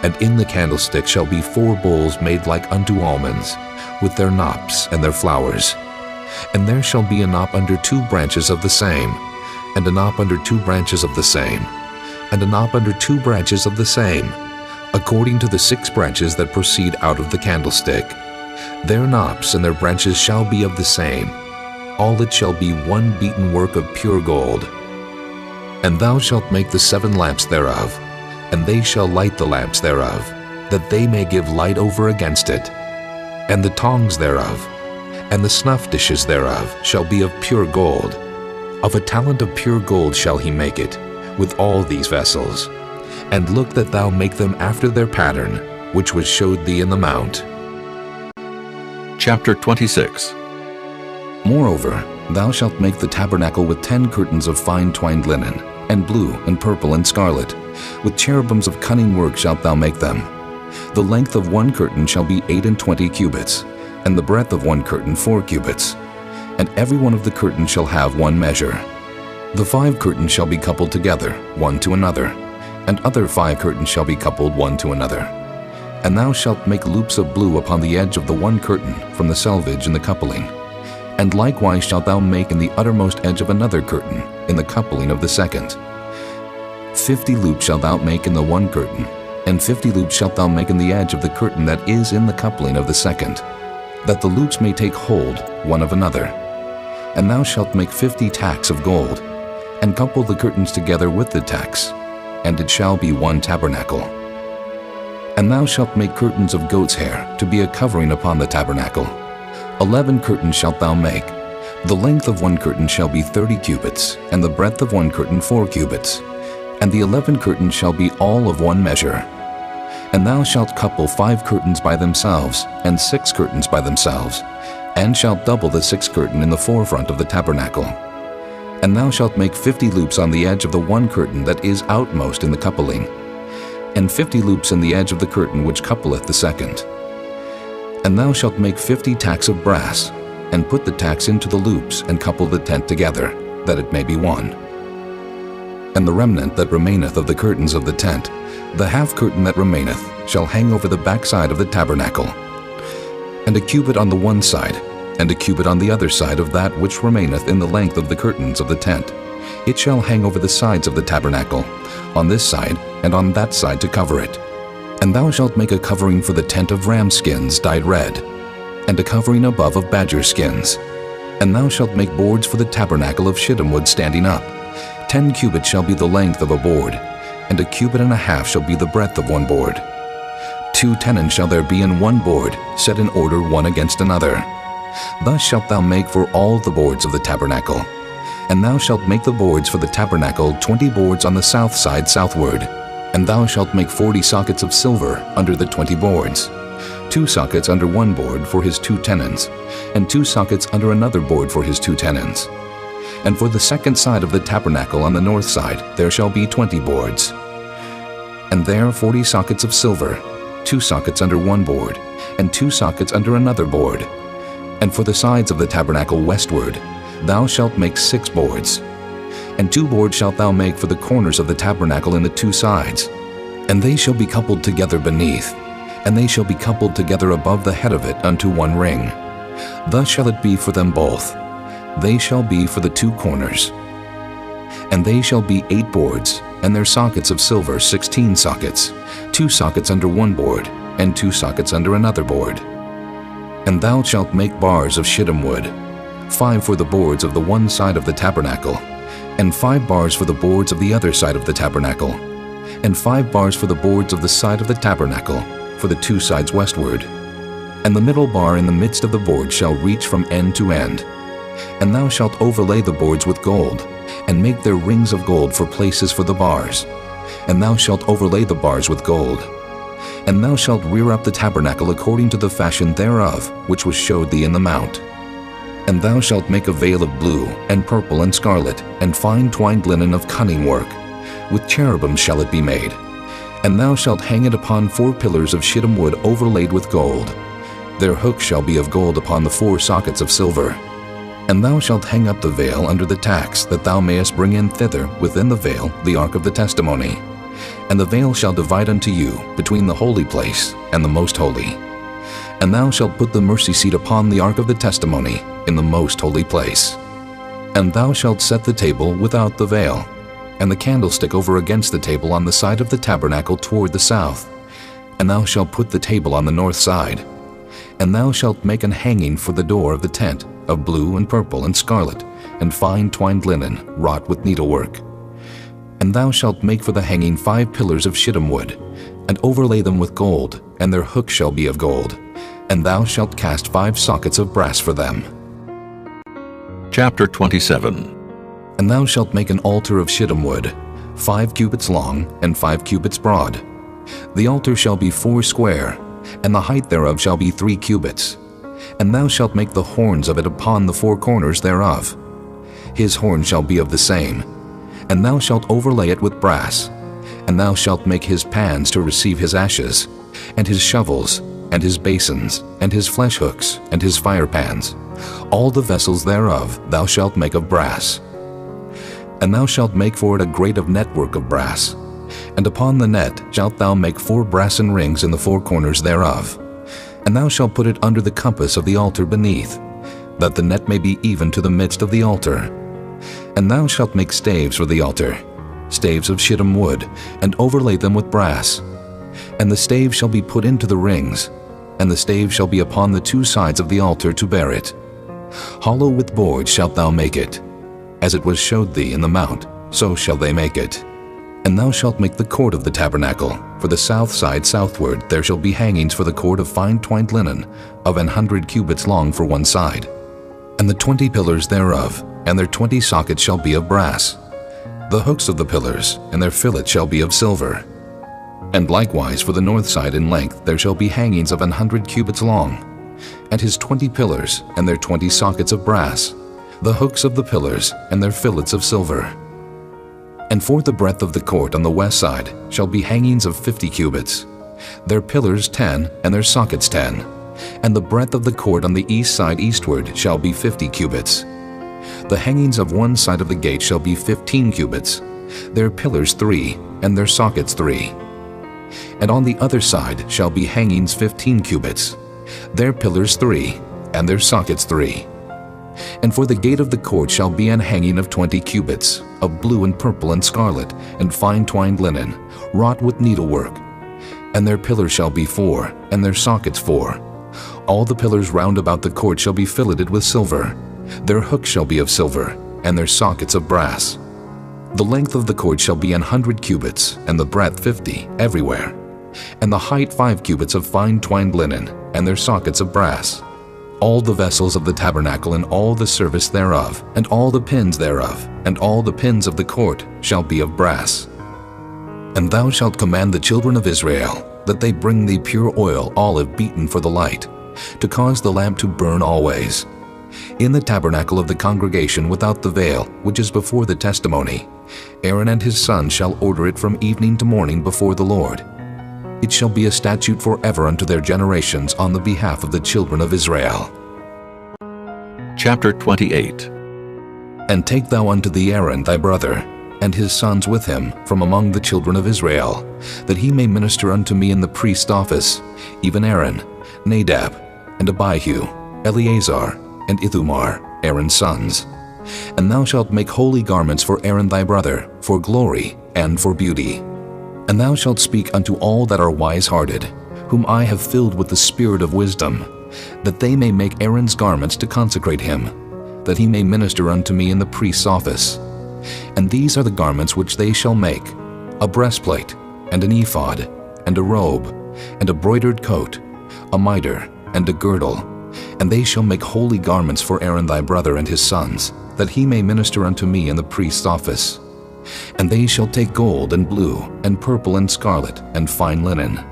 and in the candlestick shall be 4 bowls made like unto almonds, with their knops and their flowers. And there shall be a knop under 2 branches of the same, and a knop under 2 branches of the same, and a knop under 2 branches of the same, according to the 6 branches that proceed out of the candlestick. Their knops and their branches shall be of the same. All it shall be one beaten work of pure gold. And thou shalt make the 7 lamps thereof, and they shall light the lamps thereof, that they may give light over against it. And the tongs thereof, and the snuff dishes thereof, shall be of pure gold. Of a talent of pure gold shall he make it, with all these vessels. And look that thou make them after their pattern, which was showed thee in the mount. Chapter 26. Moreover, thou shalt make the tabernacle with 10 curtains of fine twined linen, and blue, and purple, and scarlet. With cherubims of cunning work shalt thou make them. The length of one curtain shall be 28 cubits, and the breadth of one curtain 4 cubits. And every one of the curtains shall have one measure. The 5 curtains shall be coupled together, one to another, and other 5 curtains shall be coupled one to another. And thou shalt make loops of blue upon the edge of the one curtain from the selvage in the coupling. And likewise shalt thou make in the uttermost edge of another curtain, in the coupling of the second. 50 loops shalt thou make in the one curtain, and 50 loops shalt thou make in the edge of the curtain that is in the coupling of the second, that the loops may take hold one of another. And thou shalt make 50 tacks of gold, and couple the curtains together with the tacks, and it shall be one tabernacle. And thou shalt make curtains of goat's hair to be a covering upon the tabernacle. 11 curtains shalt thou make. The length of one curtain shall be 30 cubits, and the breadth of one curtain 4 cubits. And the 11 curtains shall be all of one measure. And thou shalt couple 5 curtains by themselves, and 6 curtains by themselves, and shalt double the 6th curtain in the forefront of the tabernacle. And thou shalt make 50 loops on the edge of the one curtain that is outmost in the coupling, and 50 loops in the edge of the curtain which coupleth the second. And thou shalt make 50 tacks of brass, and put the tacks into the loops, and couple the tent together, that it may be one. And the remnant that remaineth of the curtains of the tent, the half curtain that remaineth, shall hang over the backside of the tabernacle. And a cubit on the one side, and a cubit on the other side of that which remaineth in the length of the curtains of the tent. It shall hang over the sides of the tabernacle, on this side and on that side to cover it. And thou shalt make a covering for the tent of ram skins dyed red, and a covering above of badger skins. And thou shalt make boards for the tabernacle of shittim wood standing up. 10 cubits shall be the length of a board, and a cubit and a half shall be the breadth of one board. 2 tenons shall there be in one board, set in order one against another. Thus shalt thou make for all the boards of the tabernacle. And thou shalt make the boards for the tabernacle 20 boards on the south side southward. And thou shalt make 40 sockets of silver under the 20 boards, 2 sockets under one board for his 2 tenons, and 2 sockets under another board for his 2 tenons. And for the second side of the tabernacle on the north side there shall be 20 boards. And there 40 sockets of silver, 2 sockets under one board, and 2 sockets under another board. And for the sides of the tabernacle westward, thou shalt make 6 boards. And 2 boards shalt thou make for the corners of the tabernacle in the 2 sides. And they shall be coupled together beneath, and they shall be coupled together above the head of it unto 1 ring. Thus shall it be for them both. They shall be for the 2 corners. And they shall be 8 boards, and their sockets of silver 16 sockets, 2 sockets under 1 board, and 2 sockets under another board. And thou shalt make bars of shittim wood, 5 for the boards of the one side of the tabernacle, and 5 bars for the boards of the other side of the tabernacle, and 5 bars for the boards of the side of the tabernacle, for the 2 sides westward. And the middle bar in the midst of the board shall reach from end to end. And thou shalt overlay the boards with gold, and make their rings of gold for places for the bars. And thou shalt overlay the bars with gold. And thou shalt rear up the tabernacle according to the fashion thereof, which was showed thee in the mount. And thou shalt make a veil of blue, and purple, and scarlet, and fine twined linen of cunning work. With cherubims shall it be made. And thou shalt hang it upon 4 pillars of shittim wood overlaid with gold. Their hooks shall be of gold upon the 4 sockets of silver. And thou shalt hang up the veil under the tacks, that thou mayest bring in thither within the veil the ark of the testimony. And the veil shall divide unto you between the holy place and the most holy. And thou shalt put the mercy seat upon the ark of the testimony in the most holy place. And thou shalt set the table without the veil, and the candlestick over against the table on the side of the tabernacle toward the south. And thou shalt put the table on the north side. And thou shalt make an hanging for the door of the tent of blue and purple and scarlet, and fine twined linen wrought with needlework. And thou shalt make for the hanging 5 pillars of shittim wood, and overlay them with gold, and their hooks shall be of gold. And thou shalt cast 5 sockets of brass for them. Chapter 27. And thou shalt make an altar of shittim wood, 5 cubits long, and 5 cubits broad. The altar shall be 4 square, and the height thereof shall be 3 cubits. And thou shalt make the horns of it upon the 4 corners thereof. His horn shall be of the same. And thou shalt overlay it with brass. And thou shalt make his pans to receive his ashes, and his shovels, and his basins, and his flesh hooks, and his fire pans. All the vessels thereof thou shalt make of brass. And thou shalt make for it a grate of network of brass. And upon the net shalt thou make 4 brassen rings in the 4 corners thereof. And thou shalt put it under the compass of the altar beneath, that the net may be even to the midst of the altar. And thou shalt make staves for the altar, staves of shittim wood, and overlay them with brass. And the staves shall be put into the rings, and the staves shall be upon the 2 sides of the altar to bear it. Hollow with boards shalt thou make it. As it was showed thee in the mount, so shall they make it. And thou shalt make the court of the tabernacle. For the south side southward there shall be hangings for the cord of fine twined linen, of 100 cubits long for one side. And the 20 pillars thereof, and their 20 sockets shall be of brass. The hooks of the pillars, and their fillets shall be of silver. And likewise for the north side in length there shall be hangings of 100 cubits long, and his 20 pillars, and their 20 sockets of brass, the hooks of the pillars, and their fillets of silver. And for the breadth of the court on the west side shall be hangings of 50 cubits, their pillars 10, and their sockets 10. And the breadth of the court on the east side eastward shall be 50 cubits. The hangings of one side of the gate shall be 15 cubits, their pillars 3, and their sockets 3. And on the other side shall be hangings 15 cubits, their pillars 3, and their sockets 3. And for the gate of the court shall be an hanging of 20 cubits, of blue and purple and scarlet, and fine twined linen, wrought with needlework. And their pillars shall be 4, and their sockets 4. All the pillars round about the court shall be filleted with silver. Their hooks shall be of silver, and their sockets of brass. The length of the court shall be 100 cubits, and the breadth 50, everywhere. And the height 5 cubits of fine twined linen, and their sockets of brass. All the vessels of the tabernacle and all the service thereof, and all the pins thereof, and all the pins of the court shall be of brass. And thou shalt command the children of Israel that they bring thee pure oil olive beaten for the light, to cause the lamp to burn always. In the tabernacle of the congregation without the veil, which is before the testimony, Aaron and his sons shall order it from evening to morning before the Lord. It shall be a statute forever unto their generations on the behalf of the children of Israel. Chapter 28. And take thou unto thee Aaron thy brother, and his sons with him from among the children of Israel, that he may minister unto me in the priest's office, even Aaron, Nadab, and Abihu, Eleazar, and Ithamar, Aaron's sons. And thou shalt make holy garments for Aaron thy brother, for glory and for beauty. And thou shalt speak unto all that are wise-hearted, whom I have filled with the spirit of wisdom, that they may make Aaron's garments to consecrate him, that he may minister unto me in the priest's office. And these are the garments which they shall make: a breastplate, and an ephod, and a robe, and a broidered coat, a mitre, and a girdle. And they shall make holy garments for Aaron thy brother and his sons, that he may minister unto me in the priest's office. And they shall take gold, and blue, and purple, and scarlet, and fine linen.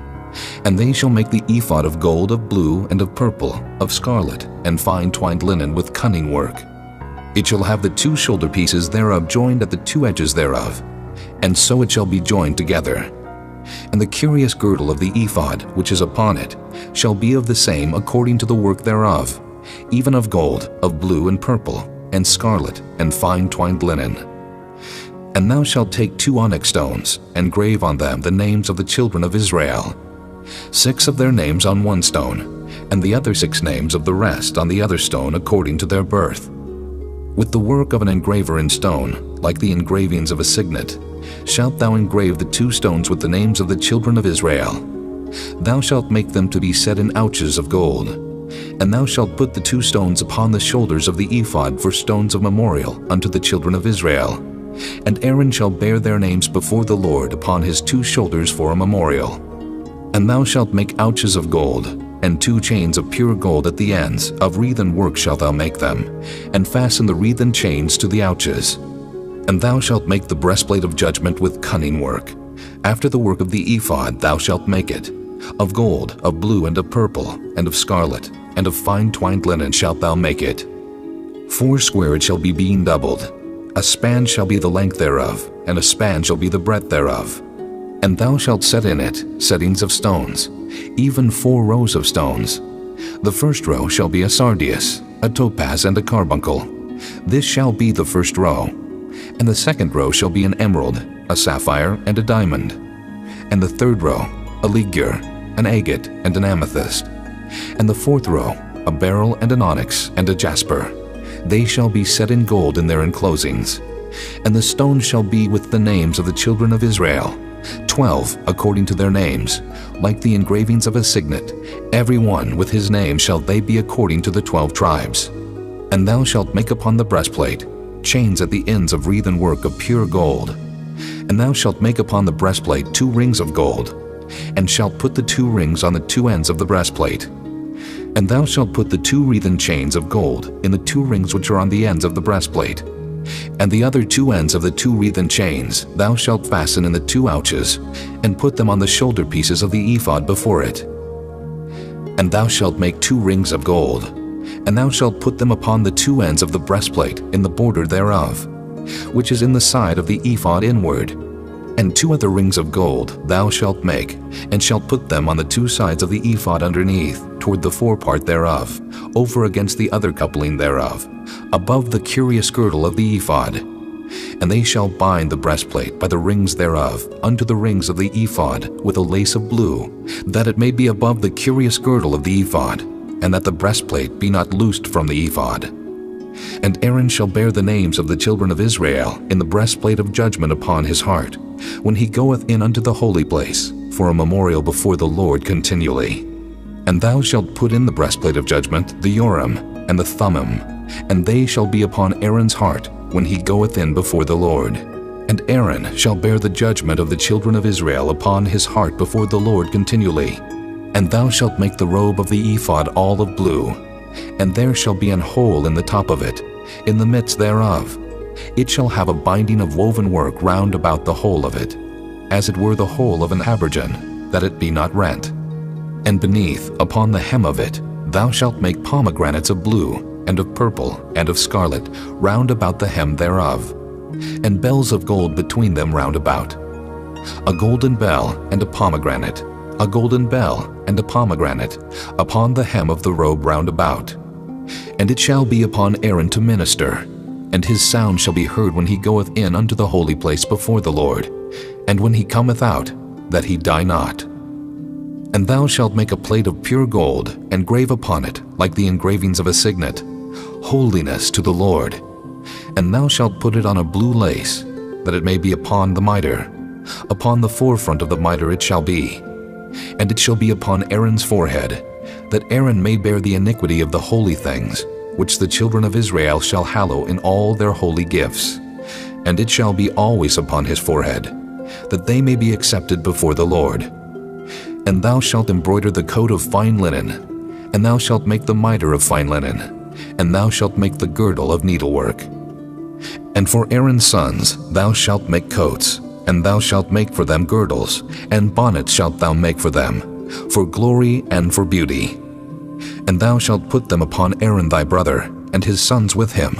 And they shall make the ephod of gold, of blue, and of purple, of scarlet, and fine twined linen with cunning work. It shall have the 2 shoulder pieces thereof joined at the 2 edges thereof, and so it shall be joined together. And the curious girdle of the ephod which is upon it shall be of the same according to the work thereof, even of gold, of blue, and purple, and scarlet, and fine twined linen. And thou shalt take 2 onyx stones, and grave on them the names of the children of Israel, 6 of their names on one stone, and the other 6 names of the rest on the other stone according to their birth. With the work of an engraver in stone, like the engravings of a signet, shalt thou engrave the 2 stones with the names of the children of Israel. Thou shalt make them to be set in ouches of gold. And thou shalt put the 2 stones upon the shoulders of the ephod for stones of memorial unto the children of Israel. And Aaron shall bear their names before the Lord upon his 2 shoulders for a memorial. And thou shalt make ouches of gold, and 2 chains of pure gold at the ends, of wreathen work shalt thou make them, and fasten the wreathen chains to the ouches. And thou shalt make the breastplate of judgment with cunning work. After the work of the ephod thou shalt make it. Of gold, of blue, and of purple, and of scarlet, and of fine twined linen shalt thou make it. 4 square it shall be being doubled. A span shall be the length thereof, and a span shall be the breadth thereof. And thou shalt set in it settings of stones, even 4 rows of stones. The first row shall be a sardius, a topaz, and a carbuncle. This shall be the first row. And the second row shall be an emerald, a sapphire, and a diamond. And the third row, a ligure, an agate, and an amethyst. And the fourth row, a beryl, and an onyx, and a jasper. They shall be set in gold in their enclosings. And the stones shall be with the names of the children of Israel, 12 according to their names, like the engravings of a signet. Every one with his name shall they be according to the 12 tribes. And thou shalt make upon the breastplate chains at the ends of wreathen work of pure gold. And thou shalt make upon the breastplate 2 rings of gold, and shalt put the 2 rings on the 2 ends of the breastplate. And thou shalt put the 2 wreathen chains of gold in the 2 rings which are on the ends of the breastplate. And the other 2 ends of the 2 wreathen chains thou shalt fasten in the 2 ouches, and put them on the shoulder pieces of the ephod before it. And thou shalt make 2 rings of gold, and thou shalt put them upon the 2 ends of the breastplate in the border thereof, which is in the side of the ephod inward. And 2 other rings of gold thou shalt make, and shalt put them on the 2 sides of the ephod underneath, toward the forepart thereof, over against the other coupling thereof, above the curious girdle of the ephod. And they shall bind the breastplate by the rings thereof unto the rings of the ephod with a lace of blue, that it may be above the curious girdle of the ephod, and that the breastplate be not loosed from the ephod. And Aaron shall bear the names of the children of Israel in the breastplate of judgment upon his heart, when he goeth in unto the holy place, for a memorial before the Lord continually. And thou shalt put in the breastplate of judgment the Urim and the Thummim, and they shall be upon Aaron's heart when he goeth in before the Lord. And Aaron shall bear the judgment of the children of Israel upon his heart before the Lord continually. And thou shalt make the robe of the ephod all of blue, and there shall be an hole in the top of it, in the midst thereof. It shall have a binding of woven work round about the whole of it, as it were the hole of an habergeon, that it be not rent. And beneath, upon the hem of it, thou shalt make pomegranates of blue, and of purple, and of scarlet, round about the hem thereof, and bells of gold between them round about. A golden bell and a pomegranate, a golden bell and a pomegranate, upon the hem of the robe round about. And it shall be upon Aaron to minister, and his sound shall be heard when he goeth in unto the holy place before the Lord, and when he cometh out, that he die not. And thou shalt make a plate of pure gold, and grave upon it, like the engravings of a signet, Holiness to the Lord. And thou shalt put it on a blue lace, that it may be upon the mitre. Upon the forefront of the mitre it shall be. And it shall be upon Aaron's forehead, that Aaron may bear the iniquity of the holy things, which the children of Israel shall hallow in all their holy gifts. And it shall be always upon his forehead, that they may be accepted before the Lord. And thou shalt embroider the coat of fine linen, and thou shalt make the mitre of fine linen, and thou shalt make the girdle of needlework. And for Aaron's sons thou shalt make coats, and thou shalt make for them girdles, and bonnets shalt thou make for them, for glory and for beauty. And thou shalt put them upon Aaron thy brother, and his sons with him,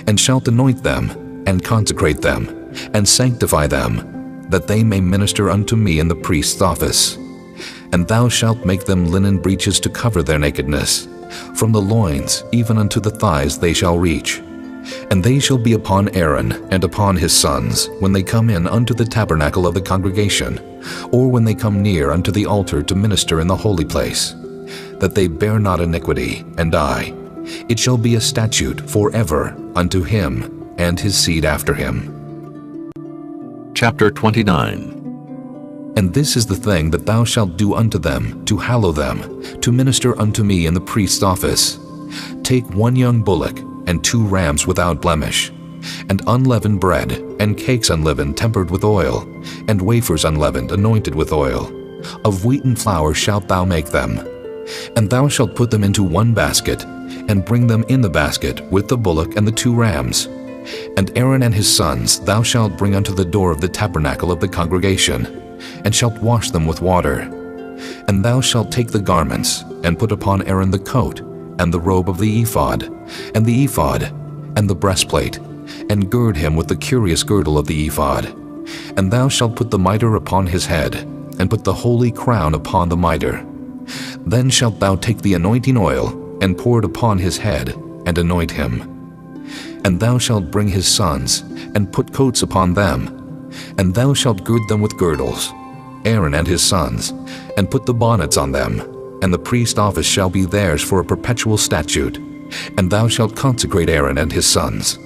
and shalt anoint them, and consecrate them, and sanctify them, that they may minister unto me in the priest's office. And thou shalt make them linen breeches to cover their nakedness. From the loins even unto the thighs they shall reach. And they shall be upon Aaron and upon his sons when they come in unto the tabernacle of the congregation, or when they come near unto the altar to minister in the holy place, that they bear not iniquity and die. It shall be a statute forever unto him and his seed after him. Chapter 29. And this is the thing that thou shalt do unto them, to hallow them, to minister unto me in the priest's office. Take 1 young bullock, and 2 rams without blemish, and unleavened bread, and cakes unleavened tempered with oil, and wafers unleavened anointed with oil. Of wheaten flour shalt thou make them. And thou shalt put them into 1 basket, and bring them in the basket with the bullock and the 2 rams. And Aaron and his sons thou shalt bring unto the door of the tabernacle of the congregation, and shalt wash them with water. And thou shalt take the garments, and put upon Aaron the coat, and the robe of the ephod, and the ephod, and the breastplate, and gird him with the curious girdle of the ephod. And thou shalt put the mitre upon his head, and put the holy crown upon the mitre. Then shalt thou take the anointing oil, and pour it upon his head, and anoint him. And thou shalt bring his sons, and put coats upon them, and thou shalt gird them with girdles, Aaron and his sons, and put the bonnets on them, and the priest's office shall be theirs for a perpetual statute. And thou shalt consecrate Aaron and his sons.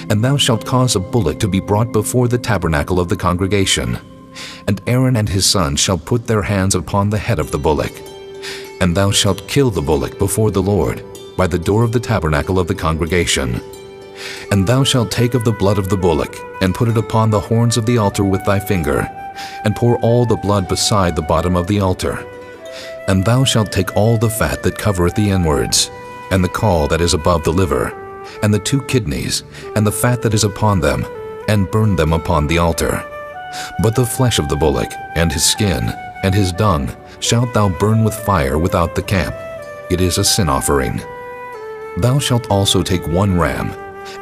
And thou shalt cause a bullock to be brought before the tabernacle of the congregation. And Aaron and his sons shall put their hands upon the head of the bullock. And thou shalt kill the bullock before the Lord, by the door of the tabernacle of the congregation. And thou shalt take of the blood of the bullock, and put it upon the horns of the altar with thy finger, and pour all the blood beside the bottom of the altar. And thou shalt take all the fat that covereth the inwards, and the caul that is above the liver, and the 2 kidneys, and the fat that is upon them, and burn them upon the altar. But the flesh of the bullock, and his skin, and his dung, shalt thou burn with fire without the camp. It is a sin offering. Thou shalt also take 1 ram,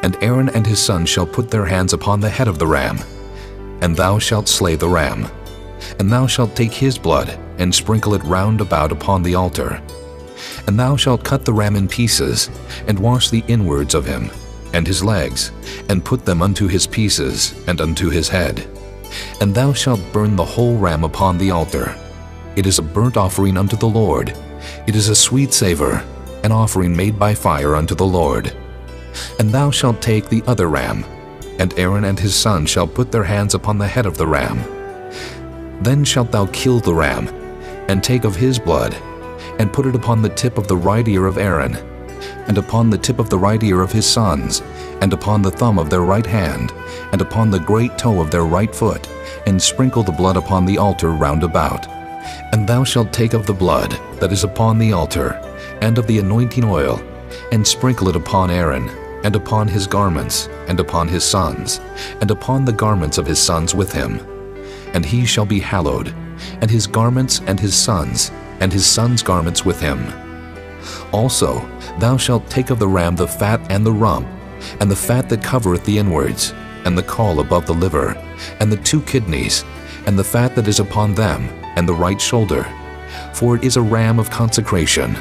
and Aaron and his sons shall put their hands upon the head of the ram. And thou shalt slay the ram. And thou shalt take his blood, and sprinkle it round about upon the altar. And thou shalt cut the ram in pieces, and wash the inwards of him, and his legs, and put them unto his pieces, and unto his head. And thou shalt burn the whole ram upon the altar. It is a burnt offering unto the Lord. It is a sweet savor, an offering made by fire unto the Lord. And thou shalt take the other ram, and Aaron and his sons shall put their hands upon the head of the ram. Then shalt thou kill the ram, and take of his blood, and put it upon the tip of the right ear of Aaron, and upon the tip of the right ear of his sons, and upon the thumb of their right hand, and upon the great toe of their right foot, and sprinkle the blood upon the altar round about. And thou shalt take of the blood that is upon the altar, and of the anointing oil, and sprinkle it upon Aaron, and upon his garments, and upon his sons, and upon the garments of his sons with him. And he shall be hallowed, and his garments and his sons' garments with him. Also thou shalt take of the ram the fat and the rump, and the fat that covereth the inwards, and the caul above the liver, and the 2 kidneys, and the fat that is upon them, and the right shoulder, for it is a ram of consecration.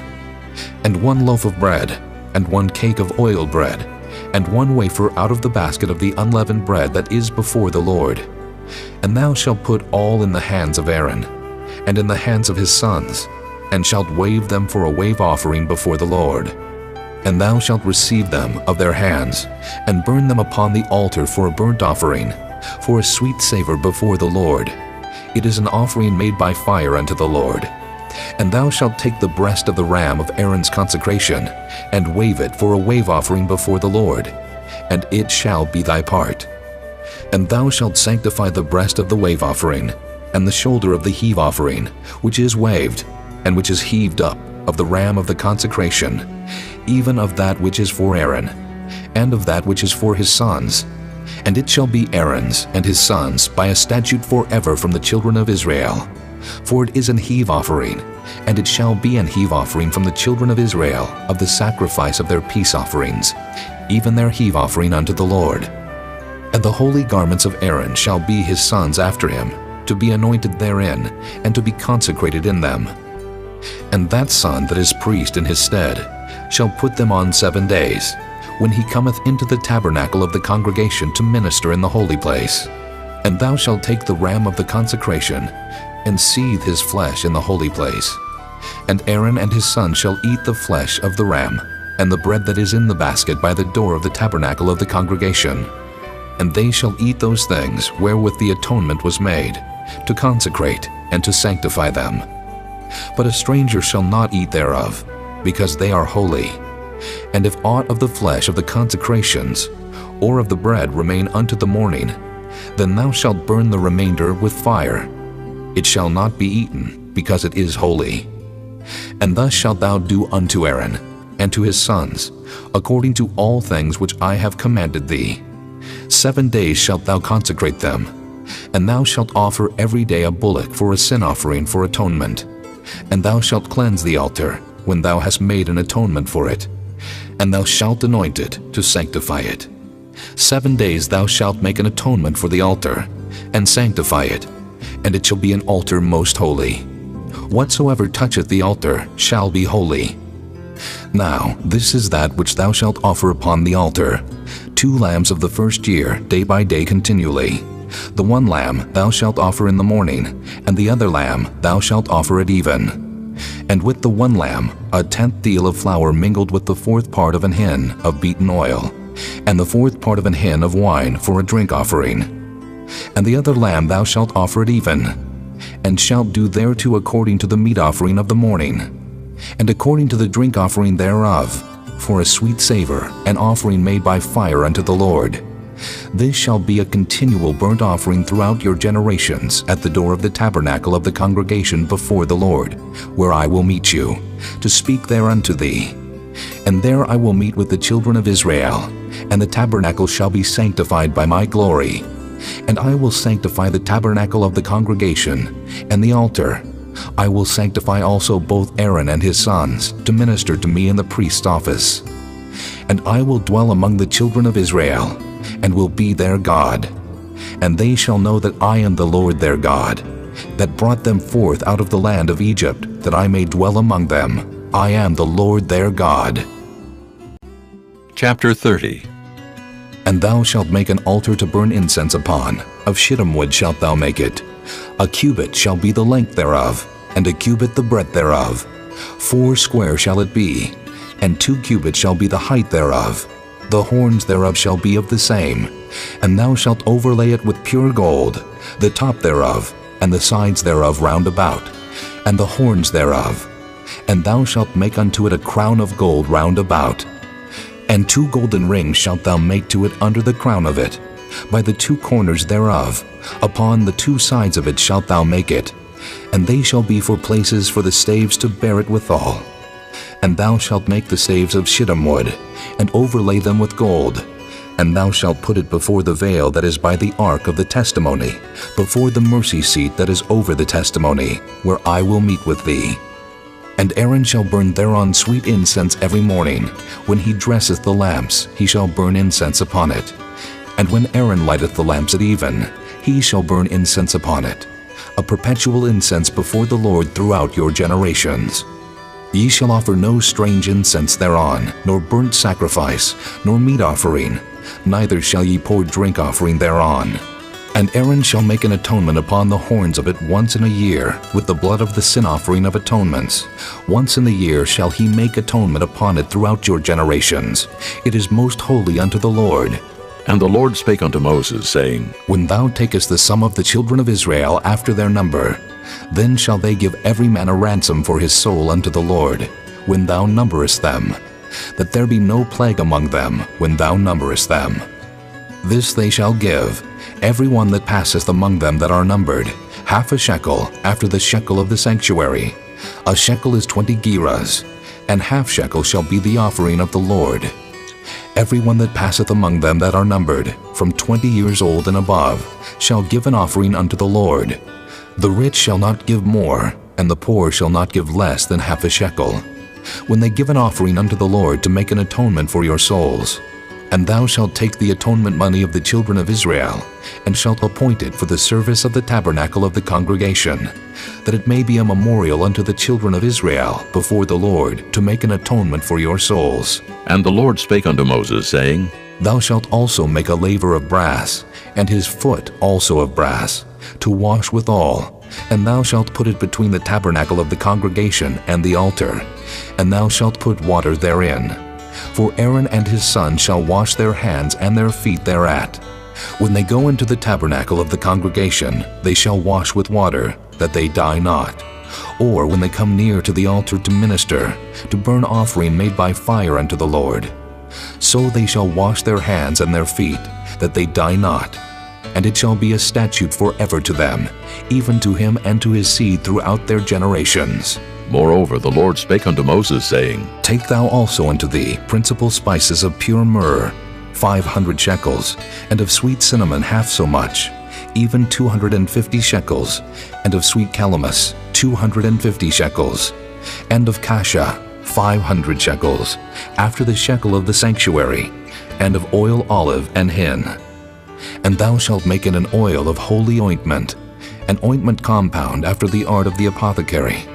And 1 loaf of bread, and 1 cake of oiled bread, and 1 wafer out of the basket of the unleavened bread that is before the Lord. And thou shalt put all in the hands of Aaron, and in the hands of his sons, and shalt wave them for a wave offering before the Lord. And thou shalt receive them of their hands, and burn them upon the altar for a burnt offering, for a sweet savor before the Lord. It is an offering made by fire unto the Lord. And thou shalt take the breast of the ram of Aaron's consecration, and wave it for a wave offering before the Lord, and it shall be thy part. And thou shalt sanctify the breast of the wave offering, and the shoulder of the heave offering, which is waved, and which is heaved up, of the ram of the consecration, even of that which is for Aaron, and of that which is for his sons. And it shall be Aaron's and his sons by a statute forever from the children of Israel. For it is an heave offering, and it shall be an heave offering from the children of Israel of the sacrifice of their peace offerings, even their heave offering unto the Lord. And the holy garments of Aaron shall be his sons after him, to be anointed therein, and to be consecrated in them. And that son that is priest in his stead shall put them on 7 days, when he cometh into the tabernacle of the congregation to minister in the holy place. And thou shalt take the ram of the consecration, and seethe his flesh in the holy place. And Aaron and his sons shall eat the flesh of the ram, and the bread that is in the basket by the door of the tabernacle of the congregation. And they shall eat those things wherewith the atonement was made, to consecrate and to sanctify them. But a stranger shall not eat thereof, because they are holy. And if aught of the flesh of the consecrations, or of the bread remain unto the morning, then thou shalt burn the remainder with fire. It shall not be eaten, because it is holy. And thus shalt thou do unto Aaron, and to his sons, according to all things which I have commanded thee. 7 days shalt thou consecrate them, and thou shalt offer every day a bullock for a sin offering for atonement. And thou shalt cleanse the altar, when thou hast made an atonement for it, and thou shalt anoint it to sanctify it. 7 days thou shalt make an atonement for the altar, and sanctify it, and it shall be an altar most holy. Whatsoever toucheth the altar shall be holy. Now this is that which thou shalt offer upon the altar: 2 lambs of the first year, day by day continually. The 1 lamb thou shalt offer in the morning, and the other lamb thou shalt offer at even. And with the 1 lamb 1/10 deal of flour mingled with the 4th part of an hin of beaten oil, and the 4th part of an hin of wine for a drink offering. And the other lamb thou shalt offer at even, and shalt do thereto according to the meat offering of the morning, and according to the drink offering thereof, for a sweet savor, an offering made by fire unto the Lord. This shall be a continual burnt offering throughout your generations at the door of the tabernacle of the congregation before the Lord, where I will meet you, to speak there unto thee. And there I will meet with the children of Israel, and the tabernacle shall be sanctified by my glory. And I will sanctify the tabernacle of the congregation, and the altar. I will sanctify also both Aaron and his sons, to minister to me in the priest's office. And I will dwell among the children of Israel, and will be their God. And they shall know that I am the Lord their God, that brought them forth out of the land of Egypt, that I may dwell among them. I am the Lord their God. Chapter 30. And thou shalt make an altar to burn incense upon. Of shittim wood shalt thou make it. A cubit shall be the length thereof, and a cubit the breadth thereof. 4 square shall it be, and 2 cubits shall be the height thereof. The horns thereof shall be of the same. And thou shalt overlay it with pure gold, the top thereof, and the sides thereof round about, and the horns thereof. And thou shalt make unto it a crown of gold round about. And 2 golden rings shalt thou make to it under the crown of it, by the 2 corners thereof. Upon the 2 sides of it shalt thou make it, and they shall be for places for the staves to bear it withal. And thou shalt make the staves of shittim wood, and overlay them with gold. And thou shalt put it before the veil that is by the ark of the testimony, before the mercy seat that is over the testimony, where I will meet with thee. And Aaron shall burn thereon sweet incense every morning. When he dresseth the lamps, he shall burn incense upon it. And when Aaron lighteth the lamps at even, he shall burn incense upon it, a perpetual incense before the Lord throughout your generations. Ye shall offer no strange incense thereon, nor burnt sacrifice, nor meat offering, neither shall ye pour drink offering thereon. And Aaron shall make an atonement upon the horns of it once in a year, with the blood of the sin offering of atonements. Once in the year shall he make atonement upon it throughout your generations. It is most holy unto the Lord. And the Lord spake unto Moses, saying, When thou takest the sum of the children of Israel after their number, then shall they give every man a ransom for his soul unto the Lord, when thou numberest them, that there be no plague among them when thou numberest them. This they shall give, every one that passeth among them that are numbered, half a shekel after the shekel of the sanctuary. A shekel is 20 gerahs, and half shekel shall be the offering of the Lord. Every one that passeth among them that are numbered, from 20 years old and above, shall give an offering unto the Lord. The rich shall not give more, and the poor shall not give less than half a shekel, when they give an offering unto the Lord to make an atonement for your souls. And thou shalt take the atonement money of the children of Israel, and shalt appoint it for the service of the tabernacle of the congregation, that it may be a memorial unto the children of Israel before the Lord, to make an atonement for your souls. And the Lord spake unto Moses, saying, Thou shalt also make a laver of brass, and his foot also of brass, to wash withal, and thou shalt put it between the tabernacle of the congregation and the altar, and thou shalt put water therein. For Aaron and his sons shall wash their hands and their feet thereat. When they go into the tabernacle of the congregation, they shall wash with water, that they die not. Or when they come near to the altar to minister, to burn offering made by fire unto the Lord. So they shall wash their hands and their feet, that they die not. And it shall be a statute forever to them, even to him and to his seed throughout their generations. Moreover, the Lord spake unto Moses, saying, Take thou also unto thee principal spices of pure myrrh, 500 shekels, and of sweet cinnamon half so much, even 250 shekels, and of sweet calamus 250 shekels, and of cassia 500 shekels, after the shekel of the sanctuary, and of oil olive and hin. And thou shalt make it an oil of holy ointment, an ointment compound after the art of the apothecary.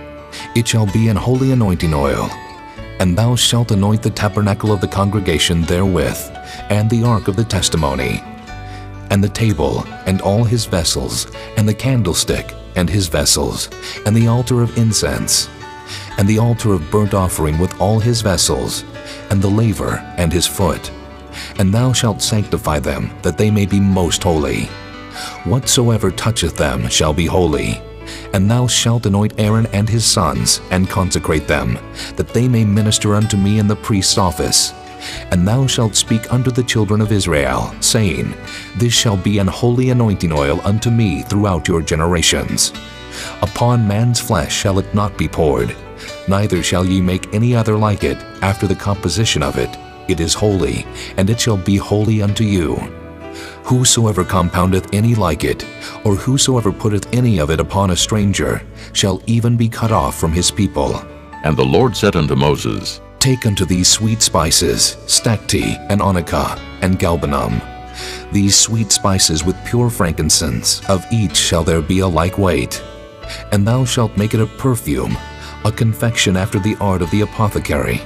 It shall be an holy anointing oil. And thou shalt anoint the tabernacle of the congregation therewith, and the ark of the testimony, and the table, and all his vessels, and the candlestick, and his vessels, and the altar of incense, and the altar of burnt offering with all his vessels, and the laver, and his foot. And thou shalt sanctify them, that they may be most holy. Whatsoever toucheth them shall be holy. And thou shalt anoint Aaron and his sons, and consecrate them, that they may minister unto me in the priest's office. And thou shalt speak unto the children of Israel, saying, This shall be an holy anointing oil unto me throughout your generations. Upon man's flesh shall it not be poured, neither shall ye make any other like it after the composition of it. It is holy, and it shall be holy unto you. Whosoever compoundeth any like it, or whosoever putteth any of it upon a stranger, shall even be cut off from his people. And the Lord said unto Moses, Take unto thee sweet spices, stacte, and onycha, and galbanum. These sweet spices with pure frankincense, of each shall there be a like weight. And thou shalt make it a perfume, a confection after the art of the apothecary,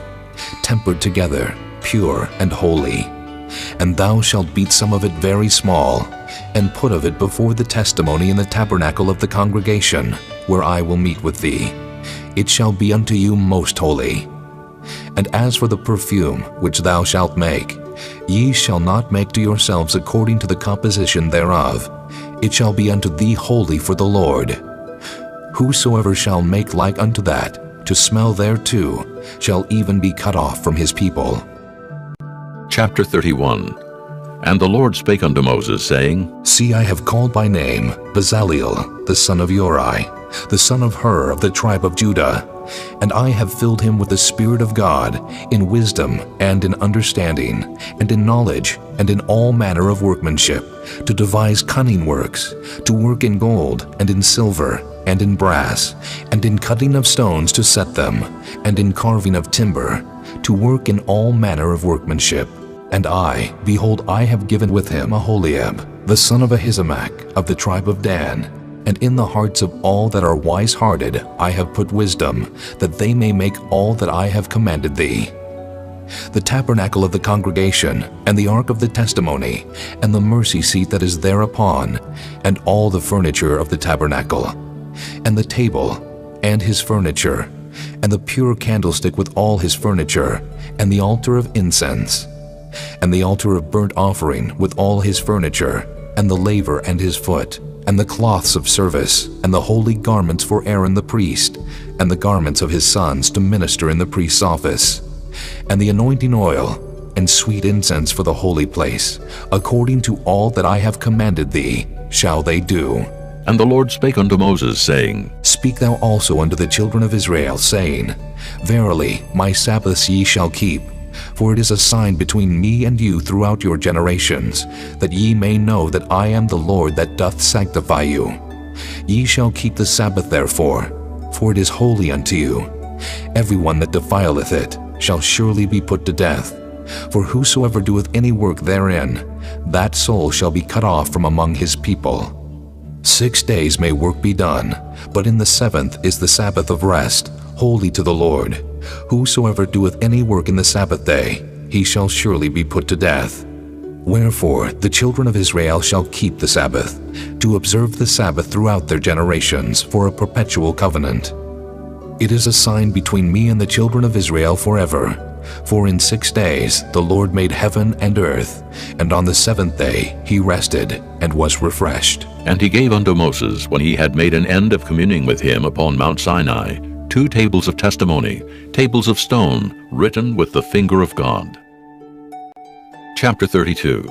tempered together, pure and holy. And thou shalt beat some of it very small, and put of it before the testimony in the tabernacle of the congregation, where I will meet with thee. It shall be unto you most holy. And as for the perfume which thou shalt make, ye shall not make to yourselves according to the composition thereof. It shall be unto thee holy for the Lord. Whosoever shall make like unto that, to smell thereto, shall even be cut off from his people. Chapter 31. And the Lord spake unto Moses, saying, See, I have called by name Bezaleel, the son of Uri, the son of Hur of the tribe of Judah, and I have filled him with the Spirit of God, in wisdom, and in understanding, and in knowledge, and in all manner of workmanship, to devise cunning works, to work in gold, and in silver, and in brass, and in cutting of stones to set them, and in carving of timber, to work in all manner of workmanship. And I, behold, I have given with him Aholiab, the son of Ahisamach, of the tribe of Dan, And in the hearts of all that are wise-hearted I have put wisdom, that they may make all that I have commanded thee. The tabernacle of the congregation, and the ark of the testimony, and the mercy seat that is thereupon, and all the furniture of the tabernacle, and the table, and his furniture, and the pure candlestick with all his furniture, and the altar of incense, and the altar of burnt offering with all his furniture, and the laver and his foot, and the cloths of service, and the holy garments for Aaron the priest, and the garments of his sons to minister in the priest's office, and the anointing oil, and sweet incense for the holy place, according to all that I have commanded thee, shall they do. And the Lord spake unto Moses, saying, Speak thou also unto the children of Israel, saying, Verily, my Sabbaths ye shall keep, for it is a sign between me and you throughout your generations, that ye may know that I am the Lord that doth sanctify you. Ye shall keep the Sabbath therefore, for it is holy unto you. Every one that defileth it shall surely be put to death. For whosoever doeth any work therein, that soul shall be cut off from among his people. 6 days may work be done, but in the 7th is the Sabbath of rest, holy to the Lord. Whosoever doeth any work in the Sabbath day, he shall surely be put to death. Wherefore the children of Israel shall keep the Sabbath, to observe the Sabbath throughout their generations for a perpetual covenant. It is a sign between me and the children of Israel forever. For in 6 days the Lord made heaven and earth, and on the 7th day he rested and was refreshed. And he gave unto Moses, when he had made an end of communing with him upon Mount Sinai, 2 tables of testimony, tables of stone, written with the finger of God. Chapter 32.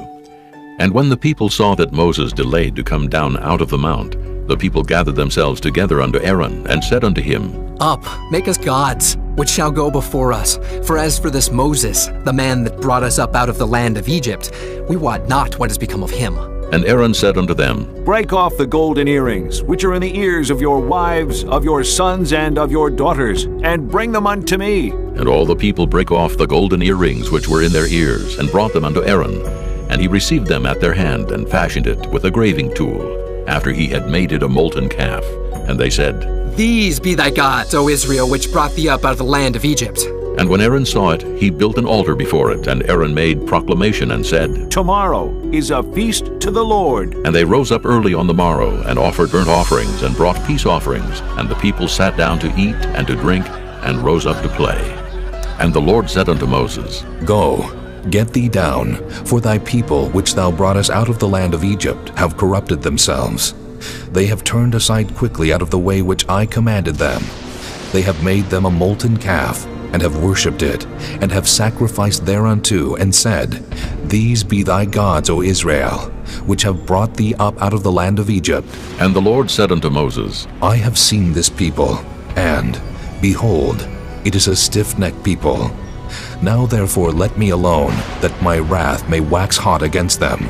And when the people saw that Moses delayed to come down out of the mount, the people gathered themselves together unto Aaron, and said unto him, Up, make us gods, which shall go before us. For as for this Moses, the man that brought us up out of the land of Egypt, we wot not what has become of him. And Aaron said unto them, Break off the golden earrings, which are in the ears of your wives, of your sons, and of your daughters, and bring them unto me. And all the people brake off the golden earrings which were in their ears, and brought them unto Aaron. And he received them at their hand, and fashioned it with a graving tool, after he had made it a molten calf. And they said, These be thy gods, O Israel, which brought thee up out of the land of Egypt. And when Aaron saw it, he built an altar before it, and Aaron made proclamation and said, Tomorrow is a feast to the Lord. And they rose up early on the morrow, and offered burnt offerings, and brought peace offerings. And the people sat down to eat and to drink, and rose up to play. And the Lord said unto Moses, Go, get thee down, for thy people which thou broughtest out of the land of Egypt have corrupted themselves. They have turned aside quickly out of the way which I commanded them. They have made them a molten calf, and have worshipped it, and have sacrificed thereunto, and said, These be thy gods, O Israel, which have brought thee up out of the land of Egypt. And the Lord said unto Moses, I have seen this people, and, behold, it is a stiff-necked people. Now therefore let me alone, that my wrath may wax hot against them,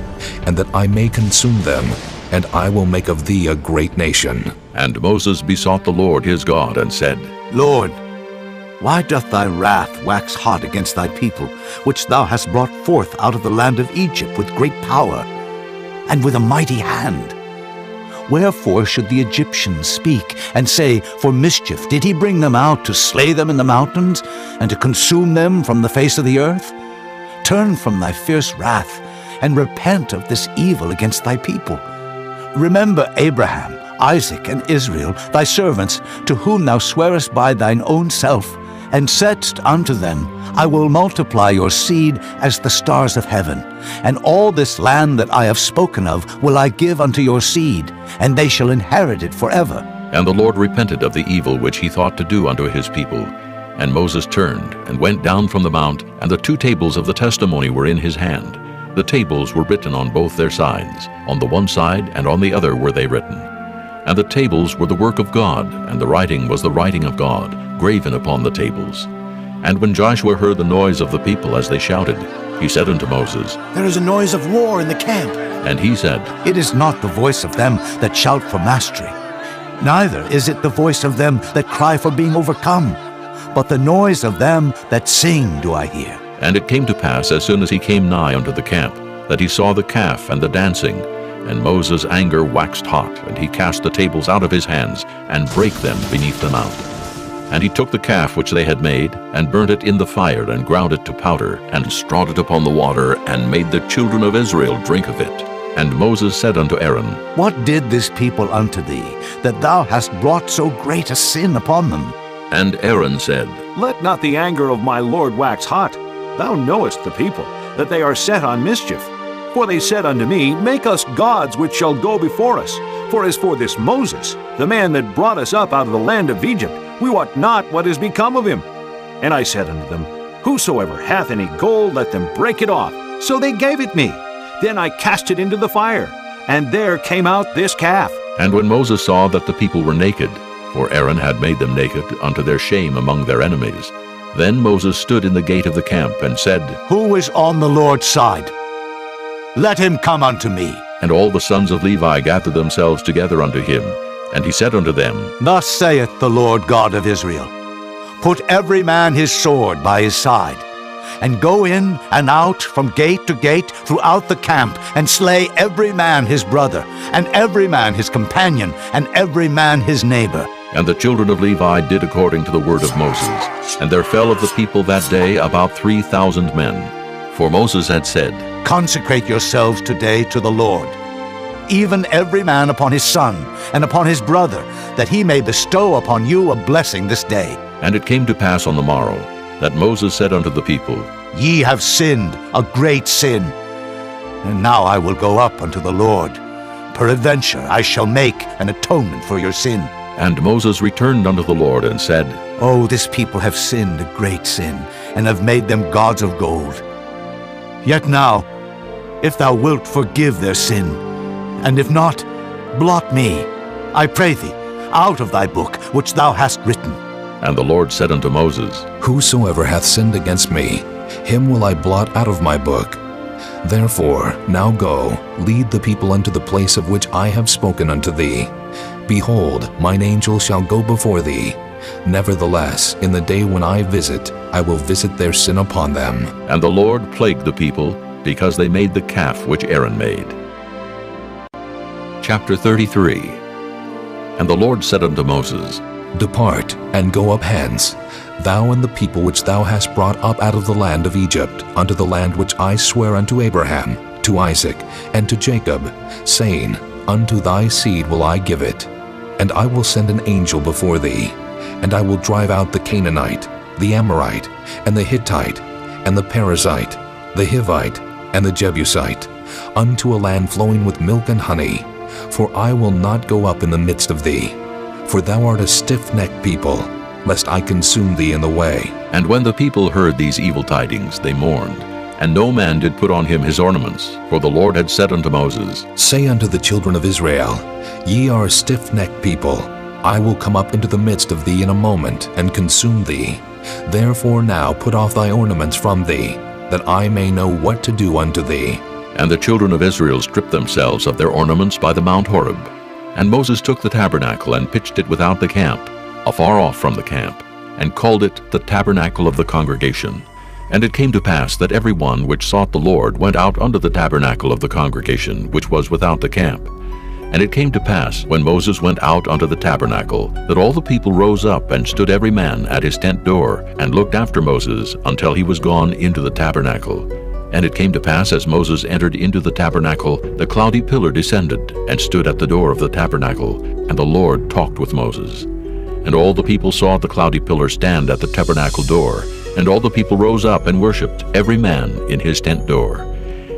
and that I may consume them, and I will make of thee a great nation. And Moses besought the Lord his God, and said, Lord, why doth thy wrath wax hot against thy people, which thou hast brought forth out of the land of Egypt with great power, and with a mighty hand? Wherefore should the Egyptians speak, and say, For mischief did he bring them out to slay them in the mountains, and to consume them from the face of the earth? Turn from thy fierce wrath, and repent of this evil against thy people. Remember Abraham, Isaac, and Israel, thy servants, to whom thou swarest by thine own self, and saidst unto them, I will multiply your seed as the stars of heaven, and all this land that I have spoken of will I give unto your seed, and they shall inherit it forever. And the Lord repented of the evil which he thought to do unto his people. And Moses turned, and went down from the mount, and the 2 tables of the testimony were in his hand. The tables were written on both their sides, on the one side and on the other were they written. And the tables were the work of God, and the writing was the writing of God, graven upon the tables. And when Joshua heard the noise of the people as they shouted, he said unto Moses, There is a noise of war in the camp. And he said, It is not the voice of them that shout for mastery, neither is it the voice of them that cry for being overcome, but the noise of them that sing do I hear. And it came to pass, as soon as he came nigh unto the camp, that he saw the calf and the dancing. And Moses' anger waxed hot, and he cast the tables out of his hands, and brake them beneath the mount. And he took the calf which they had made, and burnt it in the fire, and ground it to powder, and strawed it upon the water, and made the children of Israel drink of it. And Moses said unto Aaron, What did this people unto thee, that thou hast brought so great a sin upon them? And Aaron said, Let not the anger of my lord wax hot. Thou knowest the people, that they are set on mischief. For they said unto me, Make us gods which shall go before us. For as for this Moses, the man that brought us up out of the land of Egypt, we wot not what is become of him. And I said unto them, Whosoever hath any gold, let them break it off. So they gave it me. Then I cast it into the fire, and there came out this calf. And when Moses saw that the people were naked, for Aaron had made them naked unto their shame among their enemies, then Moses stood in the gate of the camp, and said, Who is on the Lord's side? Let him come unto me. And all the sons of Levi gathered themselves together unto him. And he said unto them, Thus saith the Lord God of Israel, Put every man his sword by his side, and go in and out from gate to gate throughout the camp, and slay every man his brother, and every man his companion, and every man his neighbor. And the children of Levi did according to the word of Moses. And there fell of the people that day about 3,000 men. For Moses had said, Consecrate yourselves today to the Lord, even every man upon his son, and upon his brother, that he may bestow upon you a blessing this day. And it came to pass on the morrow, that Moses said unto the people, Ye have sinned a great sin. And now I will go up unto the Lord. Peradventure I shall make an atonement for your sin. And Moses returned unto the Lord, and said, Oh, this people have sinned a great sin, and have made them gods of gold. Yet now, if thou wilt forgive their sin, and if not, blot me, I pray thee, out of thy book which thou hast written. And the Lord said unto Moses, Whosoever hath sinned against me, him will I blot out of my book. Therefore now go, lead the people unto the place of which I have spoken unto thee. Behold, mine angel shall go before thee. Nevertheless, in the day when I visit, I will visit their sin upon them. And the Lord plagued the people, because they made the calf which Aaron made. Chapter 33. And the Lord said unto Moses, Depart, and go up hence, thou and the people which thou hast brought up out of the land of Egypt, unto the land which I swear unto Abraham, to Isaac, and to Jacob, saying, Unto thy seed will I give it. And I will send an angel before thee, and I will drive out the Canaanite, the Amorite, and the Hittite, and the Perizzite, the Hivite, and the Jebusite, unto a land flowing with milk and honey. For I will not go up in the midst of thee, for thou art a stiff-necked people, lest I consume thee in the way. And when the people heard these evil tidings, they mourned, and no man did put on him his ornaments. For the Lord had said unto Moses, Say unto the children of Israel, Ye are a stiff-necked people. I will come up into the midst of thee in a moment, and consume thee. Therefore now put off thy ornaments from thee, that I may know what to do unto thee. And the children of Israel stripped themselves of their ornaments by the Mount Horeb. And Moses took the tabernacle, and pitched it without the camp, afar off from the camp, and called it the tabernacle of the congregation. And it came to pass that every one which sought the Lord went out unto the tabernacle of the congregation, which was without the camp. And it came to pass, when Moses went out unto the tabernacle, that all the people rose up, and stood every man at his tent door, and looked after Moses until he was gone into the tabernacle. And it came to pass, as Moses entered into the tabernacle, the cloudy pillar descended, and stood at the door of the tabernacle, and the Lord talked with Moses. And all the people saw the cloudy pillar stand at the tabernacle door, and all the people rose up and worshipped, every man in his tent door.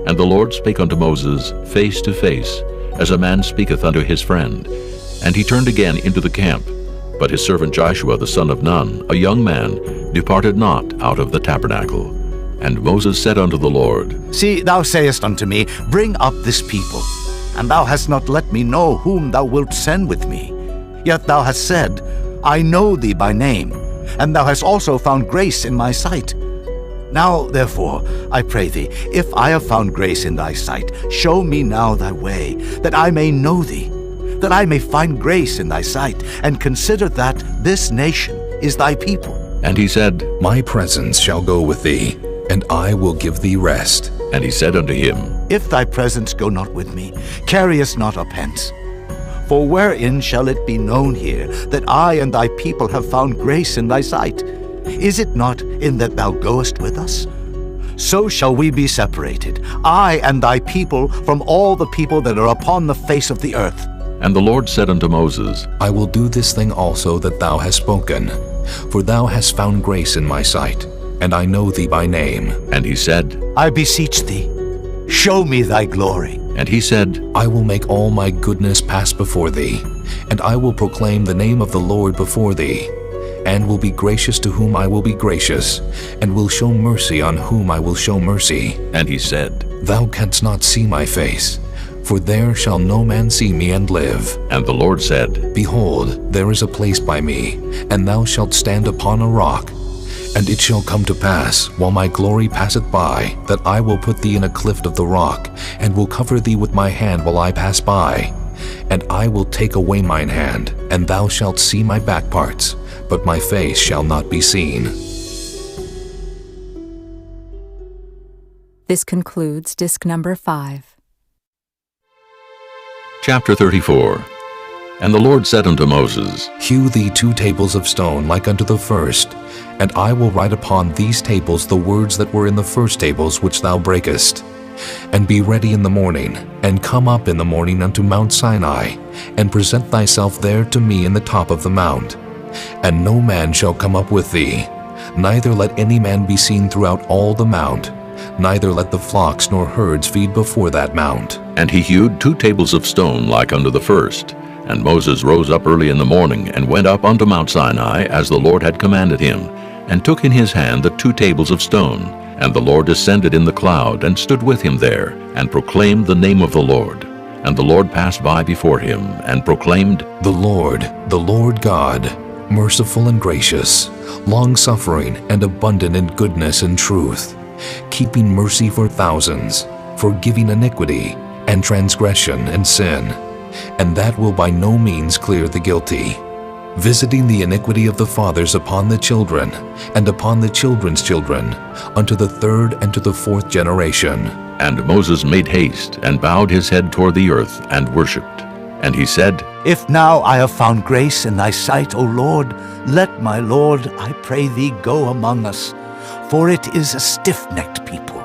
And the Lord spake unto Moses face to face, as a man speaketh unto his friend. And he turned again into the camp. But his servant Joshua the son of Nun, a young man, departed not out of the tabernacle. And Moses said unto the Lord, See, thou sayest unto me, Bring up this people. And thou hast not let me know whom thou wilt send with me. Yet thou hast said, I know thee by name, and thou hast also found grace in my sight. Now, therefore, I pray thee, if I have found grace in thy sight, show me now thy way, that I may know thee, that I may find grace in thy sight, and consider that this nation is thy people. And he said, My presence shall go with thee, and I will give thee rest. And he said unto him, If thy presence go not with me, carry us not up hence. For wherein shall it be known here that I and thy people have found grace in thy sight? Is it not in that thou goest with us? So shall we be separated, I and thy people, from all the people that are upon the face of the earth. And the Lord said unto Moses, I will do this thing also that thou hast spoken, for thou hast found grace in my sight, and I know thee by name. And he said, I beseech thee, show me thy glory. And he said, I will make all my goodness pass before thee, and I will proclaim the name of the Lord before thee, and will be gracious to whom I will be gracious, and will show mercy on whom I will show mercy. And he said, Thou canst not see my face, for there shall no man see me and live. And the Lord said, Behold, there is a place by me, and thou shalt stand upon a rock. And it shall come to pass, while my glory passeth by, that I will put thee in a cleft of the rock, and will cover thee with my hand while I pass by. And I will take away mine hand, and thou shalt see my back parts, but my face shall not be seen. This concludes disc number 5. Chapter 34. And the Lord said unto Moses, Hew thee 2 tables of stone like unto the first, and I will write upon these tables the words that were in the first tables which thou breakest. And be ready in the morning, and come up in the morning unto Mount Sinai, and present thyself there to me in the top of the mount. And no man shall come up with thee, neither let any man be seen throughout all the mount, neither let the flocks nor herds feed before that mount. And he hewed 2 tables of stone like unto the first. And Moses rose up early in the morning, and went up unto Mount Sinai, as the Lord had commanded him, and took in his hand the 2 tables of stone. And the Lord descended in the cloud, and stood with him there, and proclaimed the name of the Lord. And the Lord passed by before him, and proclaimed, The Lord God, merciful and gracious, long-suffering and abundant in goodness and truth, keeping mercy for thousands, forgiving iniquity and transgression and sin, and that will by no means clear the guilty, visiting the iniquity of the fathers upon the children, and upon the children's children, unto the 3rd and to the 4th generation. And Moses made haste, and bowed his head toward the earth, and worshipped. And he said, If now I have found grace in thy sight, O Lord, let my Lord, I pray thee, go among us, for it is a stiff-necked people.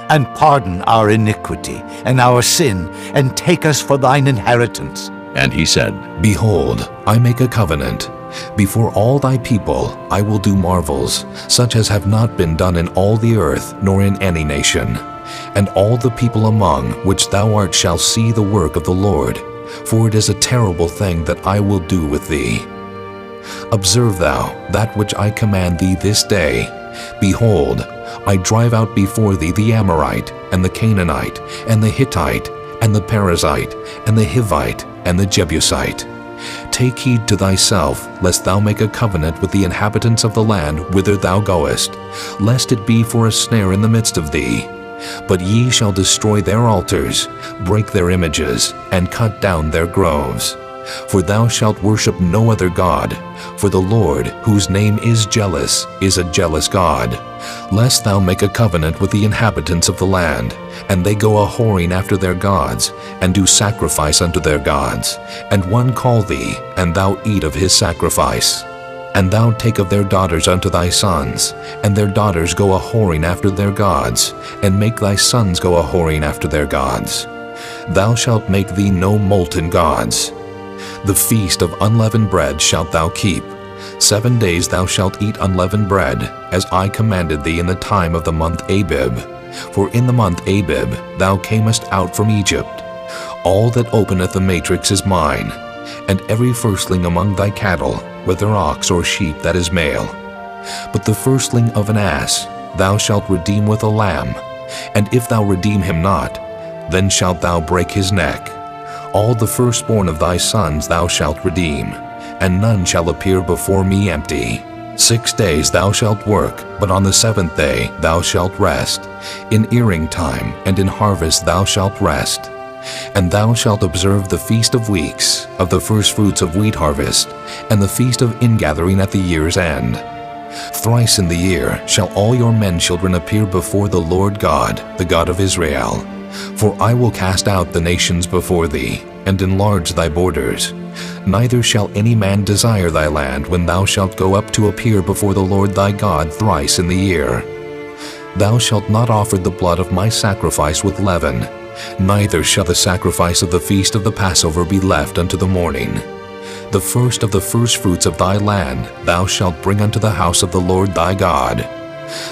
And pardon our iniquity and our sin, and take us for thine inheritance. And he said, Behold, I make a covenant. Before all thy people I will do marvels, such as have not been done in all the earth, nor in any nation. And all the people among which thou art shall see the work of the Lord, for it is a terrible thing that I will do with thee. Observe thou that which I command thee this day. Behold, I drive out before thee the Amorite, and the Canaanite, and the Hittite, and the Perizzite, and the Hivite, and the Jebusite. Take heed to thyself, lest thou make a covenant with the inhabitants of the land whither thou goest, lest it be for a snare in the midst of thee. But ye shall destroy their altars, break their images, and cut down their groves. For thou shalt worship no other God, for the Lord, whose name is jealous, is a jealous God, lest thou make a covenant with the inhabitants of the land, and they go a-whoring after their gods, and do sacrifice unto their gods, and one call thee, and thou eat of his sacrifice. And thou take of their daughters unto thy sons, and their daughters go a-whoring after their gods, and make thy sons go a-whoring after their gods. Thou shalt make thee no molten gods. The feast of unleavened bread shalt thou keep. 7 days thou shalt eat unleavened bread, as I commanded thee in the time of the month Abib. For in the month Abib thou camest out from Egypt. All that openeth the matrix is mine, and every firstling among thy cattle, whether ox or sheep that is male. But the firstling of an ass thou shalt redeem with a lamb, and if thou redeem him not, then shalt thou break his neck. All the firstborn of thy sons thou shalt redeem, and none shall appear before me empty. 6 days thou shalt work, but on the 7th day thou shalt rest. In earing time and in harvest thou shalt rest. And thou shalt observe the feast of weeks, of the firstfruits of wheat harvest, and the feast of ingathering at the year's end. Thrice in the year shall all your men children appear before the Lord God, the God of Israel. For I will cast out the nations before thee, and enlarge thy borders. Neither shall any man desire thy land when thou shalt go up to appear before the Lord thy God thrice in the year. Thou shalt not offer the blood of my sacrifice with leaven, neither shall the sacrifice of the feast of the Passover be left unto the morning. The first of the firstfruits of thy land thou shalt bring unto the house of the Lord thy God.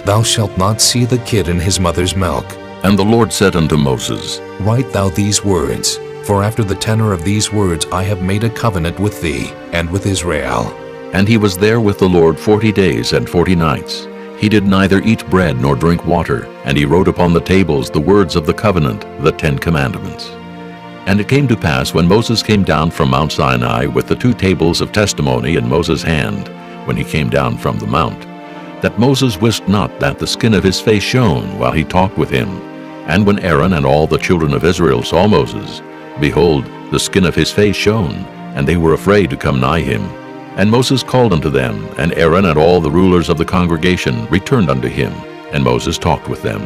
Thou shalt not see the kid in his mother's milk. And the Lord said unto Moses, Write thou these words, for after the tenor of these words I have made a covenant with thee and with Israel. And he was there with the Lord 40 days and 40 nights. He did neither eat bread nor drink water, and he wrote upon the tables the words of the covenant, the 10 commandments. And it came to pass, when Moses came down from Mount Sinai with the 2 tables of testimony in Moses' hand, when he came down from the mount, that Moses wist not that the skin of his face shone while he talked with him. And when Aaron and all the children of Israel saw Moses, behold, the skin of his face shone, and they were afraid to come nigh him. And Moses called unto them, and Aaron and all the rulers of the congregation returned unto him, and Moses talked with them.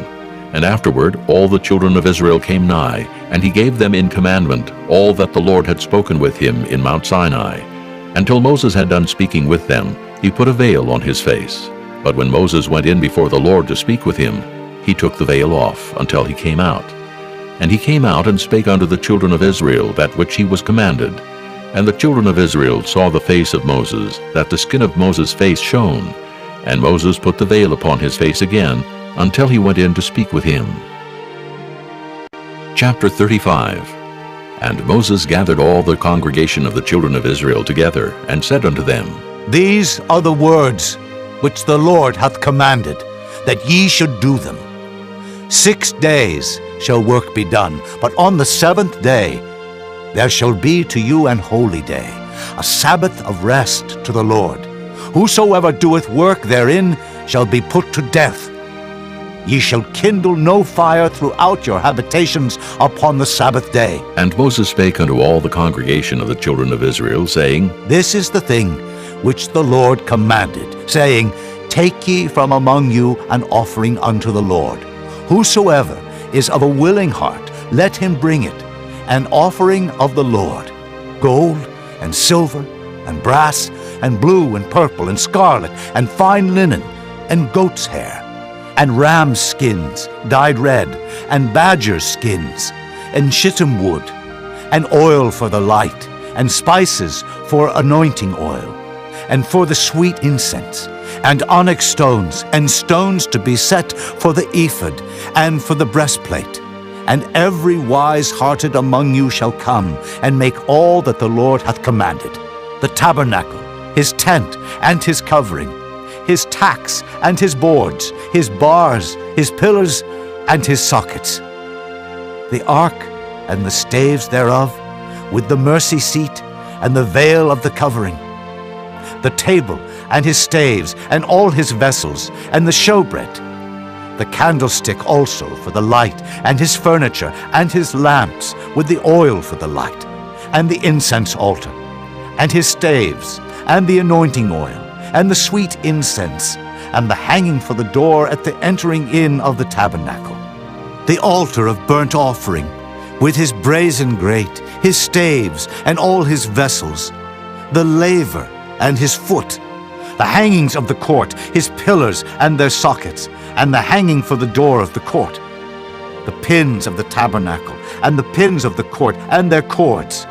And afterward all the children of Israel came nigh, and he gave them in commandment all that the Lord had spoken with him in Mount Sinai. Until Moses had done speaking with them, he put a veil on his face. But when Moses went in before the Lord to speak with him, he took the veil off until he came out. And he came out and spake unto the children of Israel that which he was commanded. And the children of Israel saw the face of Moses, that the skin of Moses' face shone. And Moses put the veil upon his face again, until he went in to speak with him. Chapter 35. And Moses gathered all the congregation of the children of Israel together, and said unto them, These are the words which the Lord hath commanded, that ye should do them. 6 days shall work be done, but on the 7th day there shall be to you an holy day, a Sabbath of rest to the Lord. Whosoever doeth work therein shall be put to death. Ye shall kindle no fire throughout your habitations upon the Sabbath day. And Moses spake unto all the congregation of the children of Israel, saying, This is the thing which the Lord commanded, saying, Take ye from among you an offering unto the Lord. Whosoever is of a willing heart, let him bring it, an offering of the Lord, gold and silver and brass and blue and purple and scarlet and fine linen and goat's hair and ram's skins dyed red and badger's skins and shittim wood and oil for the light and spices for anointing oil and for the sweet incense and onyx stones and stones to be set for the ephod and for the breastplate. And every wise-hearted among you shall come and make all that the Lord hath commanded: the tabernacle, his tent and his covering, his tacks and his boards, his bars, his pillars and his sockets, the ark and the staves thereof, with the mercy seat and the veil of the covering, the table and his staves and all his vessels, and the showbread, the candlestick also for the light, and his furniture, and his lamps with the oil for the light, and the incense altar, and his staves, and the anointing oil, and the sweet incense, and the hanging for the door at the entering in of the tabernacle, the altar of burnt offering, with his brazen grate, his staves, and all his vessels, the laver and his foot, the hangings of the court, his pillars and their sockets, and the hanging for the door of the court, the pins of the tabernacle, and the pins of the court, and their cords,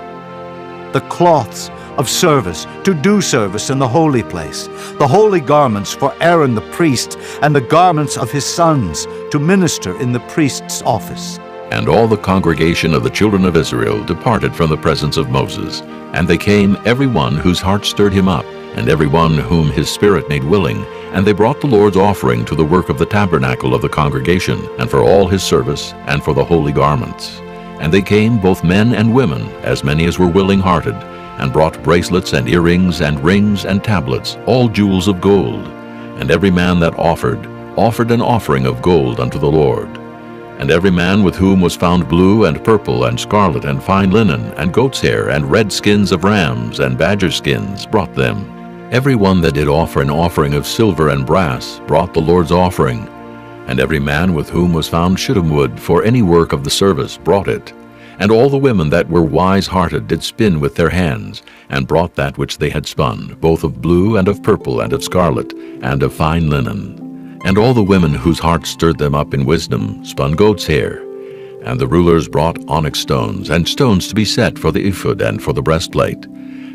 the cloths of service to do service in the holy place, the holy garments for Aaron the priest, and the garments of his sons to minister in the priest's office. And all the congregation of the children of Israel departed from the presence of Moses, and they came, every one whose heart stirred him up, and every one whom his spirit made willing, and they brought the Lord's offering to the work of the tabernacle of the congregation, and for all his service, and for the holy garments. And they came, both men and women, as many as were willing-hearted, and brought bracelets and earrings and rings and tablets, all jewels of gold. And every man that offered an offering of gold unto the Lord. And every man with whom was found blue and purple and scarlet and fine linen and goat's hair and red skins of rams and badger skins brought them. Every one that did offer an offering of silver and brass brought the Lord's offering, and every man with whom was found shittim wood for any work of the service brought it. And all the women that were wise-hearted did spin with their hands, and brought that which they had spun, both of blue and of purple and of scarlet and of fine linen. And all the women whose hearts stirred them up in wisdom spun goat's hair. And the rulers brought onyx stones, and stones to be set for the ephod and for the breastplate,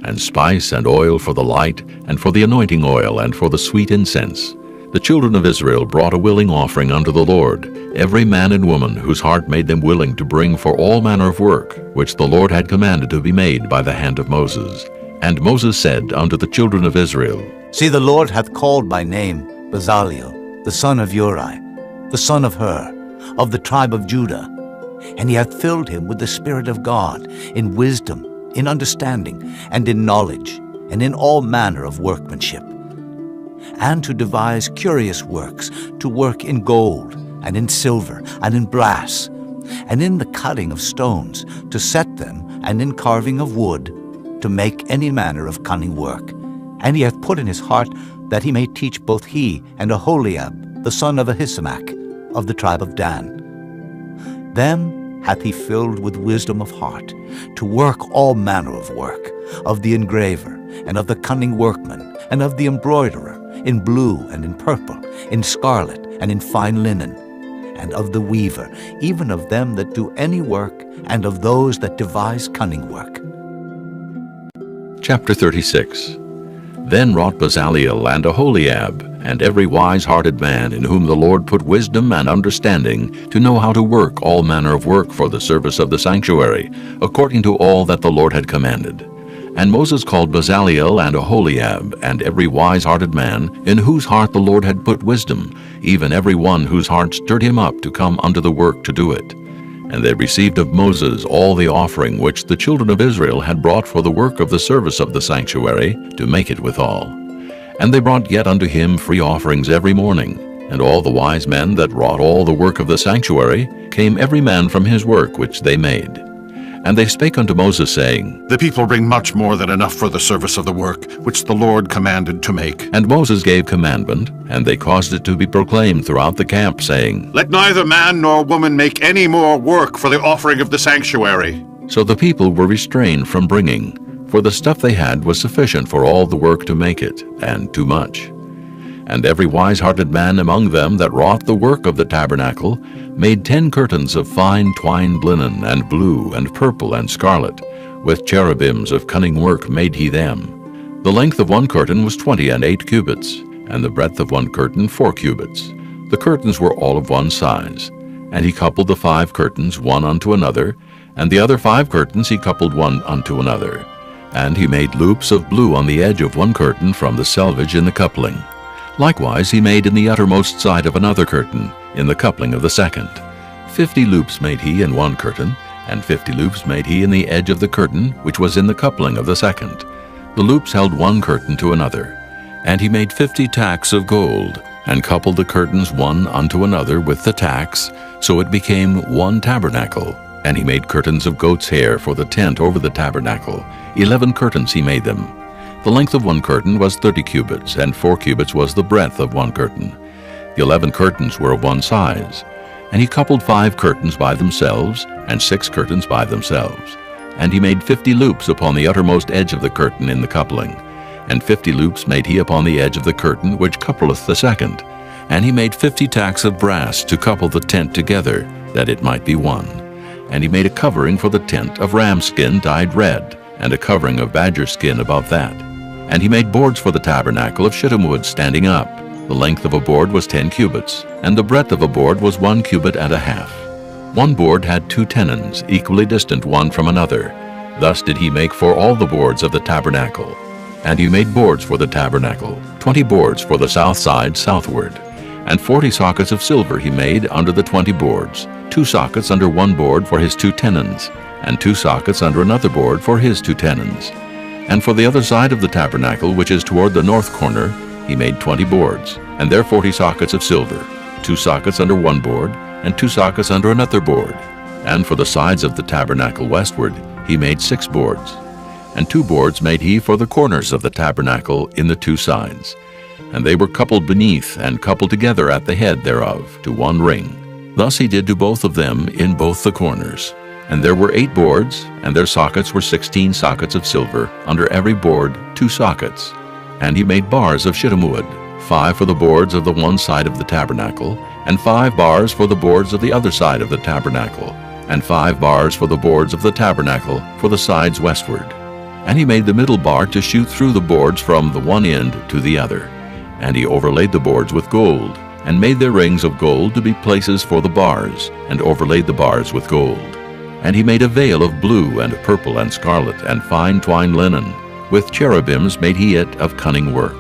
and spice and oil for the light, and for the anointing oil, and for the sweet incense. The children of Israel brought a willing offering unto the Lord, every man and woman whose heart made them willing to bring for all manner of work, which the Lord had commanded to be made by the hand of Moses. And Moses said unto the children of Israel, See, the Lord hath called by name Bezaleel, the son of Uri, the son of Hur, of the tribe of Judah. And he hath filled him with the Spirit of God, in wisdom, in understanding, and in knowledge, and in all manner of workmanship, and to devise curious works, to work in gold, and in silver, and in brass, and in the cutting of stones, to set them, and in carving of wood, to make any manner of cunning work. And he hath put in his heart that he may teach both he and Aholiab, the son of Ahisamach, of the tribe of Dan. Them hath he filled with wisdom of heart, to work all manner of work, of the engraver, and of the cunning workman, and of the embroiderer, in blue and in purple, in scarlet and in fine linen, and of the weaver, even of them that do any work, and of those that devise cunning work. Chapter 36. Then wrought Bezaleel and Aholiab, and every wise-hearted man in whom the Lord put wisdom and understanding, to know how to work all manner of work for the service of the sanctuary, according to all that the Lord had commanded. And Moses called Bezaleel and Aholiab, and every wise-hearted man, in whose heart the Lord had put wisdom, even every one whose heart stirred him up to come unto the work to do it. And they received of Moses all the offering which the children of Israel had brought for the work of the service of the sanctuary, to make it withal. And they brought yet unto him free offerings every morning. And all the wise men that wrought all the work of the sanctuary came every man from his work which they made. And they spake unto Moses, saying, The people bring much more than enough for the service of the work, which the Lord commanded to make. And Moses gave commandment, and they caused it to be proclaimed throughout the camp, saying, Let neither man nor woman make any more work for the offering of the sanctuary. So the people were restrained from bringing, for the stuff they had was sufficient for all the work to make it, and too much. And every wise-hearted man among them that wrought the work of the tabernacle made 10 curtains of fine twined linen, and blue, and purple, and scarlet. With cherubims of cunning work made he them. The length of one curtain was 28 cubits, and the breadth of one curtain 4 cubits. The curtains were all of one size. And he coupled the 5 curtains one unto another, and the other 5 curtains he coupled one unto another. And he made loops of blue on the edge of one curtain from the selvage in the coupling. Likewise he made in the uttermost side of another curtain, in the coupling of the second. 50 loops made he in one curtain, and 50 loops made he in the edge of the curtain, which was in the coupling of the second. The loops held one curtain to another. And he made 50 tacks of gold, and coupled the curtains one unto another with the tacks, so it became one tabernacle. And he made curtains of goat's hair for the tent over the tabernacle. 11 curtains he made them. The length of one curtain was 30 cubits, and 4 cubits was the breadth of one curtain. The 11 curtains were of one size. And he coupled 5 curtains by themselves, and 6 curtains by themselves. And he made 50 loops upon the uttermost edge of the curtain in the coupling. And 50 loops made he upon the edge of the curtain which coupleth the second. And he made 50 tacks of brass to couple the tent together, that it might be one. And he made a covering for the tent of ram skin dyed red, and a covering of badger skin above that. And he made boards for the tabernacle of shittim wood standing up. The length of a board was 10 cubits, and the breadth of a board was 1 cubit and a half. One board had 2 tenons, equally distant one from another. Thus did he make for all the boards of the tabernacle. And he made boards for the tabernacle, 20 boards for the south side southward. And 40 sockets of silver he made under the 20 boards, 2 sockets under one board for his 2 tenons, and 2 sockets under another board for his 2 tenons. And for the other side of the tabernacle, which is toward the north corner, he made 20 boards, and there 40 sockets of silver, 2 sockets under one board, and 2 sockets under another board. And for the sides of the tabernacle westward, he made 6 boards. And 2 boards made he for the corners of the tabernacle in the 2 sides. And they were coupled beneath and coupled together at the head thereof to 1 ring. Thus he did to both of them in both the corners. And there were 8 boards, and their sockets were 16 sockets of silver, under every board 2 sockets. And he made bars of shittim wood, 5 for the boards of the one side of the tabernacle, and 5 bars for the boards of the other side of the tabernacle, and 5 bars for the boards of the tabernacle for the sides westward. And he made the middle bar to shoot through the boards from the one end to the other. And he overlaid the boards with gold, and made their rings of gold to be places for the bars, and overlaid the bars with gold. And he made a veil of blue and purple and scarlet and fine twined linen. With cherubims made he it of cunning work.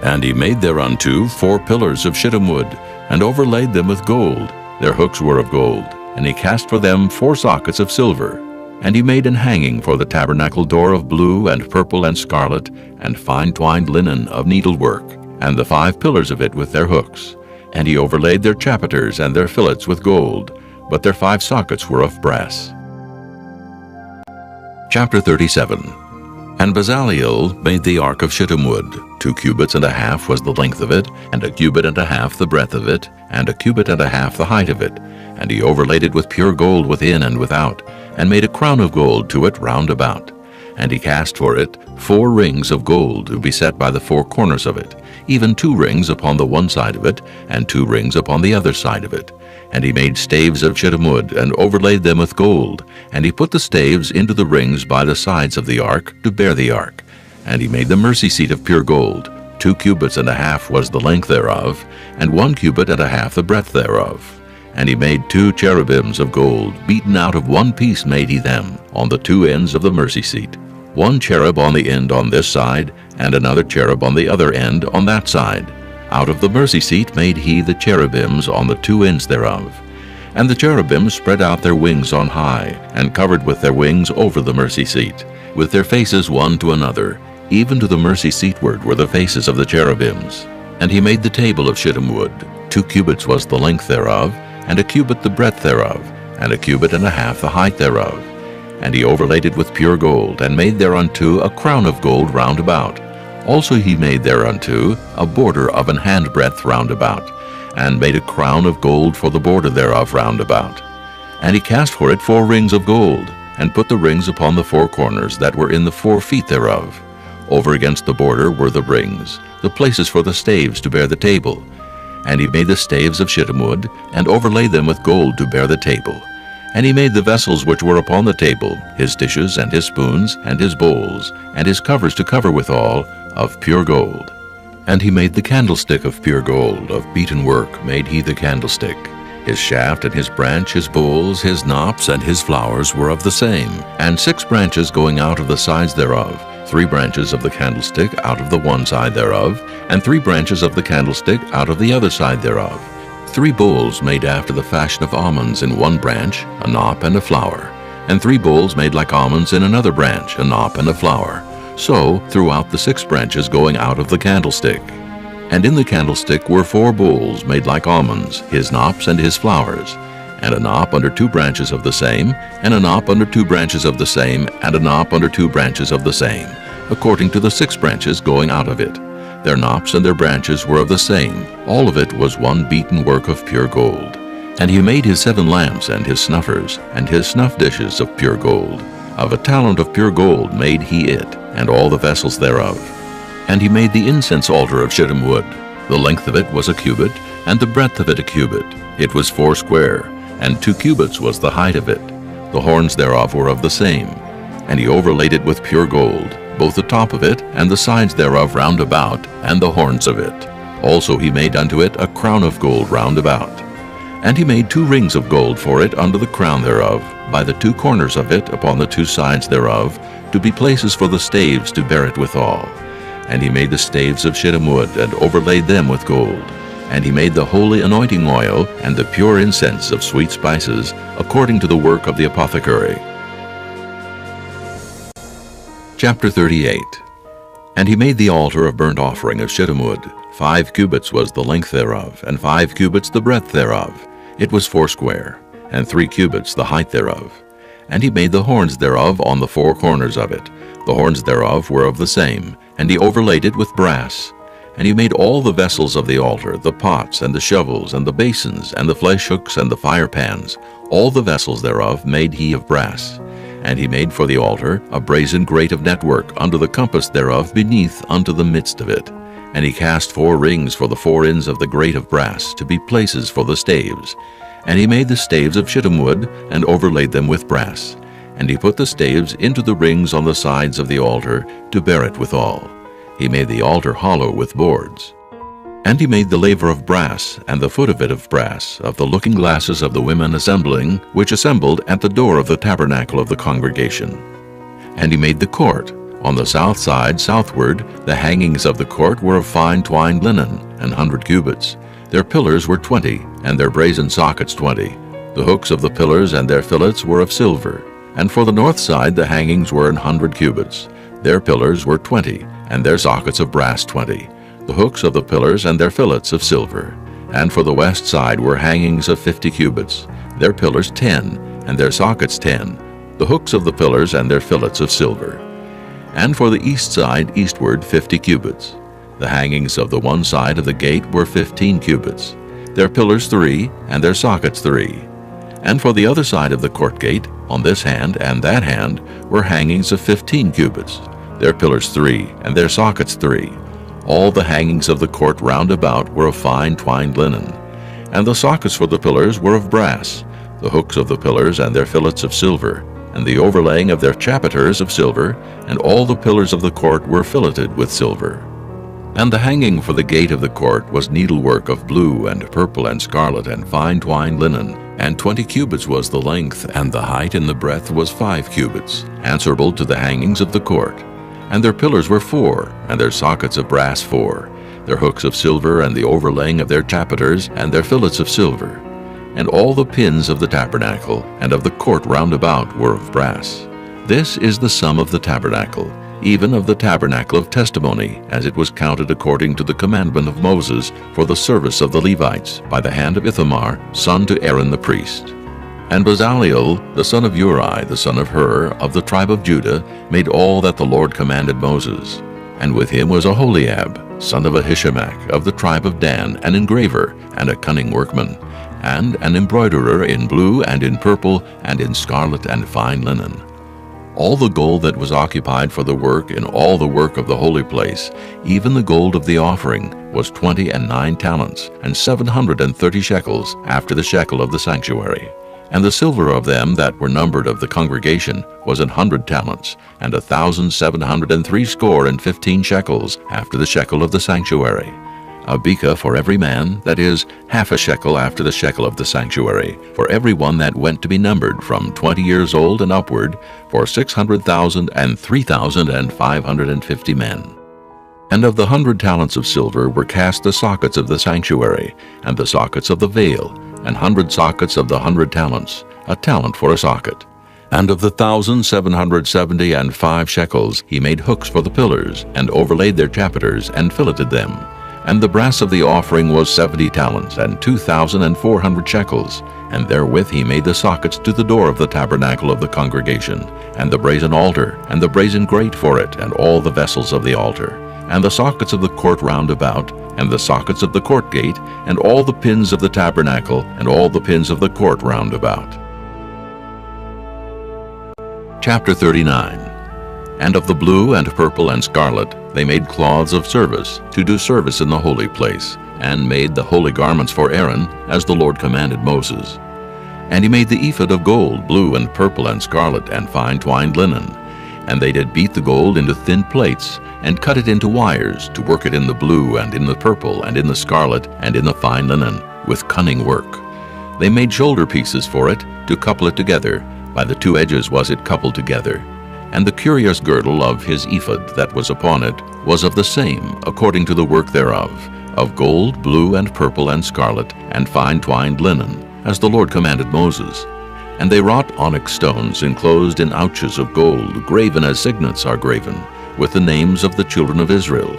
And he made thereunto 4 pillars of shittim wood, and overlaid them with gold. Their hooks were of gold. And he cast for them 4 sockets of silver. And he made an hanging for the tabernacle door of blue and purple and scarlet, and fine twined linen of needlework, and the 5 pillars of it with their hooks. And he overlaid their chapiters and their fillets with gold, but their 5 sockets were of brass. Chapter 37. And Bezaleel made the ark of shittim wood. 2 cubits and a half was the length of it, and 1 cubit and a half the breadth of it, and 1 cubit and a half the height of it. And he overlaid it with pure gold within and without, and made a crown of gold to it round about. And he cast for it 4 rings of gold to be set by the 4 corners of it, even 2 rings upon the one side of it, and 2 rings upon the other side of it. And he made staves of shittim wood, and overlaid them with gold. And he put the staves into the rings by the sides of the ark, to bear the ark. And he made the mercy seat of pure gold. 2 cubits and a half was the length thereof, and 1 cubit and a half the breadth thereof. And he made 2 cherubims of gold, beaten out of 1 piece made he them, on the 2 ends of the mercy seat. 1 cherub on the end on this side, and another cherub on the other end on that side. Out of the mercy seat made he the cherubims on the 2 ends thereof. And the cherubims spread out their wings on high, and covered with their wings over the mercy seat, with their faces one to another. Even to the mercy seatward were the faces of the cherubims. And he made the table of shittim wood. 2 cubits was the length thereof, and 1 cubit the breadth thereof, and 1 cubit and a half the height thereof. And he overlaid it with pure gold, and made thereunto a crown of gold round about. Also he made thereunto a border of an handbreadth round about, and made a crown of gold for the border thereof round about. And he cast for it 4 rings of gold, and put the rings upon the 4 corners that were in the 4 feet thereof. Over against the border were the rings, the places for the staves to bear the table. And he made the staves of shittim wood, and overlaid them with gold to bear the table. And he made the vessels which were upon the table, his dishes and his spoons and his bowls, and his covers to cover withal, of pure gold. And he made the candlestick of pure gold, of beaten work made he the candlestick. His shaft and his branch, his bowls, his knops, and his flowers were of the same, and 6 branches going out of the sides thereof, 3 branches of the candlestick out of the one side thereof, and 3 branches of the candlestick out of the other side thereof. 3 bowls made after the fashion of almonds in one branch, a knop and a flower, and 3 bowls made like almonds in another branch, a knop and a flower. So throughout the 6 branches going out of the candlestick. And in the candlestick were 4 bowls made like almonds, his knops and his flowers, and a knop under 2 branches of the same, and a knop under 2 branches of the same, and a knop under 2 branches of the same, according to the 6 branches going out of it. Their knops and their branches were of the same. All of it was one beaten work of pure gold. And he made his 7 lamps and his snuffers, and his snuff dishes of pure gold. Of a talent of pure gold made he it, and all the vessels thereof. And he made the incense altar of shittim wood. The length of it was 1 cubit, and the breadth of it 1 cubit. It was 4 square, and 2 cubits was the height of it. The horns thereof were of the same. And he overlaid it with pure gold, both the top of it, and the sides thereof round about, and the horns of it. Also he made unto it a crown of gold round about. And he made 2 rings of gold for it under the crown thereof, by the 2 corners of it upon the 2 sides thereof, to be places for the staves to bear it withal. And he made the staves of shittim wood, and overlaid them with gold. And he made the holy anointing oil, and the pure incense of sweet spices, according to the work of the apothecary. Chapter 38. And he made the altar of burnt offering of shittim wood. 5 cubits was the length thereof, and 5 cubits the breadth thereof. It was 4 square, and 3 cubits the height thereof. And he made the horns thereof on the 4 corners of it, The horns thereof were of the same, and he overlaid it with brass. And he made all the vessels of the altar, the pots, and the shovels, and the basins, and the flesh hooks, and the fire pans. All the vessels thereof made he of brass. And he made for the altar a brazen grate of network under the compass thereof beneath unto the midst of it. And he cast 4 rings for the 4 ends of the grate of brass, to be places for the staves. And he made the staves of shittim wood, and overlaid them with brass. And he put the staves into the rings on the sides of the altar, to bear it withal. He made the altar hollow with boards. And he made the laver of brass, and the foot of it of brass, of the looking glasses of the women assembling, which assembled at the door of the tabernacle of the congregation. And he made the court. On the south side southward, the hangings of the court were of fine twined linen, 100 cubits. Their pillars were 20, and their brazen sockets 20. The hooks of the pillars and their fillets were of silver. And for the north side the hangings were 100 cubits. Their pillars were 20, and their sockets of brass 20. The hooks of the pillars and their fillets of silver. And for the west side were hangings of 50 cubits. Their pillars 10, and their sockets 10. The hooks of the pillars and their fillets of silver. And for the east side eastward 50 cubits. The hangings of the one side of the gate were 15 cubits. Their pillars 3, and their sockets 3. And for the other side of the court gate, on this hand and that hand, were hangings of 15 cubits. Their pillars 3, and their sockets 3. All the hangings of the court round about were of fine twined linen. And the sockets for the pillars were of brass, the hooks of the pillars and their fillets of silver, and the overlaying of their chapiters of silver, and all the pillars of the court were filleted with silver. And the hanging for the gate of the court was needlework of blue and purple and scarlet and fine twined linen, and 20 cubits was the length, and the height and the breadth was 5 cubits, answerable to the hangings of the court. And their pillars were 4, and their sockets of brass 4, their hooks of silver, and the overlaying of their chapiters, and their fillets of silver. And all the pins of the tabernacle, and of the court round about, were of brass. This is the sum of the tabernacle, even of the tabernacle of testimony, as it was counted according to the commandment of Moses, for the service of the Levites, by the hand of Ithamar, son to Aaron the priest. And Bezaleel, the son of Uri, the son of Hur, of the tribe of Judah, made all that the Lord commanded Moses. And with him was Aholiab, son of Ahishamach, of the tribe of Dan, an engraver, and a cunning workman, and an embroiderer in blue, and in purple, and in scarlet, and fine linen. All the gold that was occupied for the work in all the work of the holy place, even the gold of the offering, was 29 talents, and 730 shekels, after the shekel of the sanctuary. And the silver of them that were numbered of the congregation was 100 talents, and 1,760 shekels, after the shekel of the sanctuary. A beka for every man, that is, half a shekel after the shekel of the sanctuary, for every one that went to be numbered from 20 years old and upward, for 600,000 and 3,550 men. And of the 100 talents of silver were cast the sockets of the sanctuary, and the sockets of the veil, 100 sockets of the 100 talents, a talent for a socket. And of the 1,775 shekels he made hooks for the pillars, and overlaid their chapiters, and filleted them. And the brass of the offering was 70 talents, and 2,400 shekels, and therewith he made the sockets to the door of the tabernacle of the congregation, and the brazen altar, and the brazen grate for it, and all the vessels of the altar, and the sockets of the court round about, and the sockets of the court gate, and all the pins of the tabernacle, and all the pins of the court round about. Chapter 39. And of the blue and purple and scarlet they made cloths of service, to do service in the holy place, and made the holy garments for Aaron, as the Lord commanded Moses. And he made the ephod of gold, blue and purple and scarlet, and fine twined linen. And they did beat the gold into thin plates, and cut it into wires, to work it in the blue, and in the purple, and in the scarlet, and in the fine linen, with cunning work. They made shoulder pieces for it, to couple it together. By the 2 edges was it coupled together. And the curious girdle of his ephod that was upon it was of the same, according to the work thereof, of gold, blue, and purple, and scarlet, and fine twined linen, as the Lord commanded Moses. And they wrought onyx stones enclosed in ouches of gold, graven as signets are graven, with the names of the children of Israel.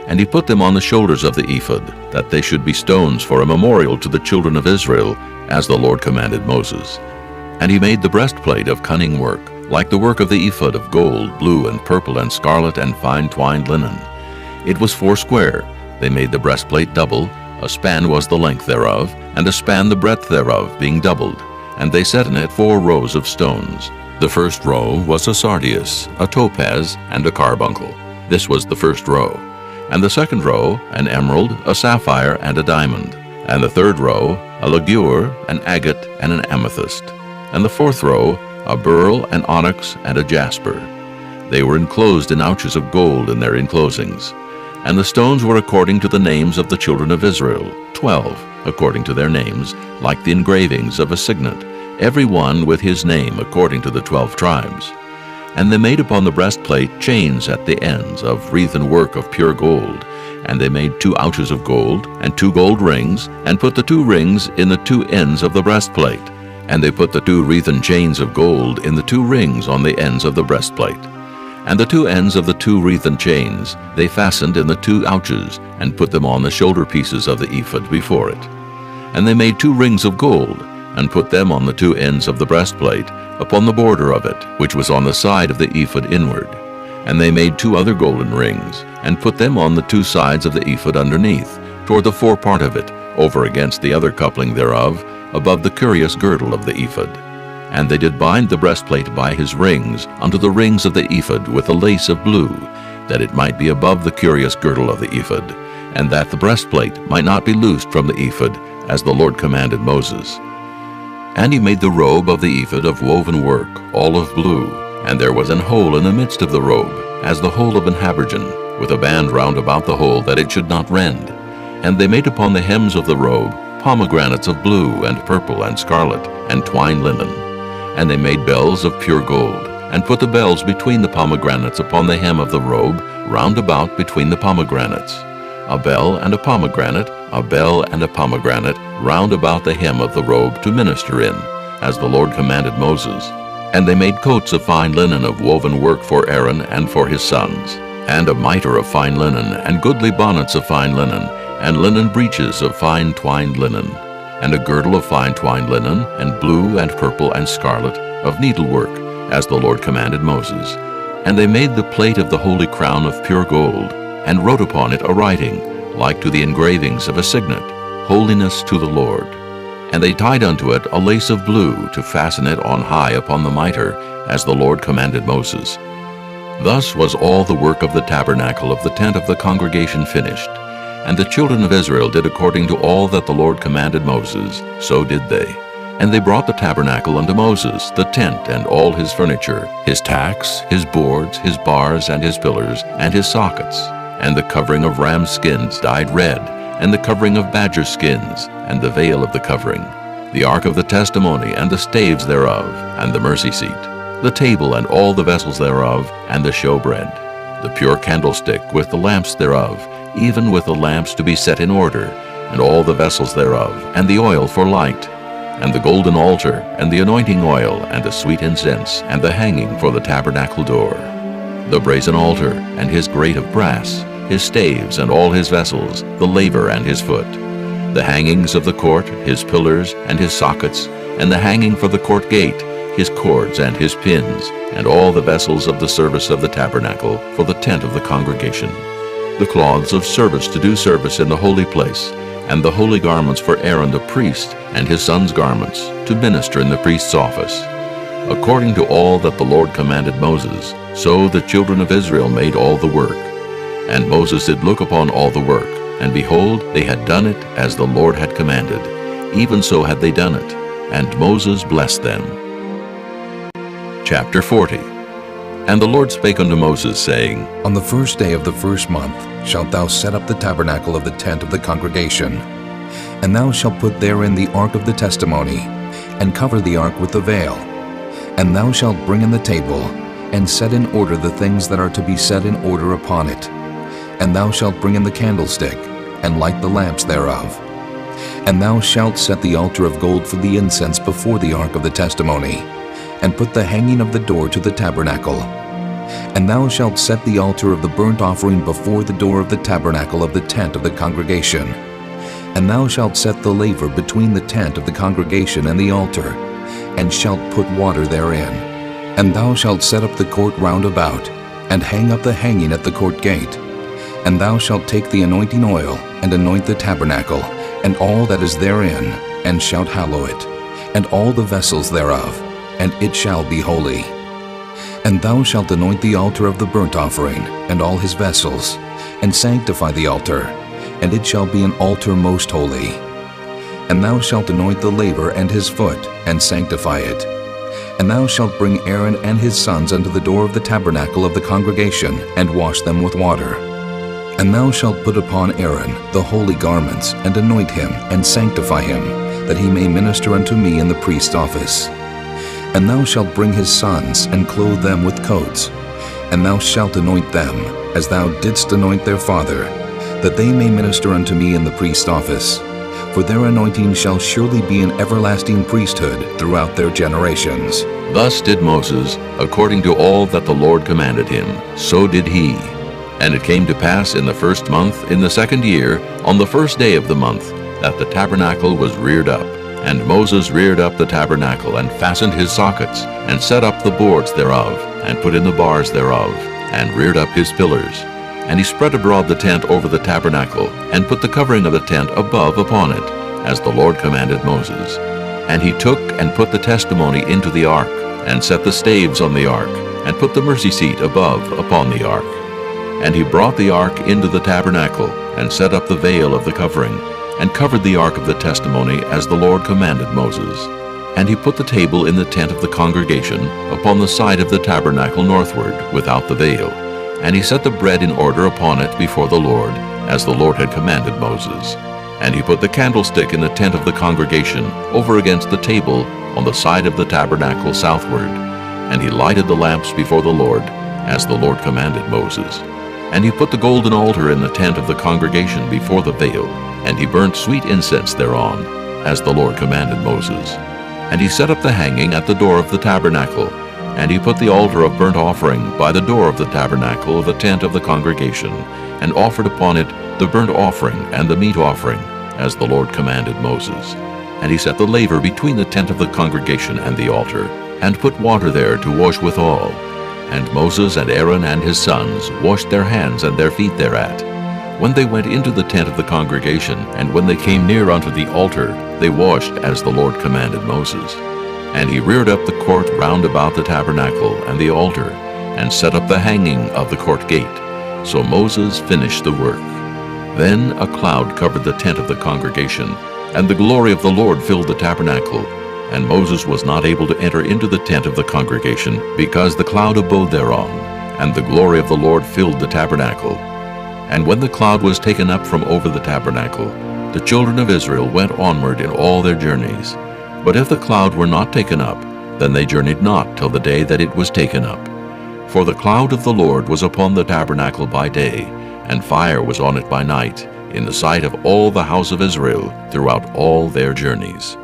And he put them on the shoulders of the ephod, that they should be stones for a memorial to the children of Israel, as the Lord commanded Moses. And he made the breastplate of cunning work, like the work of the ephod of gold, blue, and purple, and scarlet, and fine twined linen. It was 4 square. They made the breastplate double. A span was the length thereof, and a span the breadth thereof, being doubled. And they set in it 4 rows of stones. The first row was a sardius, a topaz, and a carbuncle. This was the first row. And the second row, an emerald, a sapphire, and a diamond. And the third row, a ligure, an agate, and an amethyst. And the fourth row, a beryl, an onyx, and a jasper. They were enclosed in ouches of gold in their enclosings. And the stones were according to the names of the children of Israel, 12, according to their names, like the engravings of a signet, every one with his name according to the 12 tribes. And they made upon the breastplate chains at the ends of wreathen work of pure gold. And they made 2 ouches of gold, and 2 gold rings, and put the 2 rings in the 2 ends of the breastplate. And they put the 2 wreathen chains of gold in the 2 rings on the ends of the breastplate. And the 2 ends of the 2 wreathen chains they fastened in the 2 ouches, and put them on the shoulder pieces of the ephod before it. And they made 2 rings of gold, and put them on the 2 ends of the breastplate, upon the border of it, which was on the side of the ephod inward. And they made 2 other golden rings, and put them on the 2 sides of the ephod underneath, toward the forepart of it, over against the other coupling thereof, above the curious girdle of the ephod. And they did bind the breastplate by his rings unto the rings of the ephod with a lace of blue, that it might be above the curious girdle of the ephod, and that the breastplate might not be loosed from the ephod, as the Lord commanded Moses. And he made the robe of the ephod of woven work, all of blue, and there was an hole in the midst of the robe, as the hole of an habergeon, with a band round about the hole, that it should not rend. And they made upon the hems of the robe pomegranates of blue, and purple, and scarlet, and twined linen. And they made bells of pure gold, and put the bells between the pomegranates upon the hem of the robe, round about between the pomegranates. A bell and a pomegranate, a bell and a pomegranate, round about the hem of the robe to minister in, as the Lord commanded Moses. And they made coats of fine linen of woven work for Aaron and for his sons, and a mitre of fine linen, and goodly bonnets of fine linen, and linen breeches of fine twined linen, and a girdle of fine twined linen, and blue and purple and scarlet, of needlework, as the Lord commanded Moses. And they made the plate of the holy crown of pure gold, and wrote upon it a writing, like to the engravings of a signet, Holiness to the Lord. And they tied unto it a lace of blue, to fasten it on high upon the mitre, as the Lord commanded Moses. Thus was all the work of the tabernacle of the tent of the congregation finished. And the children of Israel did according to all that the Lord commanded Moses, so did they. And they brought the tabernacle unto Moses, the tent and all his furniture, his tacks, his boards, his bars, and his pillars, and his sockets, and the covering of ram skins dyed red, and the covering of badger skins, and the veil of the covering, the ark of the testimony, and the staves thereof, and the mercy seat, the table and all the vessels thereof, and the showbread, the pure candlestick with the lamps thereof, even with the lamps to be set in order, and all the vessels thereof, and the oil for light, and the golden altar, and the anointing oil, and the sweet incense, and the hanging for the tabernacle door, the brazen altar, and his grate of brass, his staves, and all his vessels, the laver and his foot, the hangings of the court, his pillars, and his sockets, and the hanging for the court gate, his cords and his pins, and all the vessels of the service of the tabernacle for the tent of the congregation, the cloths of service to do service in the holy place, and the holy garments for Aaron the priest, and his sons' garments, to minister in the priest's office. According to all that the Lord commanded Moses, so the children of Israel made all the work. And Moses did look upon all the work, and behold, they had done it as the Lord had commanded. Even so had they done it, and Moses blessed them. Chapter 40. And the Lord spake unto Moses, saying, On the 1st day of the 1st month shalt thou set up the tabernacle of the tent of the congregation. And thou shalt put therein the ark of the testimony, and cover the ark with the veil. And thou shalt bring in the table, and set in order the things that are to be set in order upon it. And thou shalt bring in the candlestick, and light the lamps thereof. And thou shalt set the altar of gold for the incense before the ark of the testimony, and put the hanging of the door to the tabernacle. And thou shalt set the altar of the burnt offering before the door of the tabernacle of the tent of the congregation. And thou shalt set the laver between the tent of the congregation and the altar, and shalt put water therein. And thou shalt set up the court round about, and hang up the hanging at the court gate. And thou shalt take the anointing oil, and anoint the tabernacle, and all that is therein, and shalt hallow it, and all the vessels thereof, and it shall be holy. And thou shalt anoint the altar of the burnt offering, and all his vessels, and sanctify the altar, and it shall be an altar most holy. And thou shalt anoint the laver and his foot, and sanctify it. And thou shalt bring Aaron and his sons unto the door of the tabernacle of the congregation, and wash them with water. And thou shalt put upon Aaron the holy garments, and anoint him, and sanctify him, that he may minister unto me in the priest's office. And thou shalt bring his sons, and clothe them with coats. And thou shalt anoint them, as thou didst anoint their father, that they may minister unto me in the priest's office. For their anointing shall surely be an everlasting priesthood throughout their generations. Thus did Moses, according to all that the Lord commanded him, so did he. And it came to pass in the first month, in the second year, on the first day of the month, that the tabernacle was reared up. And Moses reared up the tabernacle, and fastened his sockets, and set up the boards thereof, and put in the bars thereof, and reared up his pillars. And he spread abroad the tent over the tabernacle, and put the covering of the tent above upon it, as the Lord commanded Moses. And he took and put the testimony into the ark, and set the staves on the ark, and put the mercy seat above upon the ark. And he brought the ark into the tabernacle, and set up the veil of the covering, and covered the ark of the testimony as the Lord commanded Moses. And he put the table in the tent of the congregation upon the side of the tabernacle northward, without the veil. And he set the bread in order upon it before the Lord, as the Lord had commanded Moses. And he put the candlestick in the tent of the congregation, over against the table, on the side of the tabernacle southward. And he lighted the lamps before the Lord, as the Lord commanded Moses. And he put the golden altar in the tent of the congregation before the veil, and he burnt sweet incense thereon, as the Lord commanded Moses. And he set up the hanging at the door of the tabernacle, and he put the altar of burnt offering by the door of the tabernacle of the tent of the congregation, and offered upon it the burnt offering and the meat offering, as the Lord commanded Moses. And he set the laver between the tent of the congregation and the altar, and put water there to wash withal. And Moses and Aaron and his sons washed their hands and their feet thereat. When they went into the tent of the congregation, and when they came near unto the altar, they washed as the Lord commanded Moses. And he reared up the court round about the tabernacle and the altar, and set up the hanging of the court gate. So Moses finished the work. Then a cloud covered the tent of the congregation, and the glory of the Lord filled the tabernacle. And Moses was not able to enter into the tent of the congregation, because the cloud abode thereon, and the glory of the Lord filled the tabernacle. And when the cloud was taken up from over the tabernacle, the children of Israel went onward in all their journeys. But if the cloud were not taken up, then they journeyed not till the day that it was taken up. For the cloud of the Lord was upon the tabernacle by day, and fire was on it by night, in the sight of all the house of Israel throughout all their journeys.